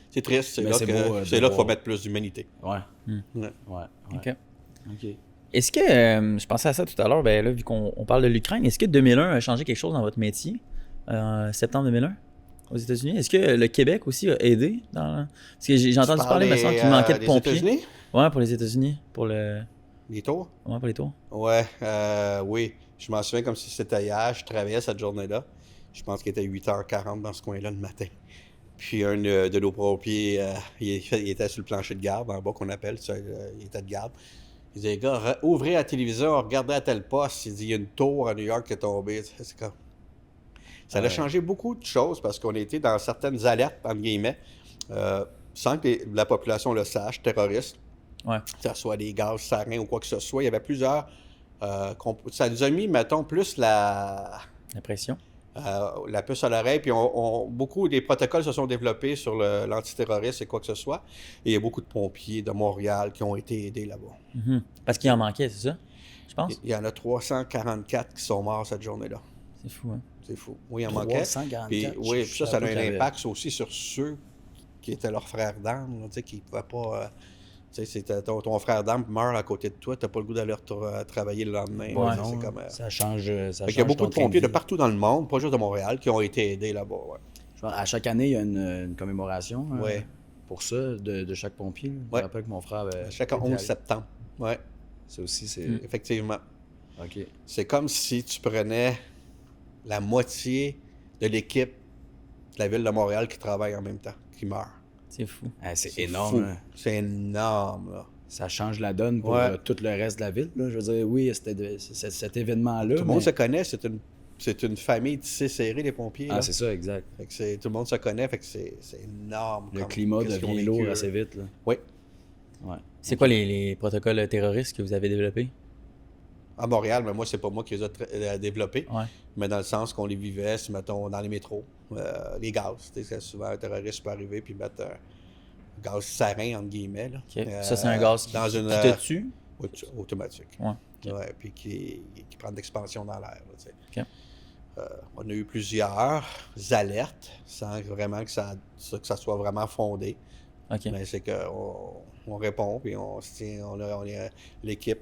C'est triste, c'est Mais là c'est que beau, c'est de là qu'il faut voir. mettre plus d'humanité. Ouais. Ouais. Ouais. OK. OK. Est-ce que, je pensais à ça tout à l'heure, ben là, vu qu'on parle de l'Ukraine, est-ce que 2001 a changé quelque chose dans votre métier, septembre 2001, aux États-Unis? Est-ce que le Québec aussi a aidé dans... Parce que j'ai entendu parler, il me semble qu'il manquait de des pompiers. États-Unis? Ouais, pour les États-Unis, pour Les tours? Ouais, pour les tours. Ouais, oui. Je m'en souviens comme si c'était hier. Je travaillais cette journée-là. Je pense qu'il était 8h40 dans ce coin-là le matin. Puis un de nos pompiers, il était sur le plancher de garde, en bas qu'on appelle, il était de garde. Il dit, les gars, ouvrez la télévision, regardez à tel poste. Il dit, il y a une tour à New York qui est tombée. C'est comme... Ça a changé beaucoup de choses parce qu'on était dans certaines alertes, entre guillemets, sans que la population le sache, terroristes. Ouais. Que ce soit des gaz sarins ou quoi que ce soit. Il y avait plusieurs... ça nous a mis, mettons, plus La pression. la puce à l'oreille, puis beaucoup des protocoles se sont développés sur l'antiterrorisme et quoi que ce soit. Et il y a beaucoup de pompiers de Montréal qui ont été aidés là-bas. Mhm. Parce qu'il en manquait, c'est ça? Je pense. Il y en a 344 qui sont morts cette journée-là. C'est fou, hein? C'est fou. Oui, il en manquait. 344. Puis, oui, puis ça a savais un pas qu'il y avait- impact aussi sur ceux qui étaient leurs frères d'armes, là, tu sais, qui ne pouvaient pas... tu sais, ton frère d'armes meurt à côté de toi, tu n'as pas le goût d'aller travailler le lendemain. Ouais, là, non, c'est comme, ça change. Ça fait qu'il y a change beaucoup ton de train pompiers de vie. partout dans le monde, pas juste de Montréal, qui ont été aidés là-bas. Ouais. Je pense, à chaque année, il y a une commémoration Ouais. pour ça, de chaque pompier. Je me Ouais. rappelle que mon frère avait. Chaque été 11 allé. septembre. Ouais, Ça aussi, c'est. effectivement. OK. C'est comme si tu prenais la moitié de l'équipe de la ville de Montréal qui travaille en même temps, qui meurt. C'est fou. Ah, c'est fou. énorme. Hein. C'est énorme, là. Ça change la donne pour Ouais. tout le reste de la ville. Là. Je veux dire, oui, c'était cet événement-là. Tout le monde se connaît, c'est une famille tissée serrée, les pompiers. Ah, là. c'est ça, exact. Fait que tout le monde se connaît, fait que c'est énorme. Le comme climat qu'est-ce qu'ils ont devient vécu, lourd eux. assez vite. Là. Oui. Ouais. C'est quoi les protocoles terroristes que vous avez développés? À Montréal, mais moi, c'est pas moi qui les ai développés, Ouais. mais dans le sens qu'on les vivait, mettons, dans les métros, les gaz. Tu sais, souvent, un terroriste peut arriver puis mettre un gaz sarin, entre guillemets. Là. OK. Ça, c'est un gaz qui te tue? Automatique. Ouais. OK. Ouais, puis qui prend de l'expansion dans l'air. Là, tu sais. OK. On a eu plusieurs alertes sans vraiment que ça soit vraiment fondé. OK. Mais c'est qu'on répond, puis on se tient, on a l'équipe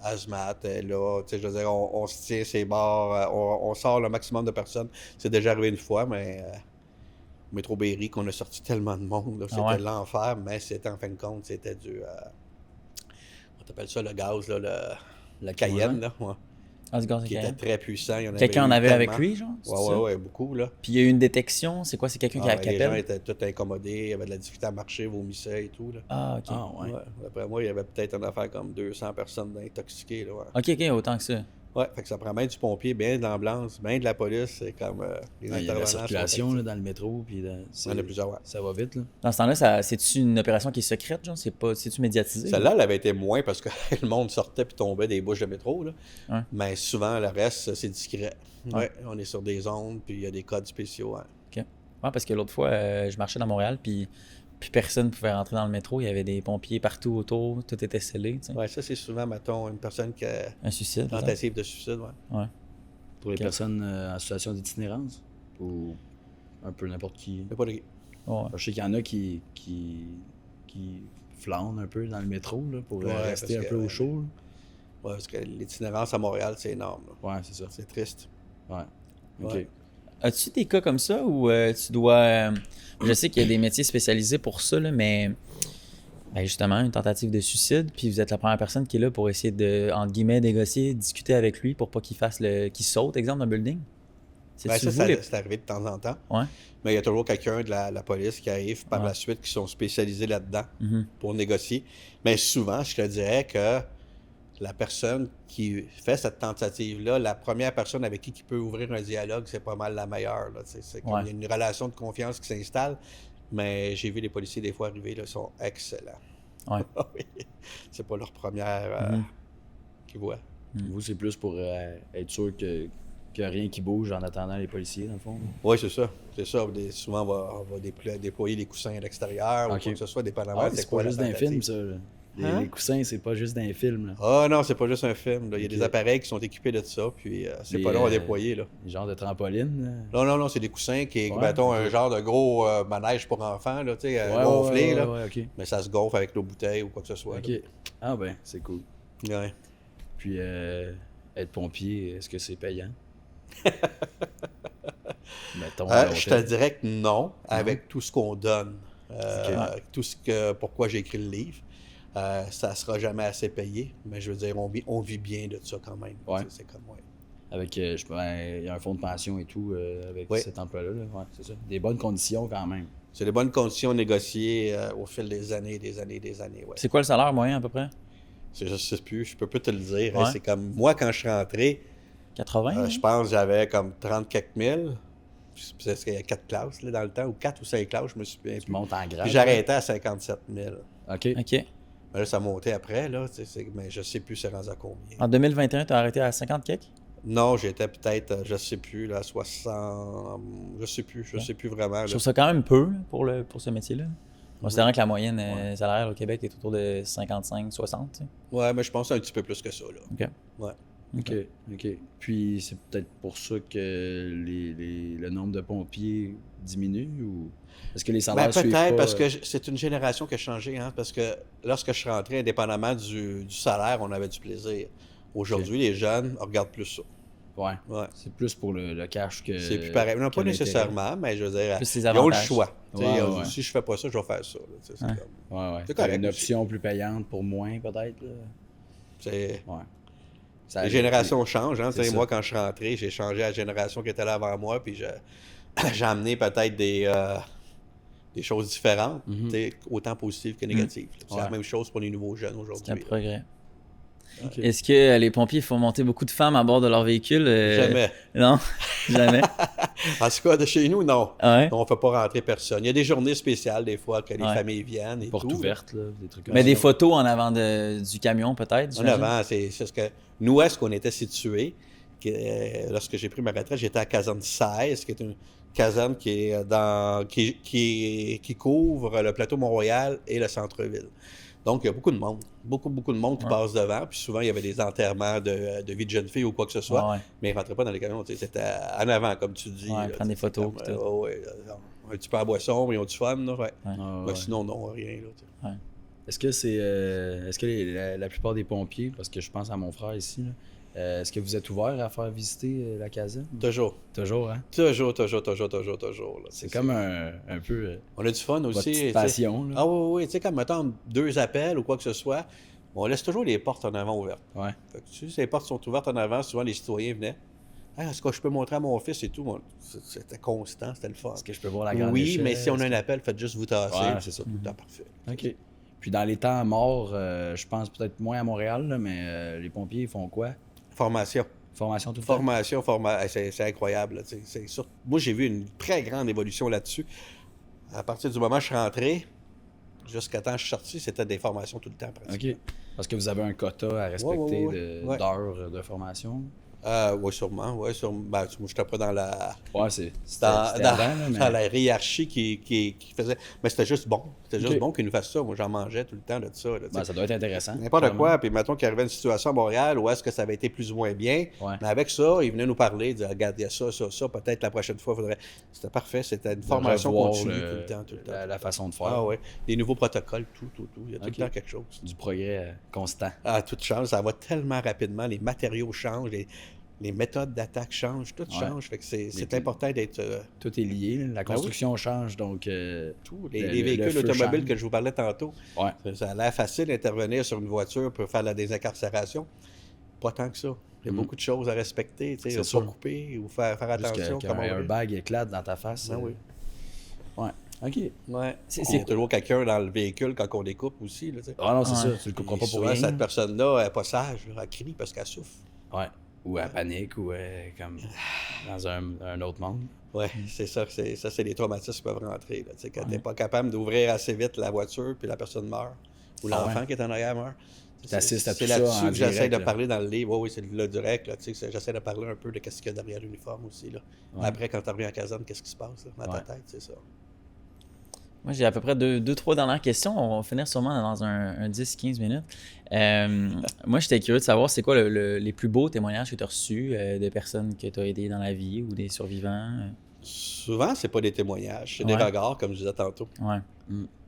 Hazmat est là, tu sais, je veux dire, on se tient ses bords, on sort le maximum de personnes. C'est déjà arrivé une fois, mais au métro Berry, qu'on a sorti tellement de monde, là, c'était ouais. l'enfer, mais c'était en fin de compte, c'était du... on t'appelle ça le gaz, là, le Cayenne, là, ouais. Ah, du gaz qui était cacao. très puissant. Il y en avait Quelqu'un en eu avait avec tellement. lui, genre? c'est ça? Ouais, beaucoup, là. Puis il y a eu une détection. C'est quoi? C'est quelqu'un qui Les gens appelle? étaient tous incommodés, il y avait de la difficulté à marcher, vomissaient et tout, là. Ah, OK. Ah, ouais. Ouais. D'après moi, il y avait peut-être une affaire comme 200 personnes intoxiquées, là, ouais. OK, autant que ça. Ouais, fait que ça prend bien du pompier, bien de l'ambulance, bien de la police, c'est comme les Il y a la intervenants circulation sont là, dans le métro, puis Il y en a plusieurs, ouais. ça va vite. Là. Dans ce temps-là, c'est-tu une opération qui est secrète, genre? C'est-tu médiatisé? Celle-là, elle avait été moins parce que le monde sortait puis tombait des bouches de métro, là. Ouais. Mais souvent, le reste, c'est discret. Ouais. Ouais, on est sur des ondes, puis il y a des codes spéciaux. Ouais. OK. Ouais, parce que l'autre fois, je marchais dans Montréal, puis personne ne pouvait rentrer dans le métro. Il y avait des pompiers partout autour. Tout était scellé, tu sais. Ouais, ça, c'est souvent, mettons, une personne qui a Un suicide, peut-être. tentative de suicide, ouais. Ouais. Pour les Ok. personnes en situation d'itinérance, ou un peu n'importe qui. Mais pas de... Ouais. Je sais qu'il y en a qui flânent un peu dans le métro là, pour Ouais, rester un parce peu que- au chaud. Ouais, parce que l'itinérance à Montréal, c'est énorme, là. Là. Ouais, c'est ça. C'est triste. Ouais. OK. Ouais. As-tu des cas comme ça où tu dois. Je sais qu'il y a des métiers spécialisés pour ça, là, mais ben, justement, une tentative de suicide, puis vous êtes la première personne qui est là pour essayer de, entre guillemets, négocier, discuter avec lui pour pas qu'il fasse qu'il saute, exemple, d'un building? Ben, C'est-tu ça, vous, les- c'est arrivé de temps en temps. Ouais. Mais il y a toujours quelqu'un de la police qui arrive par Ouais. la suite qui sont spécialisés là-dedans Mhm. pour négocier. Mais souvent, je te dirais que la personne qui fait cette tentative-là, la première personne avec qui peut ouvrir un dialogue, c'est pas mal la meilleure. Là, c'est comme Ouais. il y a une relation de confiance qui s'installe. Mais j'ai vu les policiers des fois arriver, là, ils sont excellents. Ouais. Oui. C'est pas leur première Mhm. qu'ils voient. Vous, c'est plus pour être sûr qu'il n'y a rien qui bouge en attendant les policiers, dans le fond. Oui, c'est ça. C'est ça. Souvent, on va déployer les coussins à l'extérieur ou Ok. quoi que ce soit, dépendamment Ah, de c'est quoi pas la juste d'un tentative. film, ça. Là. Hein? Les coussins, c'est pas juste d'un film. Là. Ah non, c'est pas juste un film. Là. Il y a Ok. des appareils qui sont équipés de ça, puis c'est Les, pas long à déployer. Là. Les genres de trampoline. Non, c'est des coussins qui est, Ouais, mettons, ok. un genre de gros manège pour enfants, là, tu sais, Ouais, gonflé, là. ouais, OK. Mais ça se gonfle avec l'eau bouteille ou quoi que ce soit. OK. Ah ben, c'est cool. Là. Ouais. Puis, être pompier, est-ce que c'est payant? Mettons, à long Je te terme. dirais que non, avec tout ce qu'on donne. Tout ce que, pourquoi j'ai écrit le livre. Ça sera jamais assez payé, mais je veux dire, on vit bien de ça quand même. Ouais. C'est comme, ouais. Avec, il y a un fonds de pension et tout avec Oui. cet emploi-là. Là. Ouais, c'est ça. Des bonnes conditions quand même. C'est des bonnes conditions négociées au fil des années, ouais. C'est quoi le salaire moyen à peu près? Je sais plus, je peux pas te le dire. Ouais. C'est comme, moi, quand je suis rentré, 80? hein? je pense que j'avais comme 30 quelques mille. Parce qu'il y a 4 classes là, dans le temps, ou 4 ou 5 classes, je me souviens Tu plus. montes en grade. Puis j'arrêtais à 57 000. OK. OK. Mais là, ça montait après, là, mais je sais plus c'est rendu à combien. En 2021, tu as arrêté à 50 quelques? Non, j'étais peut-être, je sais plus, là, 60... Je sais plus vraiment. Je Là. trouve ça quand même peu là, pour ce métier-là. Considérant que la moyenne salariale au Québec est autour de 55-60. Tu sais. Ouais, mais je pense un petit peu plus que ça, là. OK. Ouais. OK. Puis, c'est peut-être pour ça que le nombre de pompiers diminue ou est-ce que les salaires suivent peut-être, pas, parce que c'est une génération qui a changé, hein, parce que lorsque je suis rentré, indépendamment du salaire, on avait du plaisir. Aujourd'hui, les jeunes regardent plus ça. Ouais. Ouais. C'est plus pour le cash que. C'est plus pareil. Non, que pas l'intérêt. nécessairement, mais je veux dire, Plus les ils ont le avantages. choix. Tu sais, Ouais. Si je fais pas ça, je vais faire ça. Là, tu sais, c'est Ouais. comme- Ouais. C'est correct Une aussi. option plus payante pour moins, peut-être. Là. c'est- Ouais. Ça Les arrive. générations changent. Hein, tu sais, C'est moi, ça. quand je suis rentré, j'ai changé à la génération qui était là avant moi, puis j'ai amené peut-être des choses différentes, Mhm. tu sais, autant positives que négatives. C'est Ouais. la même chose pour les nouveaux jeunes C'est un aujourd'hui. progrès. Ok. Est-ce que les pompiers font monter beaucoup de femmes à bord de leur véhicule? Jamais. Non, jamais. En tout cas, de chez nous, non. Ouais. On ne fait pas rentrer personne. Il y a des journées spéciales, des fois, que les Ouais. familles viennent et Porte tout. ouverte, là, des trucs comme Mais ça. des photos en avant du camion, peut-être? En j'imagine? avant, c'est ce que... Nous, où est-ce qu'on était situés? Lorsque j'ai pris ma retraite, j'étais à caserne 16, qui est une caserne qui est qui couvre le plateau Mont-Royal et le centre-ville. Donc, il y a beaucoup de monde. Beaucoup de monde qui Ouais. passe devant. Puis souvent, il y avait des enterrements de vie de jeune fille ou quoi que ce soit. Ouais, ouais. Mais ils ne rentraient pas dans les camions. Tu sais, c'était en avant, comme tu dis. Ouais, là, prendre des tu sais, photos, c'est puis tout. ouais, un petit peu à boisson, mais ils ont du fun. Là, ouais. Ah, Mais ouais. sinon, non, rien. Là, tu sais. Est-ce que c'est. Est-ce que la plupart des pompiers, parce que je pense à mon frère ici, là, est-ce que vous êtes ouvert à faire visiter la caserne? Toujours. Toujours, hein? Toujours. Là. C'est comme un peu On a du fun votre aussi. petite tu sais. passion. Là. Ah oui, tu sais, comme mettons 2 appels ou quoi que ce soit, On laisse toujours les portes en avant ouvertes. Ouais. Fait que, si les portes sont ouvertes en avant, souvent les citoyens venaient. Hey, est-ce que je peux montrer à mon fils et tout? Bon, c'était constant, c'était le fun. Est-ce que je peux voir la grande Oui, échelle? mais si on a un appel, faites juste vous tasser. Ouais, c'est ça, tout le temps parfait. OK. Puis dans les temps morts, je pense peut-être moins à Montréal, là, mais les pompiers, ils font quoi? Formation. Formation tout le temps? Formation, c'est incroyable. Là, c'est sûr. Moi, j'ai vu une très grande évolution là-dessus. À partir du moment où je suis rentré, jusqu'à temps que je suis sorti, c'était des formations tout le temps, pratiquement. OK. Parce que vous avez un quota à respecter Ouais. d'heures de formation? Oui, sûrement. Ouais, ben, moi, j'étais pas dans la... Ouais, c'était Dans, avant, là, mais... dans la hiérarchie qui faisait... Mais c'était juste bon. C'était juste OK. bon qu'ils nous fassent ça. Moi, j'en mangeais tout le temps de ça. Là, Ben, ça doit être intéressant. n'importe clairement. quoi. Puis mettons qu'il arrivait une situation à Montréal où est-ce que ça avait été plus ou moins bien. Ouais. Mais avec ça, ils venaient nous parler, dire regarde, il y a ça, peut-être la prochaine fois, il faudrait. C'était parfait. C'était une formation revoir continue tout le temps. La façon de faire. Ah ouais. Des nouveaux protocoles, tout. Il y a tout OK. le temps quelque chose. Du progrès constant. Ah, tout change. Ça va tellement rapidement. Les matériaux changent. Les méthodes d'attaque changent, tout change. Fait que c'est important d'être Tout est lié. Là. La construction change, donc... tout. Les véhicules feu automobiles change. que je vous parlais tantôt, Ouais. ça a l'air facile d'intervenir sur une voiture pour faire la désincarcération. Pas tant que ça. Il y a beaucoup de choses à respecter, tu sais, C'est pas sûr. couper ou faire Juste attention. qu'un Comment on airbag éclate dans ta face. oui. Ouais. OK. Ouais. C'est Il y a toujours quelqu'un dans le véhicule quand on découpe aussi. Là, tu sais. Ah non, c'est Ouais. ça. Tu le couperas Puis pas pour souvent, rien. cette personne-là, elle n'est pas sage. Là, elle crie parce qu'elle souffre. Ouais. Ou à panique, ou comme dans un autre monde. Oui, c'est ça. Ça, c'est des traumatismes qui peuvent rentrer. Là, tu sais, quand tu n'es pas capable d'ouvrir assez vite la voiture, puis la personne meurt, ou l'enfant qui est en arrière meurt. T'assistes à tout C'est ça là-dessus en que j'essaie direct, de là. parler dans le livre. Oui, c'est le direct. Là, tu sais, j'essaie de parler un peu de ce qu'il y a derrière l'uniforme aussi. Là. Ouais. Après, quand tu reviens en caserne, qu'est-ce qui se passe là, dans ta tête, c'est ça. Moi, j'ai à peu près deux, trois dernières questions. On va finir sûrement dans un 10-15 minutes. Moi, j'étais curieux de savoir, c'est quoi les plus beaux témoignages que tu as reçus de personnes que tu as aidées dans la vie ou des survivants? Souvent, c'est pas des témoignages, c'est des Ouais. regards, comme je disais tantôt. Ouais.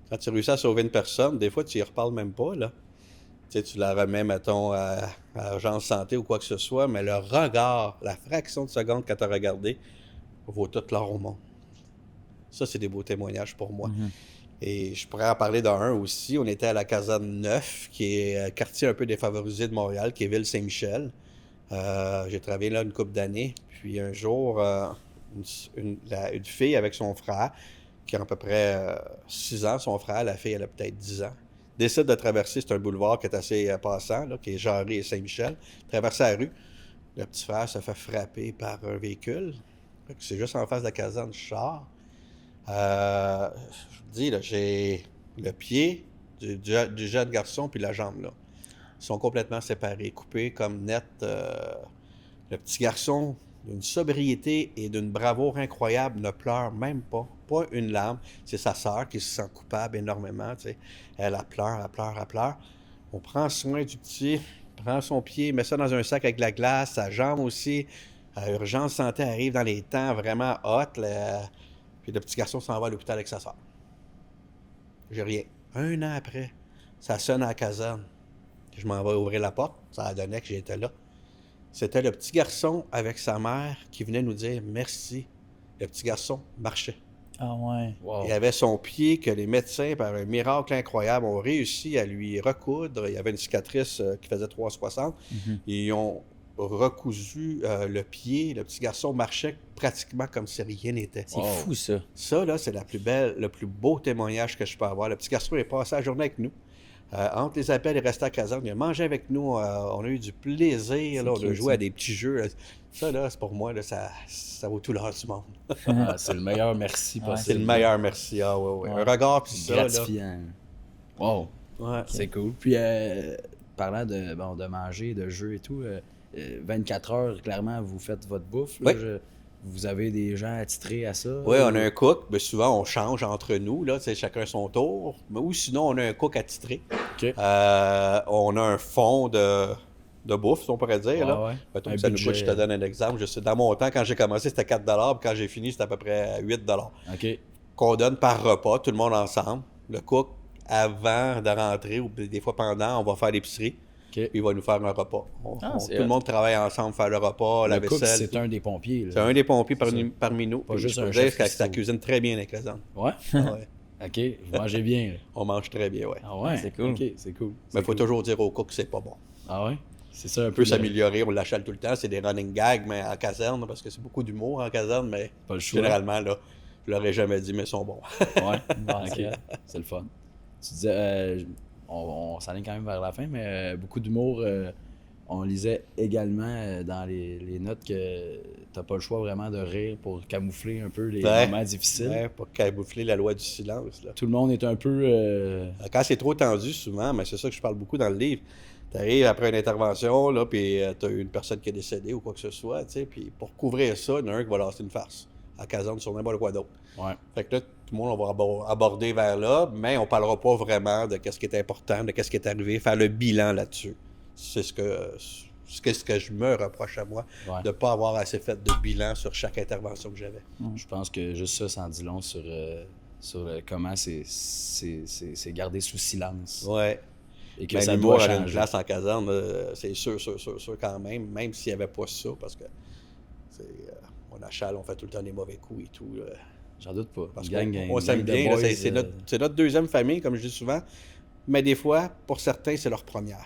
Quand tu réussis à sauver une personne, des fois, tu y reparles même pas, là. Tu sais, tu la remets, mettons, à urgence santé ou quoi que ce soit, mais le regard, la fraction de seconde que tu as regardé, vaut tout l'or au monde. Ça, c'est des beaux témoignages pour moi. Et je pourrais en parler d'un aussi. On était à la caserne 9, qui est un quartier un peu défavorisé de Montréal, qui est Ville-Saint-Michel. J'ai travaillé là une couple d'années. Puis un jour, une fille avec son frère, qui a à peu près 6 ans, son frère, la fille, elle a peut-être 10 ans, décide de traverser, c'est un boulevard qui est assez passant, là, qui est Jarry et Saint-Michel, traverser la rue. Le petit frère se fait frapper par un véhicule. C'est juste en face de la caserne Char. Je vous dis, là, j'ai le pied du jeune garçon puis la jambe, là. Ils sont complètement séparés, coupés comme net. Le petit garçon, d'une sobriété et d'une bravoure incroyable, ne pleure même pas une larme. C'est sa sœur qui se sent coupable énormément, tu sais. Elle pleure. On prend soin du petit, prend son pied, met ça dans un sac avec de la glace, sa jambe aussi. Urgence santé arrive dans les temps vraiment hot, là. Puis le petit garçon s'en va à l'hôpital avec sa soeur. J'ai rien. 1 an après, ça sonne à la caserne. Je m'en vais ouvrir la porte. Ça a donné que j'étais là. C'était le petit garçon avec sa mère qui venait nous dire merci. Le petit garçon marchait. Ah ouais. Wow. Il avait son pied que les médecins, par un miracle incroyable, ont réussi à lui recoudre. Il y avait une cicatrice qui faisait 3,60. Ils ont recousu le pied. Le petit garçon marchait pratiquement comme si rien n'était. C'est fou, ça. Ça, là, c'est le plus beau témoignage que je peux avoir. Le petit garçon est passé la journée avec nous. Entre les appels, il est resté à la caserne. Il a mangé avec nous. On a eu du plaisir. Là, on a cute, joué ça. à des petits jeux. Ça, là, c'est pour moi, là, ça vaut tout l'or du monde. Ah, c'est le meilleur merci Ouais, possible. C'est le meilleur merci. Ah, ouais. Ouais. Un regard, puis ça, là. Gratifiant. Wow. Ouais. C'est cool. Puis, parlant de manger, de jeux et tout, 24 heures, clairement, vous faites votre bouffe. Là, Oui. Vous avez des gens attitrés à ça? Oui, on a un cook. Mais souvent, on change entre nous. Là, chacun son tour. Ou sinon, on a un cook attitré. OK. On a un fond de bouffe, si on pourrait dire. Là. Ouais. Mettons Un que ça nous budget. coûte, je te donne un exemple. Dans mon temps, quand j'ai commencé, c'était 4 puis quand j'ai fini, c'était à peu près 8 OK. qu'on donne par repas, tout le monde ensemble. Le cook, avant de rentrer, ou des fois pendant, on va faire l'épicerie. OK. Puis il va nous faire un repas. c'est Tout le hot. monde travaille ensemble, faire le repas, la Le cook, vaisselle. c'est un des pompiers. là. C'est un des pompiers C'est ça. parmi nous. Pas Puis juste je peux un dire chef que ça cuistot. cuisine très bien avec les hommes. Ouais? Ouais. OK, vous mangez bien. Là. On mange très bien, ouais. Ah ouais? C'est cool. OK, c'est cool. Mais il faut toujours dire au cook que c'est pas bon. Ah ouais? C'est ça un On peu peut s'améliorer, on l'achète tout le temps. C'est des running gags, mais en caserne, parce que c'est beaucoup d'humour en caserne, mais Pas le choix. généralement, là, je l'aurais jamais dit, mais ils sont bons. Ouais, Bon, OK, c'est- c'est le fun. Tu disais, on s'aligne quand même vers la fin, mais beaucoup d'humour. On lisait également dans les notes que t'as pas le choix vraiment de rire pour camoufler un peu les Ouais. moments difficiles. Ouais, pour camoufler la loi du silence. Là. Tout le monde est un peu... Quand c'est trop tendu, souvent, mais c'est ça que je parle beaucoup dans le livre. Tu arrives après une intervention, là, puis tu as une personne qui est décédée ou quoi que ce soit, tu sais, puis pour couvrir ça, il y en a un qui va lancer une farce en caserne sur n'importe quoi d'autre. Ouais. Fait que là, tout le monde on va aborder vers là, mais on parlera pas vraiment de qu'est-ce qui est important, de qu'est-ce qui est arrivé, faire le bilan là-dessus. C'est ce que je me reproche à moi, Ouais. de ne pas avoir assez fait de bilan sur chaque intervention que j'avais. Je pense que juste ça en dit long sur comment c'est gardé sous silence. Ouais. Et que Ben, ça l'humour doit a une changer. place en caserne, c'est sûr quand même s'il n'y avait pas ça, parce que on achale, on fait tout le temps des mauvais coups et tout. J'en doute pas. Parce Une qu'on s'aime gang de bien, là, boys, c'est notre deuxième famille, comme je dis souvent, mais des fois, pour certains, c'est leur première.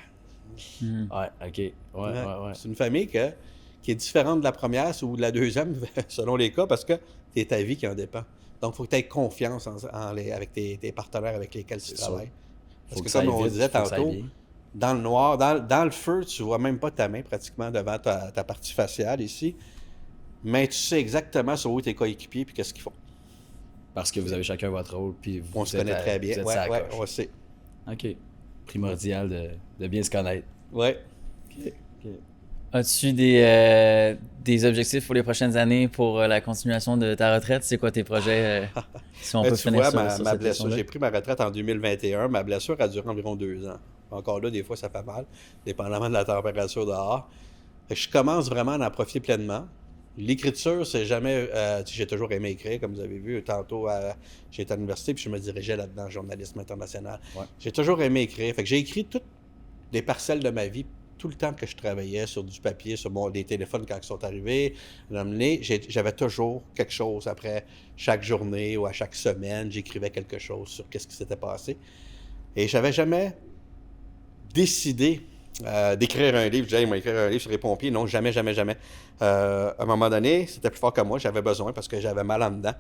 Mhm. Ouais, OK. Ouais. C'est une famille qui est différente de la première ou de la deuxième, selon les cas, parce que c'est ta vie qui en dépend. Donc, il faut que tu aies confiance avec tes partenaires avec lesquels tu C'est ça. travailles. Parce Faut que ça comme aille on vite, disait faut que ça aille tantôt, bien. dans le noir, dans le feu, tu vois même pas ta main pratiquement devant ta partie faciale ici, mais tu sais exactement sur où tes coéquipiers et qu'est-ce qu'ils font. Parce que vous avez chacun votre rôle, puis On vous se êtes connaît très vous bien. êtes Ouais, sur la ouais, coche. on sait. OK. Primordial de bien se connaître. Ouais. As-tu des objectifs pour les prochaines années pour la continuation de ta retraite? C'est quoi tes projets? Si on Ben, peut tu finir vois, sur ma cette blessure, question-là. j'ai pris ma retraite en 2021. Ma blessure a duré environ 2 ans. Encore là, des fois, ça fait mal, dépendamment de la température dehors. Fait que je commence vraiment à en profiter pleinement. L'écriture, c'est jamais... j'ai toujours aimé écrire, comme vous avez vu. Tantôt, j'étais à l'université, puis je me dirigeais là-dedans, journalisme international. Ouais. J'ai toujours aimé écrire. Fait que j'ai écrit toutes les parcelles de ma vie, tout le temps que je travaillais sur du papier, sur des téléphones quand ils sont arrivés. J'avais toujours quelque chose après chaque journée ou à chaque semaine. J'écrivais quelque chose sur qu'est-ce qui s'était passé. Et j'avais jamais décidé d'écrire un livre. Je disais, il m'a écrit un livre sur les pompiers. Non, jamais. À un moment donné, c'était plus fort que moi. J'avais besoin parce que j'avais mal en dedans.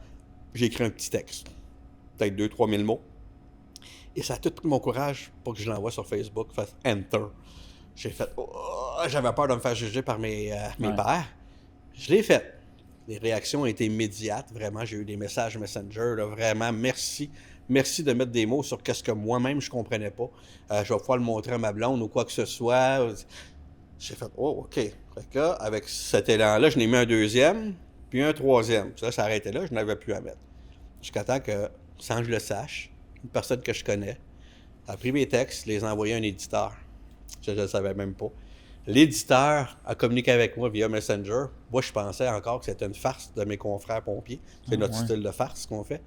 J'ai écrit un petit texte, peut-être 2-3 000 mots. Et ça a tout pris mon courage pour que je l'envoie sur Facebook, fasse Enter. J'ai fait, j'avais peur de me faire juger par mes pairs. Je l'ai fait. Les réactions ont été immédiates, vraiment. J'ai eu des messages Messenger, là, vraiment, merci. Merci de mettre des mots sur qu'est-ce que moi-même je comprenais pas. Je vais pouvoir le montrer à ma blonde ou quoi que ce soit. J'ai fait, OK. Fait que là, avec cet élan-là, je n'ai mis un deuxième, puis un troisième. Ça s'arrêtait là, je n'avais plus à mettre. Jusqu'à temps que, sans que je le sache, une personne que je connais a pris mes textes, les a envoyés à un éditeur. Je ne le savais même pas. L'éditeur a communiqué avec moi via Messenger. Moi, je pensais encore que c'était une farce de mes confrères pompiers. C'est notre style de farce qu'on fait.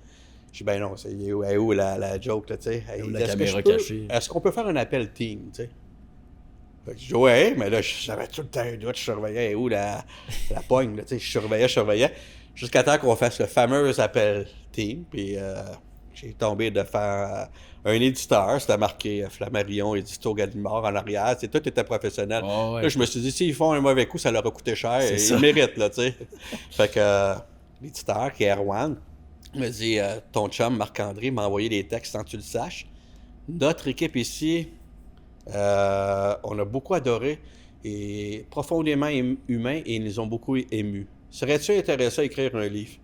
Je dis, ben non, c'est où la joke, là, tu sais. La caméra cachée. Est-ce qu'on peut faire un appel team, tu sais? Fait que je dis, ouais, mais là, j'avais tout le temps un doute, je surveillais où la pogne, là, tu sais. Je surveillais. Jusqu'à temps qu'on fasse le fameux appel team. Puis j'ai tombé de faire un éditeur, c'était marqué Flammarion, Édito Gallimard en arrière. Tout était professionnel. Oh, ouais. Là, je me suis dit, s'ils font un mauvais coup, ça leur a coûté cher. C'est Et ça. ils méritent, là, tu sais. Fait que l'éditeur, qui est Erwan, me dit, ton chum, Marc-André, m'a envoyé des textes sans que tu le saches. Notre équipe ici, on a beaucoup adoré et profondément humain et ils nous ont beaucoup émus. Serais-tu intéressé à écrire un livre?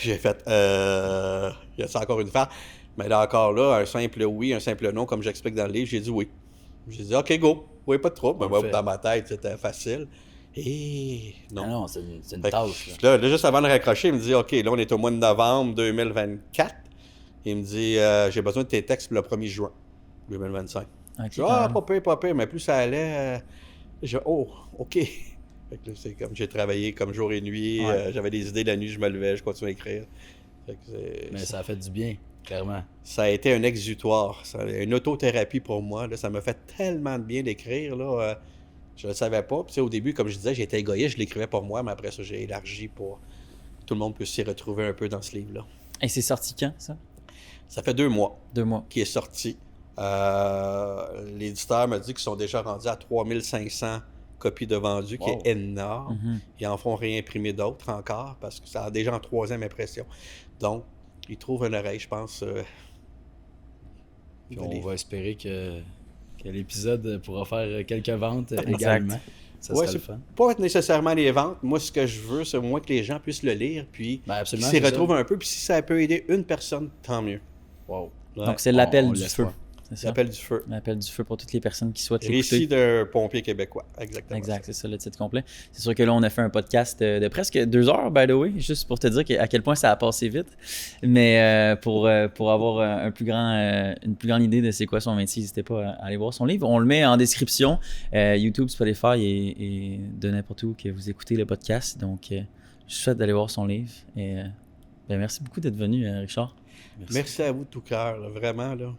J'ai fait, y a-t-il encore une fois? Mais là, encore là, un simple oui, un simple non, comme j'explique dans le livre, j'ai dit oui. J'ai dit, OK, go. Oui, pas de trouble. Mais dans ma tête, c'était facile. Et non. Ah non, c'est une Fait tâche. que là, juste avant de raccrocher, il me dit, OK, là, on est au mois de novembre 2024. Il me dit, j'ai besoin de tes textes pour le 1er juin 2025. Ok, Je dis, pas pire, mais plus ça allait, OK. Fait que là, c'est comme j'ai travaillé comme jour et nuit, Ouais. j'avais des idées la nuit, je me levais, je continuais à écrire. Fait que Mais ça a fait du bien, clairement. ça a été un exutoire, une autothérapie pour moi. Là, ça m'a fait tellement de bien d'écrire. Là, je ne le savais pas. Puis, au début, comme je disais, j'étais égoïste, je l'écrivais pour moi, mais après ça, j'ai élargi pour que tout le monde puisse s'y retrouver un peu dans ce livre-là. Et c'est sorti quand, ça? Ça fait 2 mois 2 mois. qu'il est sorti. L'éditeur m'a dit qu'ils sont déjà rendus à 3500 copies de vendues, qui est énorme. Ils en font réimprimer d'autres encore, parce que ça a déjà en 3e impression. Donc, ils trouvent une oreille, je pense. Puis on va espérer que l'épisode pourra faire quelques ventes également. Ça serait le fun. Pas être nécessairement les ventes. Moi, ce que je veux, c'est au moins que les gens puissent le lire, puis qu'ils s'y retrouvent un peu. Puis si ça peut aider une personne, tant mieux. Wow. Ouais. Donc, c'est l'appel du feu. C'est ça? L'appel du feu. L'appel du feu pour toutes les personnes qui souhaitent l'écouter. Récit d'un pompier québécois. Exactement. Exact, c'est ça le titre complet. C'est sûr que là, on a fait un podcast de presque 2 heures, by the way, juste pour te dire à quel point ça a passé vite. Mais pour avoir une plus grande idée de c'est quoi son métier, n'hésitez pas à aller voir son livre. On le met en description, YouTube, Spotify et de n'importe où que vous écoutez le podcast. Donc, je vous souhaite d'aller voir son livre. Et merci beaucoup d'être venu, Richard. Merci à vous de tout cœur, là, vraiment. Là.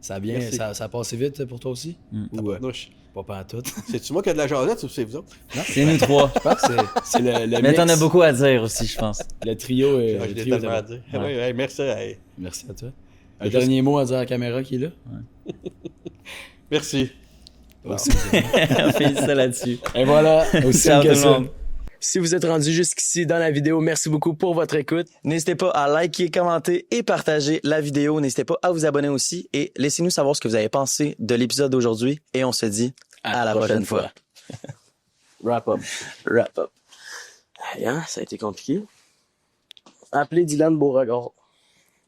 Ça a passé vite pour toi aussi? Ou pas tout? C'est-tu moi qui ai de la jasette ou c'est vous autres? Non, c'est nous trois. Je pense que c'est le Mais t'en as beaucoup à dire aussi, je pense. Le trio est... J'ai tellement à dire. Ouais. Ouais, merci. Hey. Merci à toi. Un dernier mot à dire à la caméra qui est là? Ouais. Merci. Aussi. On fait ça là-dessus. Et voilà, aussi Ciao que tout le ça. monde. Si vous êtes rendu jusqu'ici dans la vidéo, merci beaucoup pour votre écoute. N'hésitez pas à liker, commenter et partager la vidéo. N'hésitez pas à vous abonner aussi et laissez-nous savoir ce que vous avez pensé de l'épisode d'aujourd'hui. Et on se dit à la prochaine fois. Wrap up. Wrap up. Hey, hein, ça a été compliqué. Appelez Dylan Beauregard.